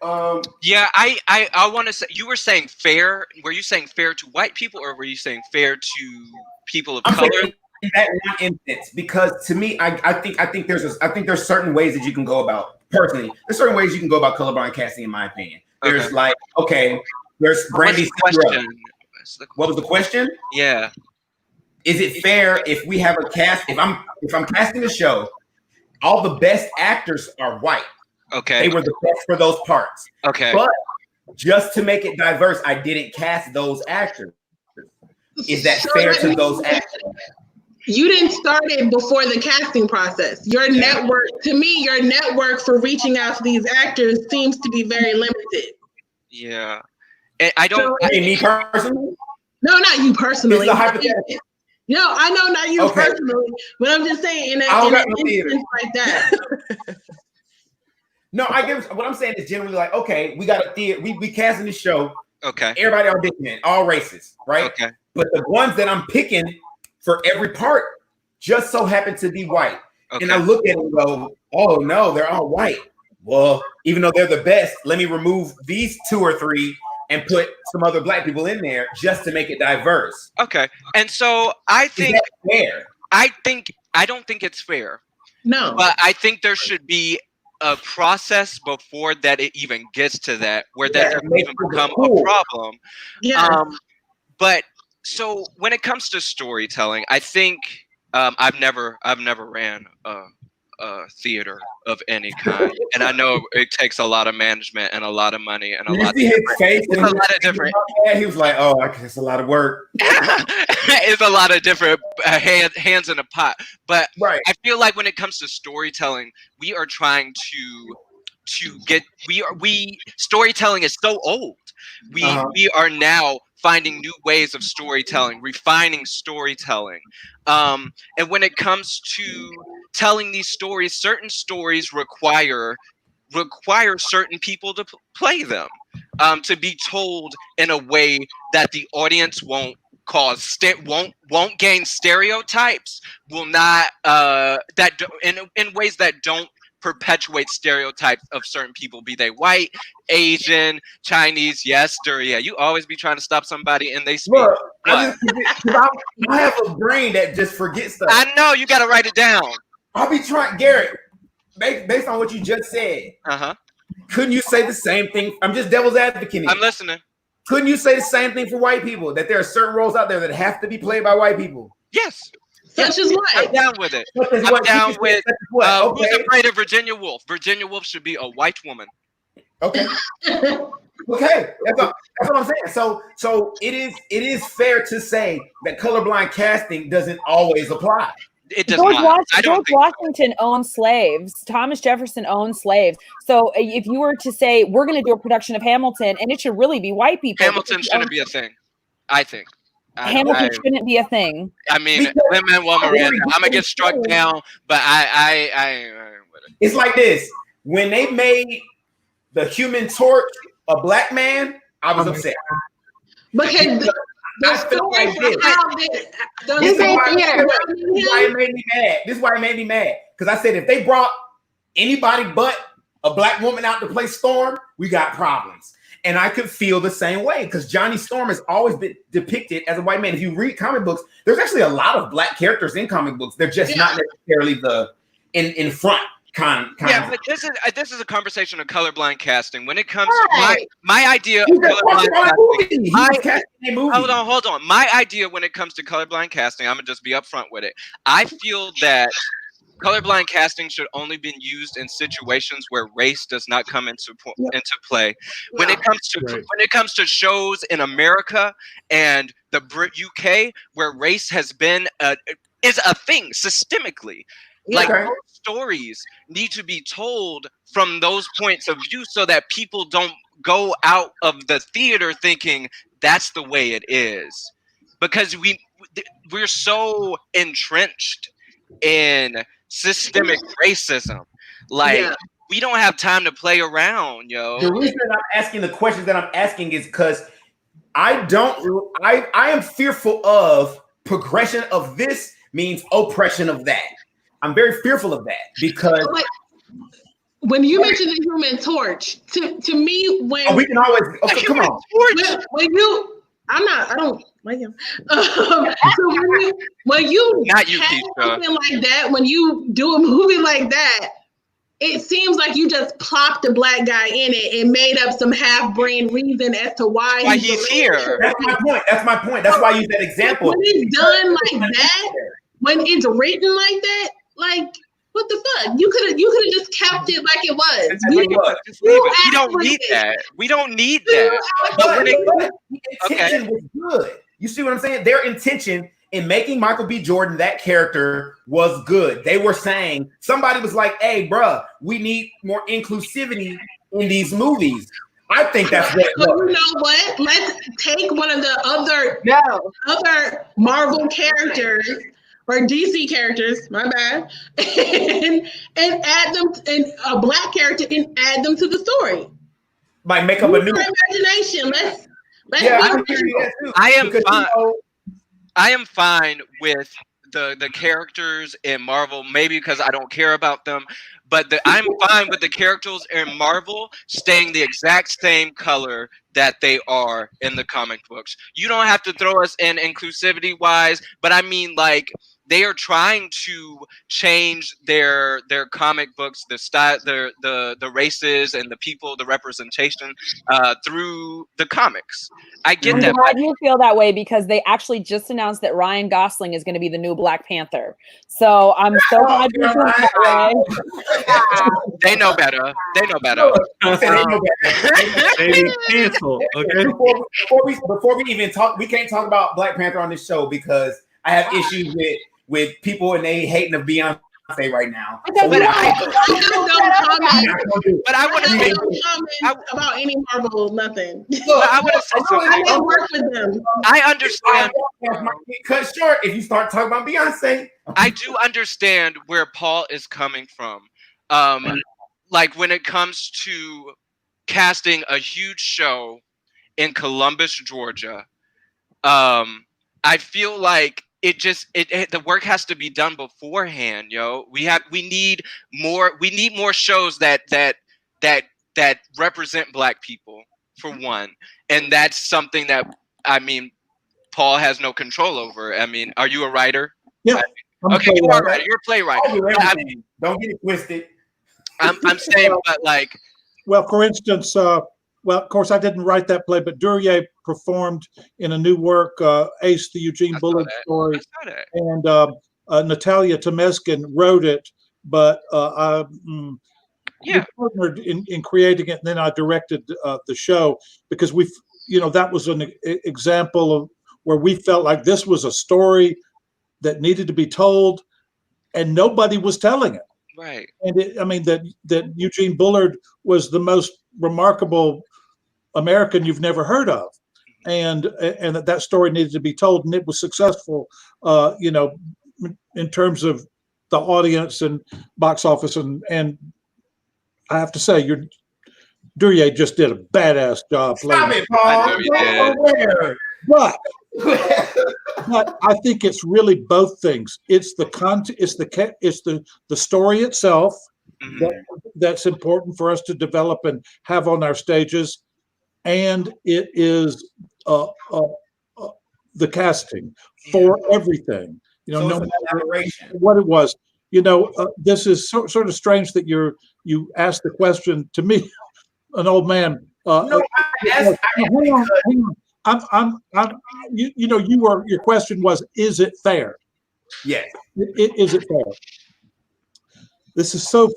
Yeah, I want to say, you were saying fair. Were you saying fair to white people, or were you saying fair to people of color? In that one instance, because to me, I think there's certain ways that you can go about. Personally, there's certain ways you can go about colorblind casting, in my opinion. There's there's Brandy. What was the question? Yeah. Is it fair if we have a cast? If I'm casting a show, all the best actors are white. Okay. They were the best for those parts. Okay. But just to make it diverse, I didn't cast those actors. Is that fair to those actors? You didn't start it before the casting process. Your network for reaching out to these actors seems to be very limited. Yeah. I don't. So, me personally? No, not you personally. It's a hypothetical. No, I know not you personally, but I'm just saying in an instance like that. No, I get what I'm saying is generally like, okay, we got a theater, we casting the show. Okay. Everybody auditioning, all races, right? Okay. But the ones that I'm picking for every part just so happen to be white. Okay. And I look at them and go, oh no, they're all white. Well, even though they're the best, let me remove these 2 or 3 and put some other Black people in there just to make it diverse. Okay. And so I think fair. I don't think it's fair. No. But I think there should be a process before that it even gets to that, where that doesn't even become a problem. Yeah. But so when it comes to storytelling, I think I've never ran a theater of any kind, and I know it takes a lot of management and a lot of money and a lot of different. He was like, "Oh, it's a lot of work." It's a lot of different hands in a pot. But right. I feel like when it comes to storytelling, we are trying to get storytelling is so old. We are now finding new ways of storytelling, refining storytelling. And when it comes to telling these stories, certain stories require certain people to play them, to be told in a way that the audience won't gain stereotypes, will not in ways that don't perpetuate stereotypes of certain people, be they white, Asian, Chinese. Yes, yeah, you always be trying to stop somebody and they speak. Look, I have a brain that just forgets stuff. I know, you got to write it down. I'll be trying, Garrett, based on what you just said. Couldn't you say the same thing? I'm just devil's advocate. I'm listening. Couldn't you say the same thing for white people? That there are certain roles out there that have to be played by white people? Yes. Such as what? I'm down with it. I'm down with Who's Afraid of Virginia Woolf? Virginia Woolf should be a white woman. Okay. Okay. That's what I'm saying. So it is fair to say that colorblind casting doesn't always apply. It does not. George Washington owned slaves. Thomas Jefferson owned slaves. So if you were to say we're going to do a production of Hamilton, and it should really be white people, Hamilton shouldn't be a thing. I think. Hamilton shouldn't be a thing. I mean, Lin-Manuel Miranda, I'm gonna get struck down, but I it's like this. When they made the Human Torch a black man, I was upset. Because I felt like this is why it made me mad. This is why it made me mad. Because I said if they brought anybody but a black woman out to play Storm, we got problems. And I could feel the same way because Johnny Storm has always been depicted as a white man. If you read comic books, there's actually a lot of black characters in comic books. They're just not necessarily in front. Yeah, but this is a conversation of colorblind casting. When it comes Right. to my idea of He's just colorblind watching a movie. casting, He was casting a movie. hold on. My idea when it comes to colorblind casting, I'm gonna just be upfront with it. I feel that colorblind casting should only be used in situations where race does not come into play. When it comes to shows in America and the UK where race has been is a thing systemically. Like those stories need to be told from those points of view so that people don't go out of the theater thinking that's the way it is, because we're so entrenched in systemic racism. Like we don't have time to play around, yo. The reason that I'm asking the questions that I'm asking is because I am fearful of progression of this means oppression of that. I'm very fearful of that because when you mentioned the Human Torch, to me, when we can always come on. When you, I don't like him. So when you not you, something like that, when you do a movie like that, it seems like you just plopped a black guy in it and made up some half-brain reason as to why he's here. That's my point. That's why I use that example. When it's done like that, when it's written like that, like what the fuck? You could have just kept it like it was. We don't need that. We don't need that. But the intention was good. You see what I'm saying? Their intention in making Michael B. Jordan that character was good. They were saying, somebody was like, hey, bruh, we need more inclusivity in these movies. I think that's what it was. You know what? Let's take one of the other Marvel characters or DC characters, my bad, and add them, and a black character, and add them to the story. Like make up a new imagination. Let's I am fine with the characters in Marvel, maybe because I don't care about them, but I'm fine with the characters in Marvel staying the exact same color that they are in the comic books. You don't have to throw us in inclusivity wise, but I mean, like, they are trying to change their comic books, the style, the races and the people, the representation through the comics. I get that. I'm glad you feel that way because they actually just announced that Ryan Gosling is going to be the new Black Panther. So I'm so glad you feel that way. They know better. They know better. Cancel. Okay. Before we even talk, we can't talk about Black Panther on this show because I have issues with people and they hating of Beyonce right now. But I want to say about any Marvel, nothing. I want to say something. I don't work with them. I understand. Cut short if you start talking about Beyonce. I do understand where Paul is coming from. Like when it comes to casting a huge show in Columbus, Georgia, I feel like the work has to be done beforehand, yo. We need more shows that represent Black people, for one. And that's something that, I mean, Paul has no control over. I mean, are you a writer? Yeah. Okay, you are a writer. You're a playwright. Don't get it twisted. I'm saying, but like, well, for instance, well, of course, I didn't write that play, but Duryea performed in a new work, Ace, the Eugene Bullard story, and Natalia Temeskin wrote it, but we partnered in creating it, and then I directed the show because that was an example of where we felt like this was a story that needed to be told, and nobody was telling it. Right. And that Eugene Bullard was the most remarkable American you've never heard of, and that story needed to be told, and it was successful, in terms of the audience and box office, and I have to say, Duryea just did a badass job. Stop it, Paul. But I think it's really both things. It's the content, it's the story itself that's important for us to develop and have on our stages. And it is the casting for everything. No matter what it was. this is sort of strange that you asked the question to me, an old man. No, hang on, hang on. Your question was, is it fair? Yes. Is it fair? This is so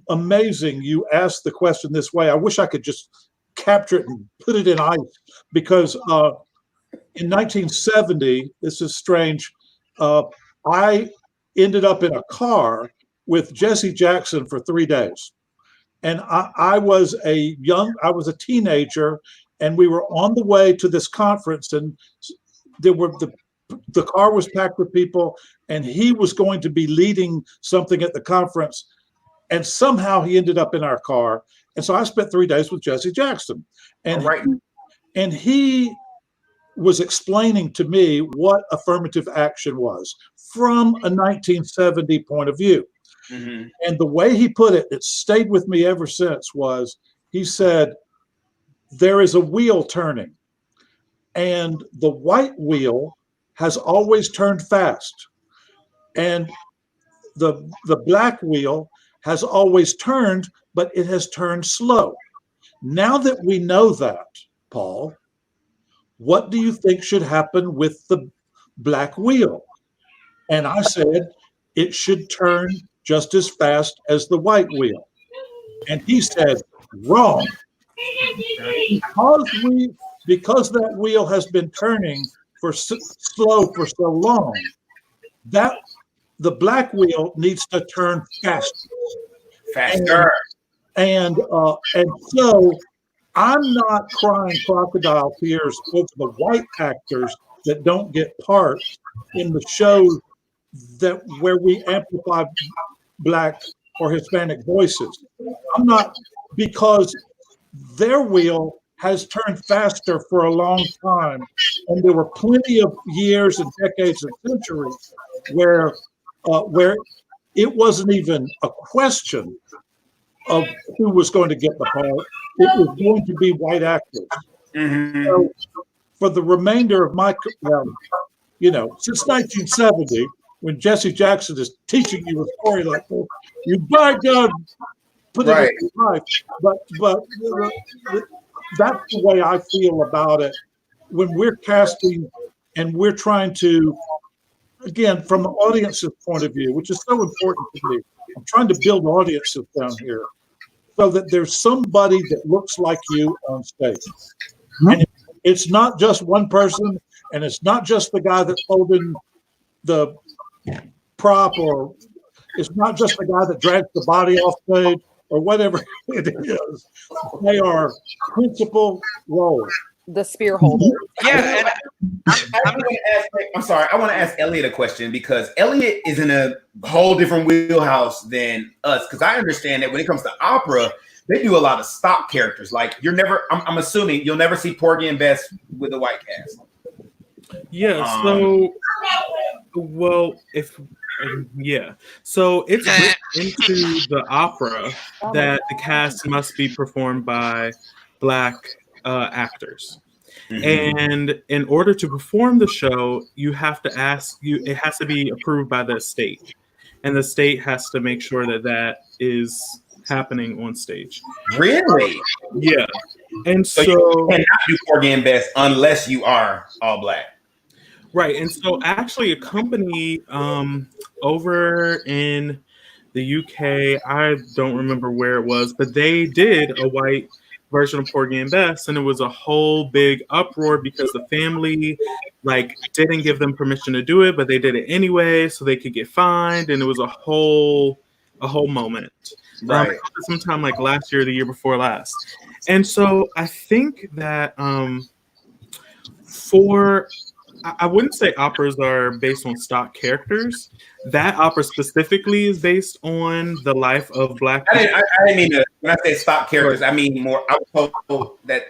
amazing. You asked the question this way. I wish I could just capture it and put it in ice, because in 1970, this is strange, I ended up in a car with Jesse Jackson for 3 days. And I was a teenager, and we were on the way to this conference, and the car was packed with people, and he was going to be leading something at the conference, and somehow he ended up in our car. And so I spent 3 days with Jesse Jackson, and he was explaining to me what affirmative action was from a 1970 point of view. Mm-hmm. And the way he put it, it stayed with me ever since, was he said, there is a wheel turning, and the white wheel has always turned fast, and the black wheel has always turned, but it has turned slow. Now that we know that, Paul, what do you think should happen with the black wheel? And I said, it should turn just as fast as the white wheel. And he said, wrong. Because that wheel has been turning slow for so long, that the black wheel needs to turn faster. And so I'm not crying crocodile tears over the white actors that don't get parts in the shows where we amplify Black or Hispanic voices. I'm not, because their wheel has turned faster for a long time, and there were plenty of years and decades and centuries where it wasn't even a question of who was going to get the part. It was going to be white actors. Mm-hmm. So for the remainder of my, since 1970, when Jesse Jackson is teaching you a story like this, you by God put it in your life. But that's the way I feel about it when we're casting and we're trying to, again, from the audience's point of view, which is so important to me. I'm trying to build audiences down here so that there's somebody that looks like you on stage. And it's not just one person, and it's not just the guy that's holding the prop, or it's not just the guy that drags the body off stage, or whatever it is. They are principal roles. The spear holder. Yeah, and I want to ask Elliot a question, because Elliot is in a whole different wheelhouse than us. Because I understand that when it comes to opera, they do a lot of stock characters. Like I'm assuming you'll never see Porgy and Bess with a white cast. Yeah. So it's written into the opera that the cast must be performed by Black actors. Mm-hmm. And in order to perform the show, you have to it has to be approved by the state, and the state has to make sure that is happening on stage. Really? Yeah. And so you cannot do Porgy and Bess unless you are all Black. Right. And so actually a company over in the UK, I don't remember where it was, but they did a white version of Porgy and Bess, and it was a whole big uproar because the family didn't give them permission to do it, but they did it anyway so they could get fined, and it was a whole moment. Right. Sometime like last year or the year before last. And so I think that I wouldn't say operas are based on stock characters. That opera specifically is based on the life of Black people. I didn't mean to, when I say stock characters, I mean more, I was told that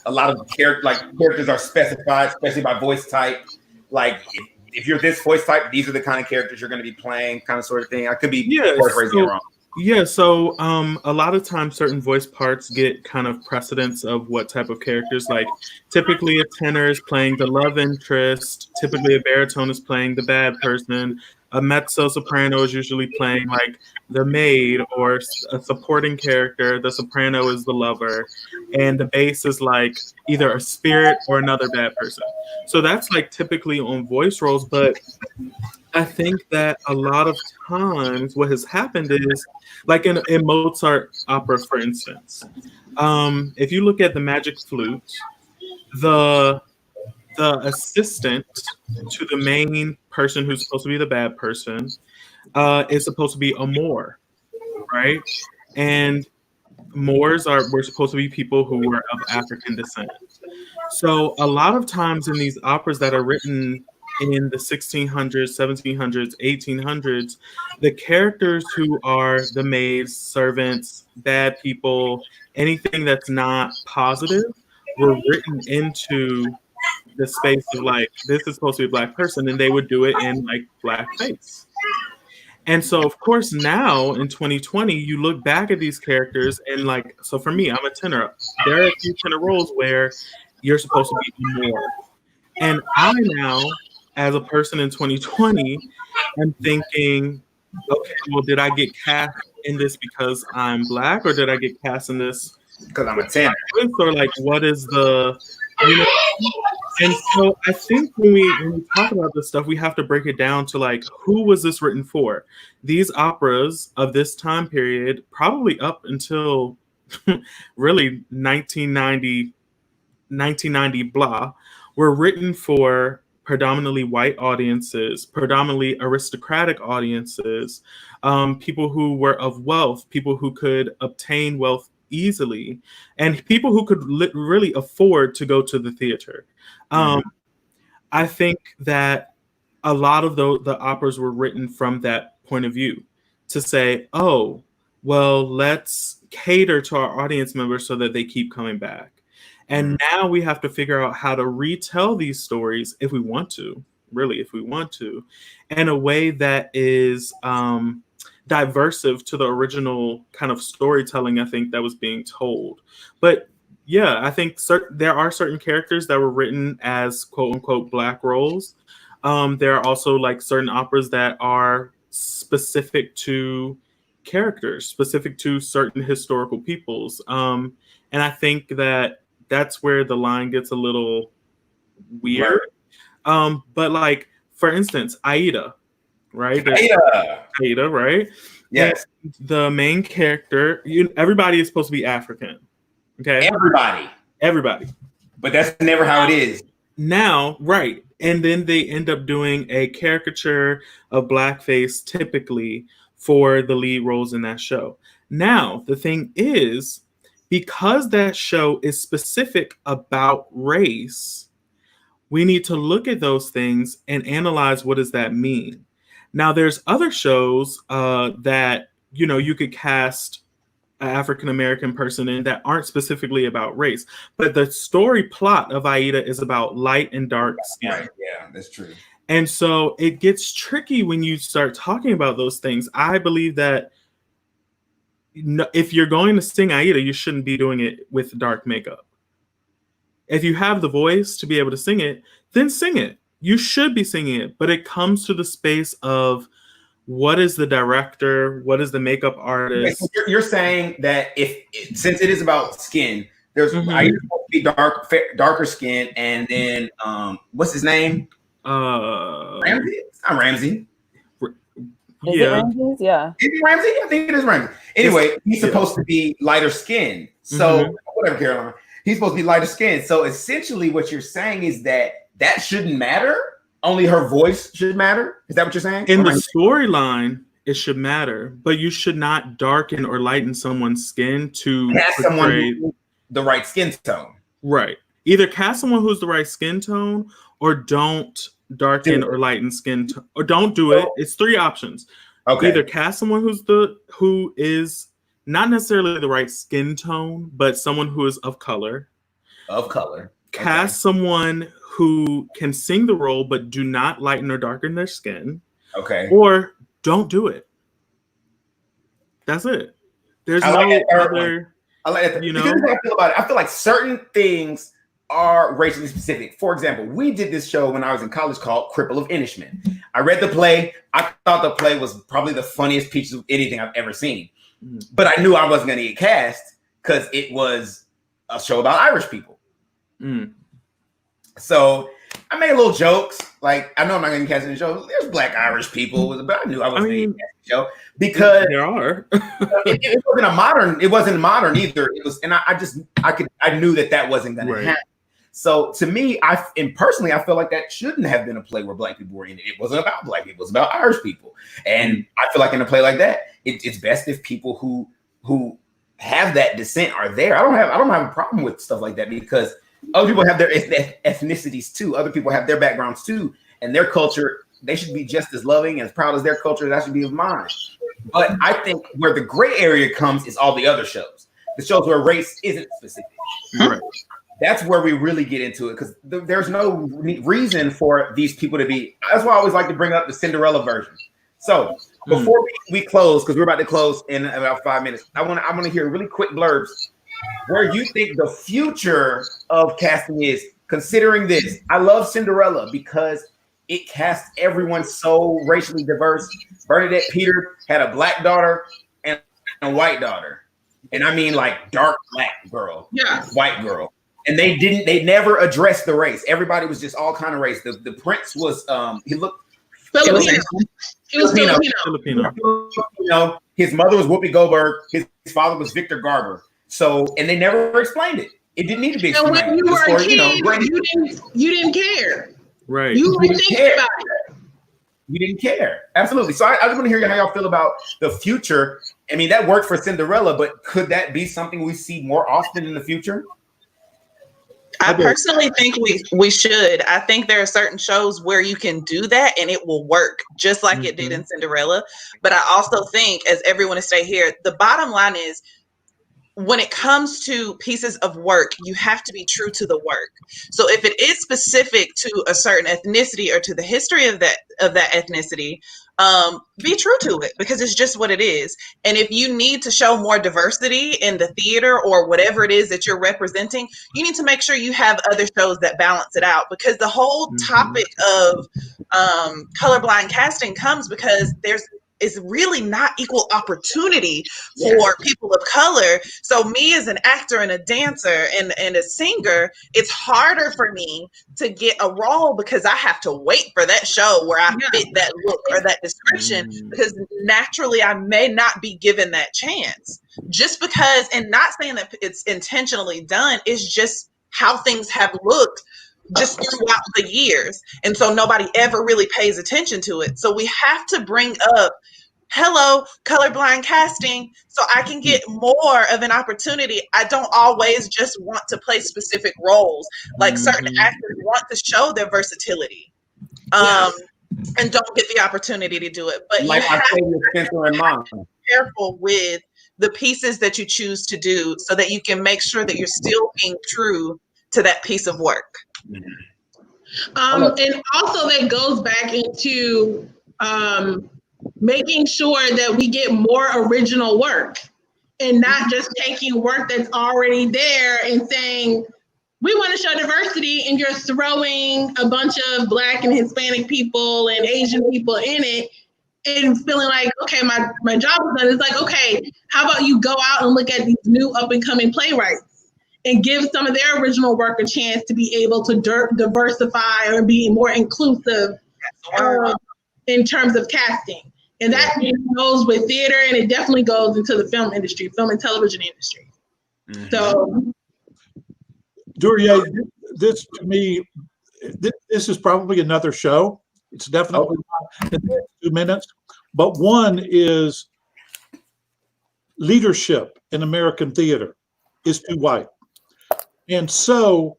a lot of characters are specified, especially by voice type. Like if you're this voice type, these are the kind of characters you're going to be playing, kind of sort of thing. I could be paraphrasing it wrong. Yeah, so a lot of times certain voice parts get kind of precedence of what type of characters. Like typically a tenor is playing the love interest, typically a baritone is playing the bad person, A mezzo soprano is usually playing like the maid or a supporting character. The soprano is the lover, and the bass is like either a spirit or another bad person. So that's like typically on voice roles, but I think that a lot of times what has happened is like in Mozart opera, for instance, if you look at the magic flute, the assistant to the main person who's supposed to be the bad person is supposed to be a Moor, right? And Moors were supposed to be people who were of African descent. So a lot of times in these operas that are written in the 1600s, 1700s, 1800s, the characters who are the maids, servants, bad people, anything that's not positive were written into the space of like, this is supposed to be a black person, and they would do it in like blackface. And so, of course, now in 2020, you look back at these characters and like, so for me, I'm a tenor. There are a few tenor roles where you're supposed to be more. And I now, as a person in 2020, am thinking, okay, well, did I get cast in this because I'm black, or did I get cast in this because I'm a tenor? Or like, what is the, you know? And so I think when we talk about this stuff, we have to break it down to like, who was this written for? These operas of this time period, probably up until really 1990 blah, were written for predominantly white audiences, predominantly aristocratic audiences, people who were of wealth, people who could obtain wealth easily, and people who could really afford to go to the theater. I think that a lot of the operas were written from that point of view, to say, oh, well, let's cater to our audience members so that they keep coming back. And now we have to figure out how to retell these stories if we want to, in a way that is diversive to the original kind of storytelling, I think, that was being told. But yeah, I think there are certain characters that were written as quote unquote black roles. There are also like certain operas that are specific to characters, specific to certain historical peoples. And I think that that's where the line gets a little weird. Right. But like, for instance, Aida, right? Aida, right? Yes. And the main character, everybody is supposed to be African. Okay. Everybody. But that's never how it is. Now, right. And then they end up doing a caricature of blackface typically for the lead roles in that show. Now, the thing is, because that show is specific about race, we need to look at those things and analyze what does that mean. Now, there's other shows that, you could cast an African-American person in that aren't specifically about race, but the story plot of Aida is about light and dark skin. Right. Yeah, that's true. And so it gets tricky when you start talking about those things. I believe that if you're going to sing Aida, you shouldn't be doing it with dark makeup. If you have the voice to be able to sing it, then sing it. You should be singing it, but it comes to the space of what is the director, what is the makeup artist. Okay, so you're saying that since it is about skin, there's Aida supposed to be darker skin, and then what's his name? Ramsey. It's not Ramsey. Yeah. Yeah. Is it Ramsey? I think it is Ramsey. Anyway, he's supposed to be lighter skin. So whatever, Caroline. He's supposed to be lighter skin. So essentially what you're saying is that shouldn't matter. Only her voice should matter. Is that what you're saying? In the storyline, it should matter, but you should not darken or lighten someone's skin to cast someone the right skin tone. Right. Either cast someone who's the right skin tone, or don't darken or lighten skin tone, or don't do it. It's three options. Okay. Either cast someone who is not necessarily the right skin tone, but someone who is of color. Cast someone who can sing the role but do not lighten or darken their skin. Okay. Or don't do it. That's it. There's no other. I like that. Here's how I feel about it. I feel like certain things are racially specific. For example, we did this show when I was in college called Cripple of Inishman. I read the play. I thought the play was probably the funniest piece of anything I've ever seen. But I knew I wasn't going to get cast because it was a show about Irish people. So I made little jokes. Like, I know I'm not going to cast in the show. There's black Irish people, but I knew I wasn't going to cast in the show because there are. it wasn't a modern. It wasn't modern either. It was, and I knew that wasn't going to happen. So to me, personally, I feel like that shouldn't have been a play where black people were in it. It wasn't about black people. It was about Irish people. And I feel like in a play like that, it's best if people who have that descent are there. I don't have a problem with stuff like that because other people have their ethnicities too. Other people have their backgrounds too, and their culture. They should be just as loving and as proud as their culture. That should be of mine. But I think where the gray area comes is all the other shows. The shows where race isn't specific. Right. That's where we really get into it because there's no reason for these people to be. That's why I always like to bring up the Cinderella version. So before we close, because we're about to close in about 5 minutes, I want to hear really quick blurbs where you think the future of casting is. Considering this, I love Cinderella because it cast everyone so racially diverse. Bernadette Peters had a black daughter and a white daughter, and I mean like dark black girl, white girl. And they never addressed the race. Everybody was just all kind of race. The prince was he looked Filipino. He was Filipino. Filipino. His mother was Whoopi Goldberg. His father was Victor Garber. So, and they never explained it. It didn't need to be explained. And when you were a kid, you didn't care. Right. You were thinking about it. You didn't care. Absolutely. So I just want to hear how y'all feel about the future. I mean, that worked for Cinderella, but could that be something we see more often in the future? I personally think we should. I think there are certain shows where you can do that and it will work just like it did in Cinderella. But I also think, as everyone is saying here, the bottom line is when it comes to pieces of work, you have to be true to the work. So if it is specific to a certain ethnicity or to the history of that ethnicity, be true to it because it's just what it is. And if you need to show more diversity in the theater or whatever it is that you're representing, you need to make sure you have other shows that balance it out, because the whole topic of colorblind casting comes because is really not equal opportunity for people of color. So me as an actor and a dancer and a singer, it's harder for me to get a role because I have to wait for that show where I fit that look or that description, because naturally I may not be given that chance. Just because, and not saying that it's intentionally done, it's just how things have looked just throughout the years. And so nobody ever really pays attention to it. So we have to bring up, hello, colorblind casting, so I can get more of an opportunity. I don't always just want to play specific roles. Like certain actors want to show their versatility. And don't get the opportunity to do it. But like you have to be careful with the pieces that you choose to do so that you can make sure that you're still being true to that piece of work. And also that goes back into making sure that we get more original work and not just taking work that's already there and saying, we want to show diversity, and you're throwing a bunch of Black and Hispanic people and Asian people in it and feeling like, okay, my job is done. It's like, okay, how about you go out and look at these new up and coming playwrights and give some of their original work a chance to be able to diversify or be more inclusive in terms of casting. And that goes with theater, and it definitely goes into the film industry, film and television industry. So, Duryea, this to me, this is probably another show. It's definitely not in 2 minutes, but one is leadership in American theater is too white. And so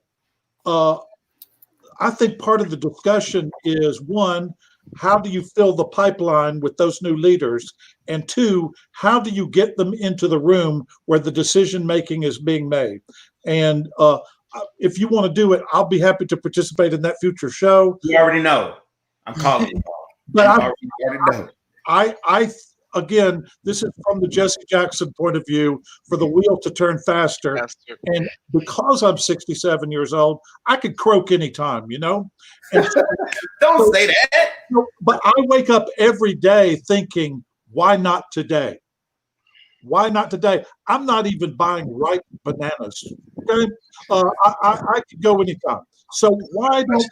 I think part of the discussion is, one, how do you fill the pipeline with those new leaders? And two, how do you get them into the room where the decision-making is being made? And if you want to do it, I'll be happy to participate in that future show. You already know. I'm calling you. But again, this is from the Jesse Jackson point of view, for the wheel to turn faster. And because I'm 67 years old, I could croak anytime, you know? And so, Don't say that. but I wake up every day thinking, why not today? Why not today? I'm not even buying ripe bananas. Okay, I could go anytime. So why don't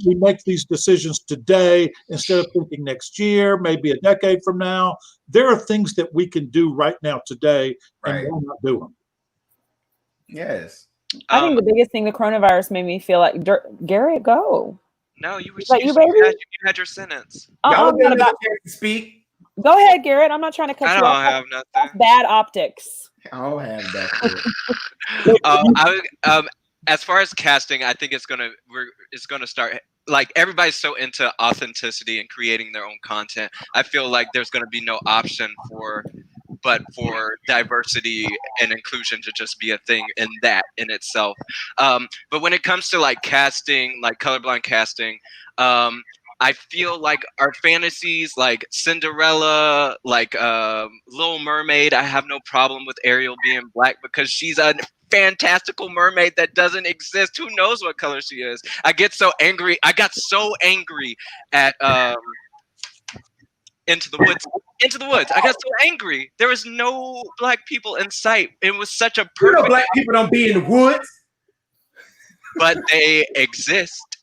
we make these decisions today instead of thinking next year, maybe a decade from now? There are things that we can do right now today, and why not do them? Yes. I think the biggest thing the coronavirus made me feel like, Garrett, go. No, you were. You had your sentence. Y'all get another chance to speak. Go ahead, Garrett. I'm not trying to cut you off. I don't have nothing. That's bad optics. I'll have that. As far as casting, I think it's gonna start, like, everybody's so into authenticity and creating their own content. I feel like there's gonna be no option for diversity and inclusion to just be a thing in itself. But when it comes to like casting, like colorblind casting, I feel like our fantasies, like Cinderella, like Little Mermaid, I have no problem with Ariel being black because she's a fantastical mermaid that doesn't exist. Who knows what color she is? I get so angry. I got so angry at Into the Woods. Into the Woods. I got so angry. There was no black people in sight. It was such a perfect. You know, black people don't be in the woods, but they exist.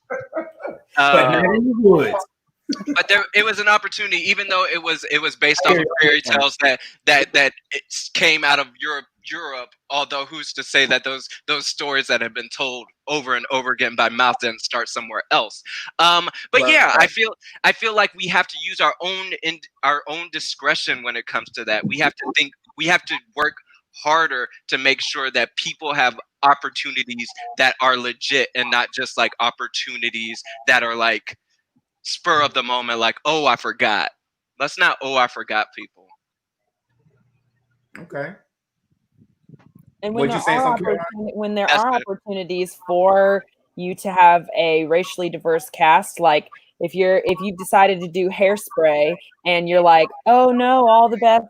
But not in the woods. But it was an opportunity, even though it was based off of fairy tales that it came out of Europe. Although who's to say that those stories that have been told over and over again by mouth didn't start somewhere else? But yeah, I feel like we have to use our own discretion when it comes to that. We have to think. We have to work harder to make sure that people have opportunities that are legit and not just like opportunities that are like spur of the moment, like, oh, I forgot. Let's not I forgot people. Okay. And when there are opportunities for you to have a racially diverse cast, like if you've decided to do Hairspray and you're like, oh no, all the best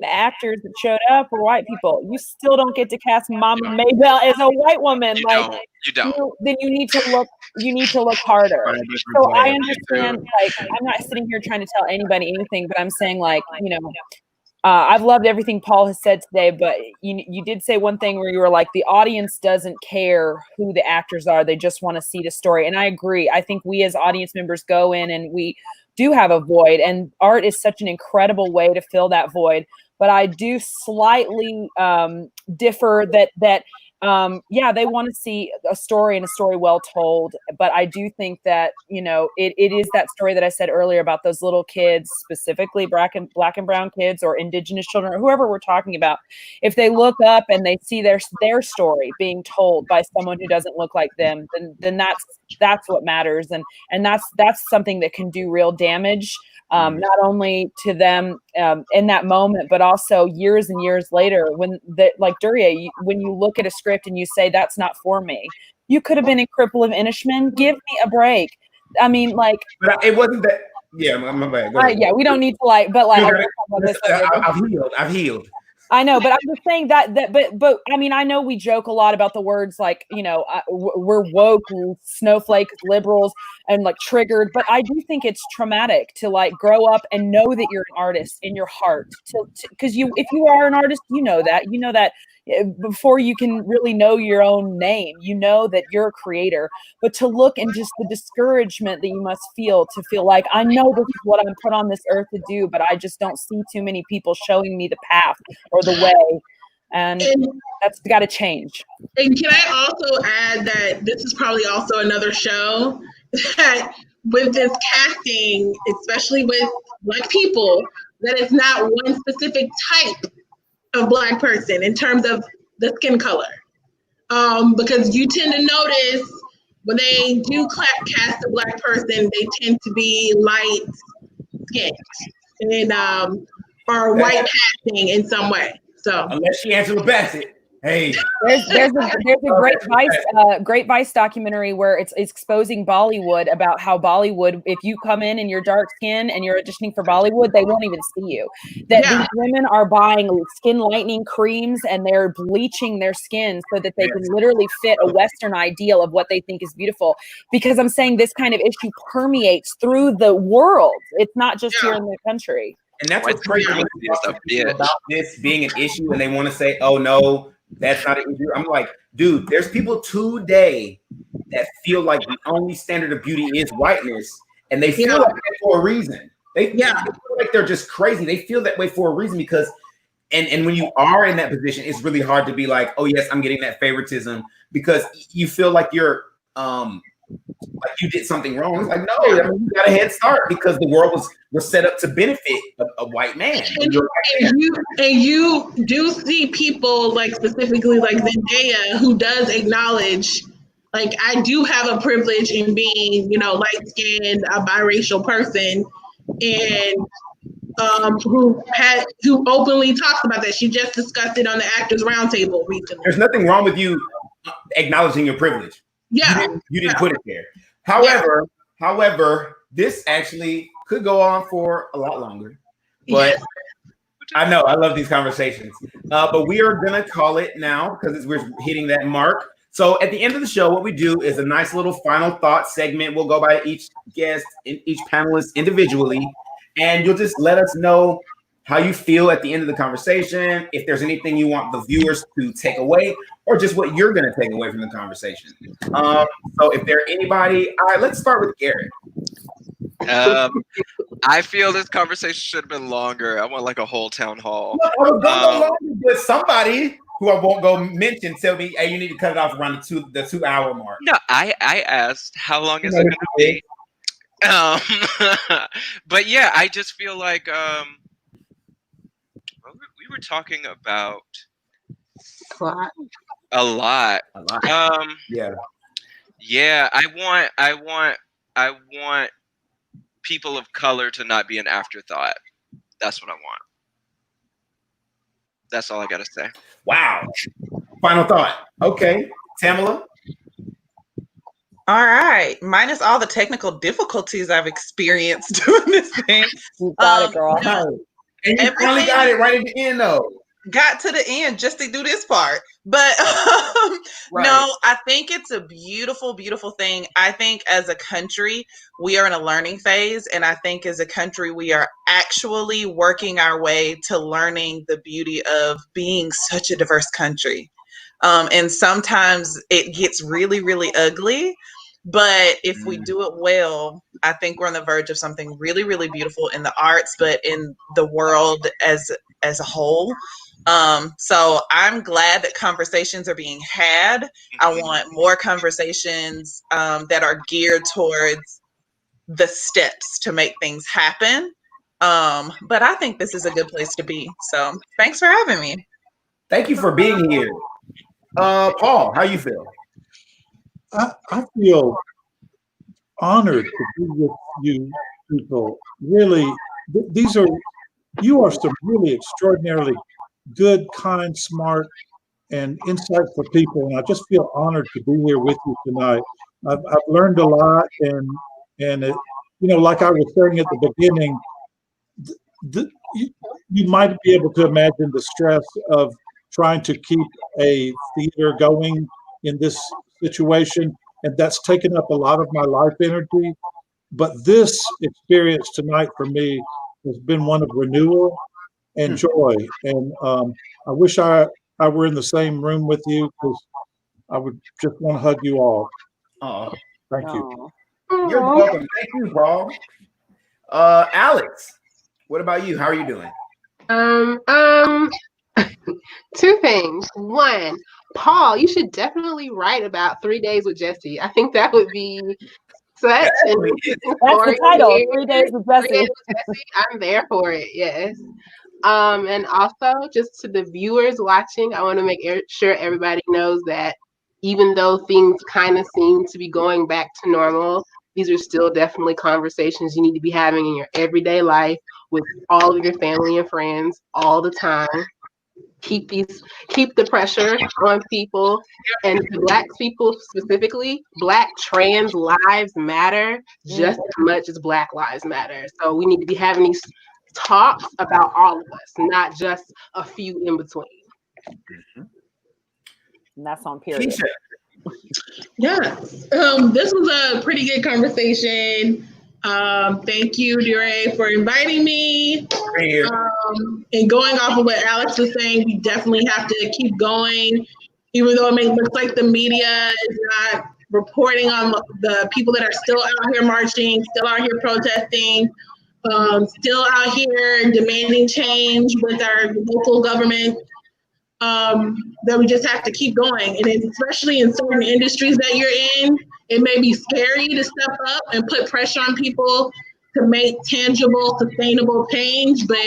actors that showed up were white people, you still don't get to cast Mama Maybelle as a white woman. You don't. Then you need to look harder. So I understand, like, I'm not sitting here trying to tell anybody anything, but I'm saying, like, you know, I've loved everything Paul has said today, but you did say one thing where you were like, the audience doesn't care who the actors are. They just want to see the story. And I agree. I think we as audience members go in and we do have a void, and art is such an incredible way to fill that void. But I do slightly differ that they want to see a story and a story well told. But I do think that, you know, it is that story that I said earlier about those little kids, specifically black and brown kids or indigenous children or whoever we're talking about. If they look up and they see their story being told by someone who doesn't look like them, then that's what matters. And that's something that can do real damage. Not only to them in that moment, but also years and years later when like Duryea, when you look at a script and you say, that's not for me. You could have been in Cripple of Inishman. Give me a break. I mean, like. But it wasn't that. Yeah, my bad. Yeah, we don't need to like, but like. I've healed. I know, but I'm just saying but I mean, I know we joke a lot about the words like, you know, we're woke, snowflake liberals and like triggered, but I do think it's traumatic to like grow up and know that you're an artist in your heart, because if you are an artist, you know that before you can really know your own name, you know that you're a creator. But to look and just the discouragement that you must feel to feel like, I know this is what I'm put on this earth to do, but I just don't see too many people showing me the path or the way. And that's got to change. And can I also add that this is probably also another show that with this casting, especially with Black people, that it's not one specific type of Black person in terms of the skin color. Because you tend to notice when they do cast a Black person, they tend to be light skinned and or white passing in some way. So unless she Angela Bassett. Hey, There's a great Vice documentary where it's exposing Bollywood, about how Bollywood, if you come in your dark skin and you're auditioning for Bollywood, they won't even see you. That these women are buying skin lightening creams and they're bleaching their skin so that they can literally fit a Western ideal of what they think is beautiful. Because I'm saying this kind of issue permeates through the world. It's not just here in the country. And that's what's crazy about this being an issue, and they want to say, "Oh no, that's not an issue." I'm like, dude, there's people today that feel like the only standard of beauty is whiteness, and they feel like that for a reason. They feel like they're just crazy. They feel that way for a reason because, and when you are in that position, it's really hard to be like, "Oh yes, I'm getting that favoritism," because you feel like you're like you did something wrong. It's like, no, I mean, you got a head start because the world was set up to benefit a white man. And you do see people like specifically like Zendaya who does acknowledge, like, I do have a privilege in being, you know, light skinned, a biracial person, and who openly talks about that. She just discussed it on the Actors Roundtable recently. There's nothing wrong with you acknowledging your privilege. Yeah, you didn't put it there. However, this actually could go on for a lot longer. But I know I love these conversations. But we are gonna call it now because we're hitting that mark. So at the end of the show, what we do is a nice little final thought segment. We'll go by each guest and each panelist individually, and you'll just let us know how you feel at the end of the conversation, if there's anything you want the viewers to take away, or just what you're going to take away from the conversation. So if there's anybody, all right, let's start with Garrett. I feel this conversation should have been longer. I want like a whole town hall. I was going to go longer with somebody who I won't go mention. Tell me, hey, you need to cut it off around the 2 hour mark. No, I asked how long is it going to be. But yeah, I just feel like we were talking about a lot. Yeah. I want people of color to not be an afterthought. That's what I want. That's all I gotta say. Wow. Final thought. Okay, Tamala. All right. Minus all the technical difficulties I've experienced doing this thing. You got it, girl. And you finally got it right at the end, though. Got to the end just to do this part. But no, I think it's a beautiful, beautiful thing. I think as a country, we are in a learning phase. And I think as a country, we are actually working our way to learning the beauty of being such a diverse country. And sometimes it gets really, really ugly. But if we do it well, I think we're on the verge of something really, really beautiful in the arts, but in the world as a whole. So I'm glad that conversations are being had. I want more conversations that are geared towards the steps to make things happen. But I think this is a good place to be. So thanks for having me. Thank you for being here. Paul, how you feel? I feel honored to be with you people. Really, you are some really extraordinarily good, kind, smart, and insightful people, and I just feel honored to be here with you tonight. I've learned a lot, and it, like I was saying at the beginning, you might be able to imagine the stress of trying to keep a theater going in this situation, and that's taken up a lot of my life energy. But this experience tonight for me has been one of renewal and joy, and I wish I were in the same room with you, because I would just want to hug you all. Oh, thank you. You're welcome. Thank you, Paul. Alex, what about you? How are you doing? Two things. One, Paul, you should definitely write about 3 Days with Jesse. I think that would be such an That's the title, 3 Days with Jesse. I'm there for it, yes. And also, just to the viewers watching, I want to make sure everybody knows that even though things kind of seem to be going back to normal, these are still definitely conversations you need to be having in your everyday life with all of your family and friends all the time. keep the pressure on people, and to Black people specifically, Black trans lives matter just as much as Black lives matter. So we need to be having these talks about all of us, not just a few in between. And that's on period. Keisha. Yes. This was a pretty good conversation. Thank you, Dure, for inviting me. And going off of what Alex was saying, we definitely have to keep going, even though it may look like the media is not reporting on the people that are still out here marching, still out here protesting, still out here demanding change with our local government. That we just have to keep going. And especially in certain industries that you're in, it may be scary to step up and put pressure on people to make tangible, sustainable change. But,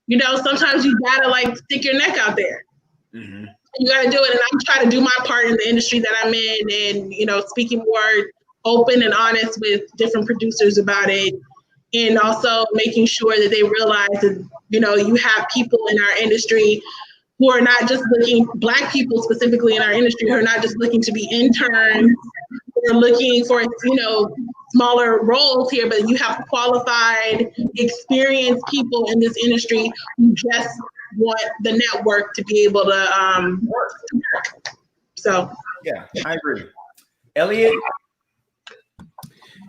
you know, sometimes you gotta like stick your neck out there. Mm-hmm. You gotta do it. And I'm trying to do my part in the industry that I'm in, and, you know, speaking more open and honest with different producers about it. And also making sure that they realize that, you know, you have people in our industry who are not just looking, Black people specifically in our industry, who are not just looking to be interns or looking for, you know, smaller roles here, but you have qualified, experienced people in this industry who just want the network to be able to work. So. Yeah, I agree. Elliot?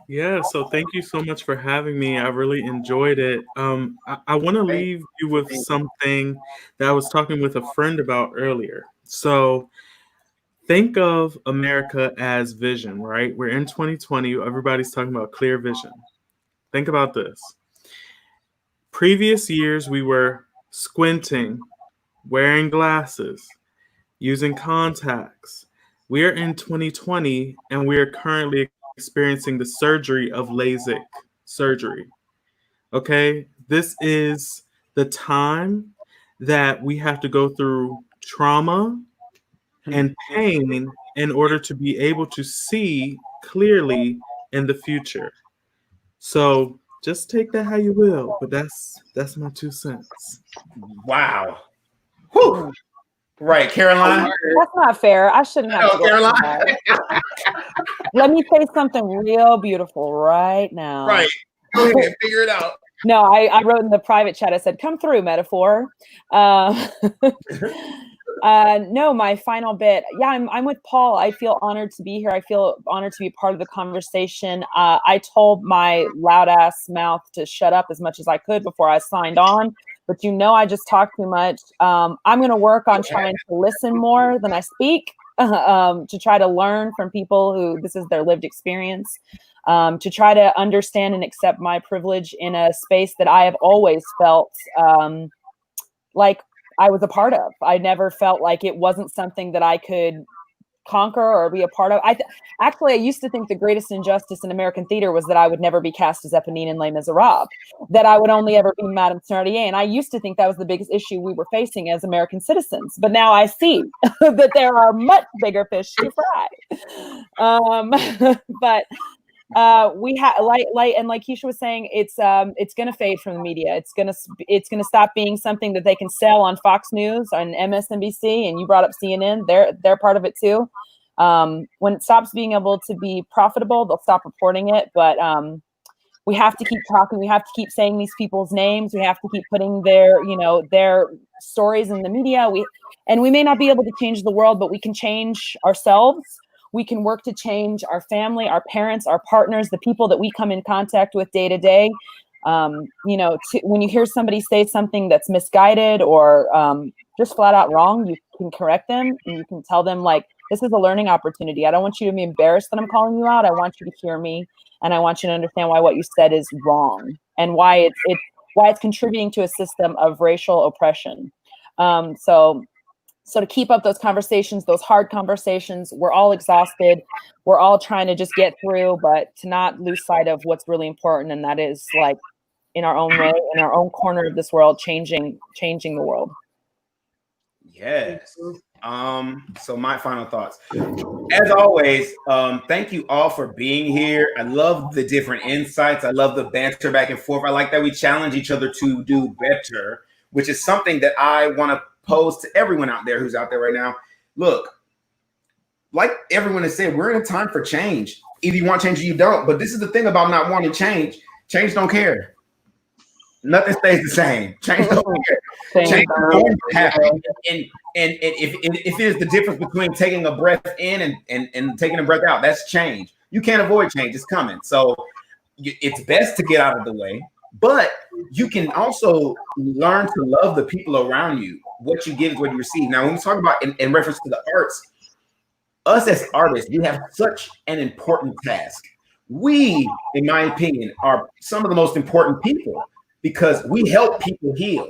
Yeah, so thank you so much for having me. I really enjoyed it. I want to leave you with something that I was talking with a friend about earlier. So think of America as vision, right? We're in 2020. Everybody's talking about clear vision. Think about this. Previous years, we were squinting, wearing glasses, using contacts. We are in 2020, and we are currently experiencing the surgery of LASIK surgery. Okay, this is the time that we have to go through trauma and pain in order to be able to see clearly in the future. So just take that how you will, but that's my 2 cents. Wow. Whew. Right, Caroline. That's not fair. I shouldn't have to go Caroline. Let me say something real beautiful right now. Right. Go ahead, figure it out. No, I wrote in the private chat, I said, come through, metaphor. No, my final bit. Yeah, I'm with Paul. I feel honored to be here. I feel honored to be part of the conversation. I told my loud ass mouth to shut up as much as I could before I signed on. But you know, I just talk too much. I'm going to work on trying to listen more than I speak, to try to learn from people who this is their lived experience, to try to understand and accept my privilege in a space that I have always felt like I was a part of. I never felt like it wasn't something that I could conquer or be a part of. Actually, I used to think the greatest injustice in American theater was that I would never be cast as Eponine in Les Miserables, that I would only ever be Madame Thénardier. And I used to think that was the biggest issue we were facing as American citizens. But now I see that there are much bigger fish to fry. But we have like Keisha was saying, it's going to fade from the media. It's going to stop being something that they can sell on Fox News and MSNBC. And you brought up CNN. They're part of it too. When it stops being able to be profitable, they'll stop reporting it. But we have to keep talking. We have to keep saying these people's names. We have to keep putting their stories in the media. We may not be able to change the world, but we can change ourselves. We can work to change our family, our parents, our partners, the people that we come in contact with day to day. When you hear somebody say something that's misguided or just flat out wrong, you can correct them and you can tell them, like, this is a learning opportunity. I don't want you to be embarrassed that I'm calling you out. I want you to hear me, and I want you to understand why what you said is wrong and why it's contributing to a system of racial oppression. So to keep up those conversations, those hard conversations, we're all exhausted. We're all trying to just get through, but to not lose sight of what's really important. And that is, like, in our own way, in our own corner of this world, changing the world. Yes. So my final thoughts. As always, thank you all for being here. I love the different insights. I love the banter back and forth. I like that we challenge each other to do better, which is something that I want to pose to everyone out there who's out there right now. Look, like everyone has said, we're in a time for change. Either you want change or you don't. But this is the thing about not wanting change. Change don't care. Nothing stays the same. Change don't care. Change is going to happen. And if it is the difference between taking a breath in and taking a breath out, that's change. You can't avoid change. It's coming. So it's best to get out of the way. But you can also learn to love the people around you. What you give is what you receive. Now, when we talk about in reference to the arts, us as artists, we have such an important task. We, in my opinion, are some of the most important people because we help people heal.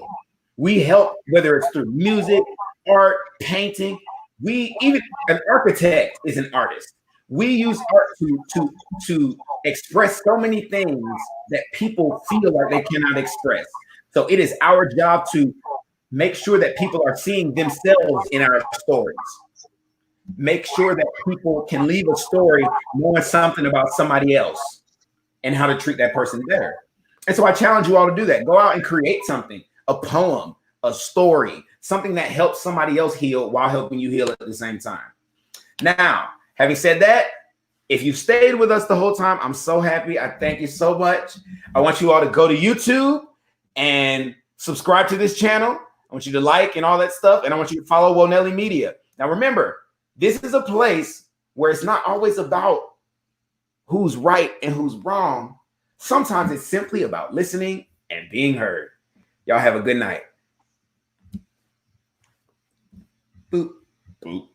We help, whether it's through music, art, painting. Even an architect is an artist. We use art to express so many things that people feel like they cannot express. So it is our job to make sure that people are seeing themselves in our stories. Make sure that people can leave a story knowing something about somebody else and how to treat that person better. And so I challenge you all to do that. Go out and create something, a poem, a story, something that helps somebody else heal while helping you heal at the same time. Now, having said that, if you stayed with us the whole time, I'm so happy. I thank you so much. I want you all to go to YouTube and subscribe to this channel. I want you to like and all that stuff. And I want you to follow Woe Nelly Media. Now, remember, this is a place where it's not always about who's right and who's wrong. Sometimes it's simply about listening and being heard. Y'all have a good night. Boop, boop.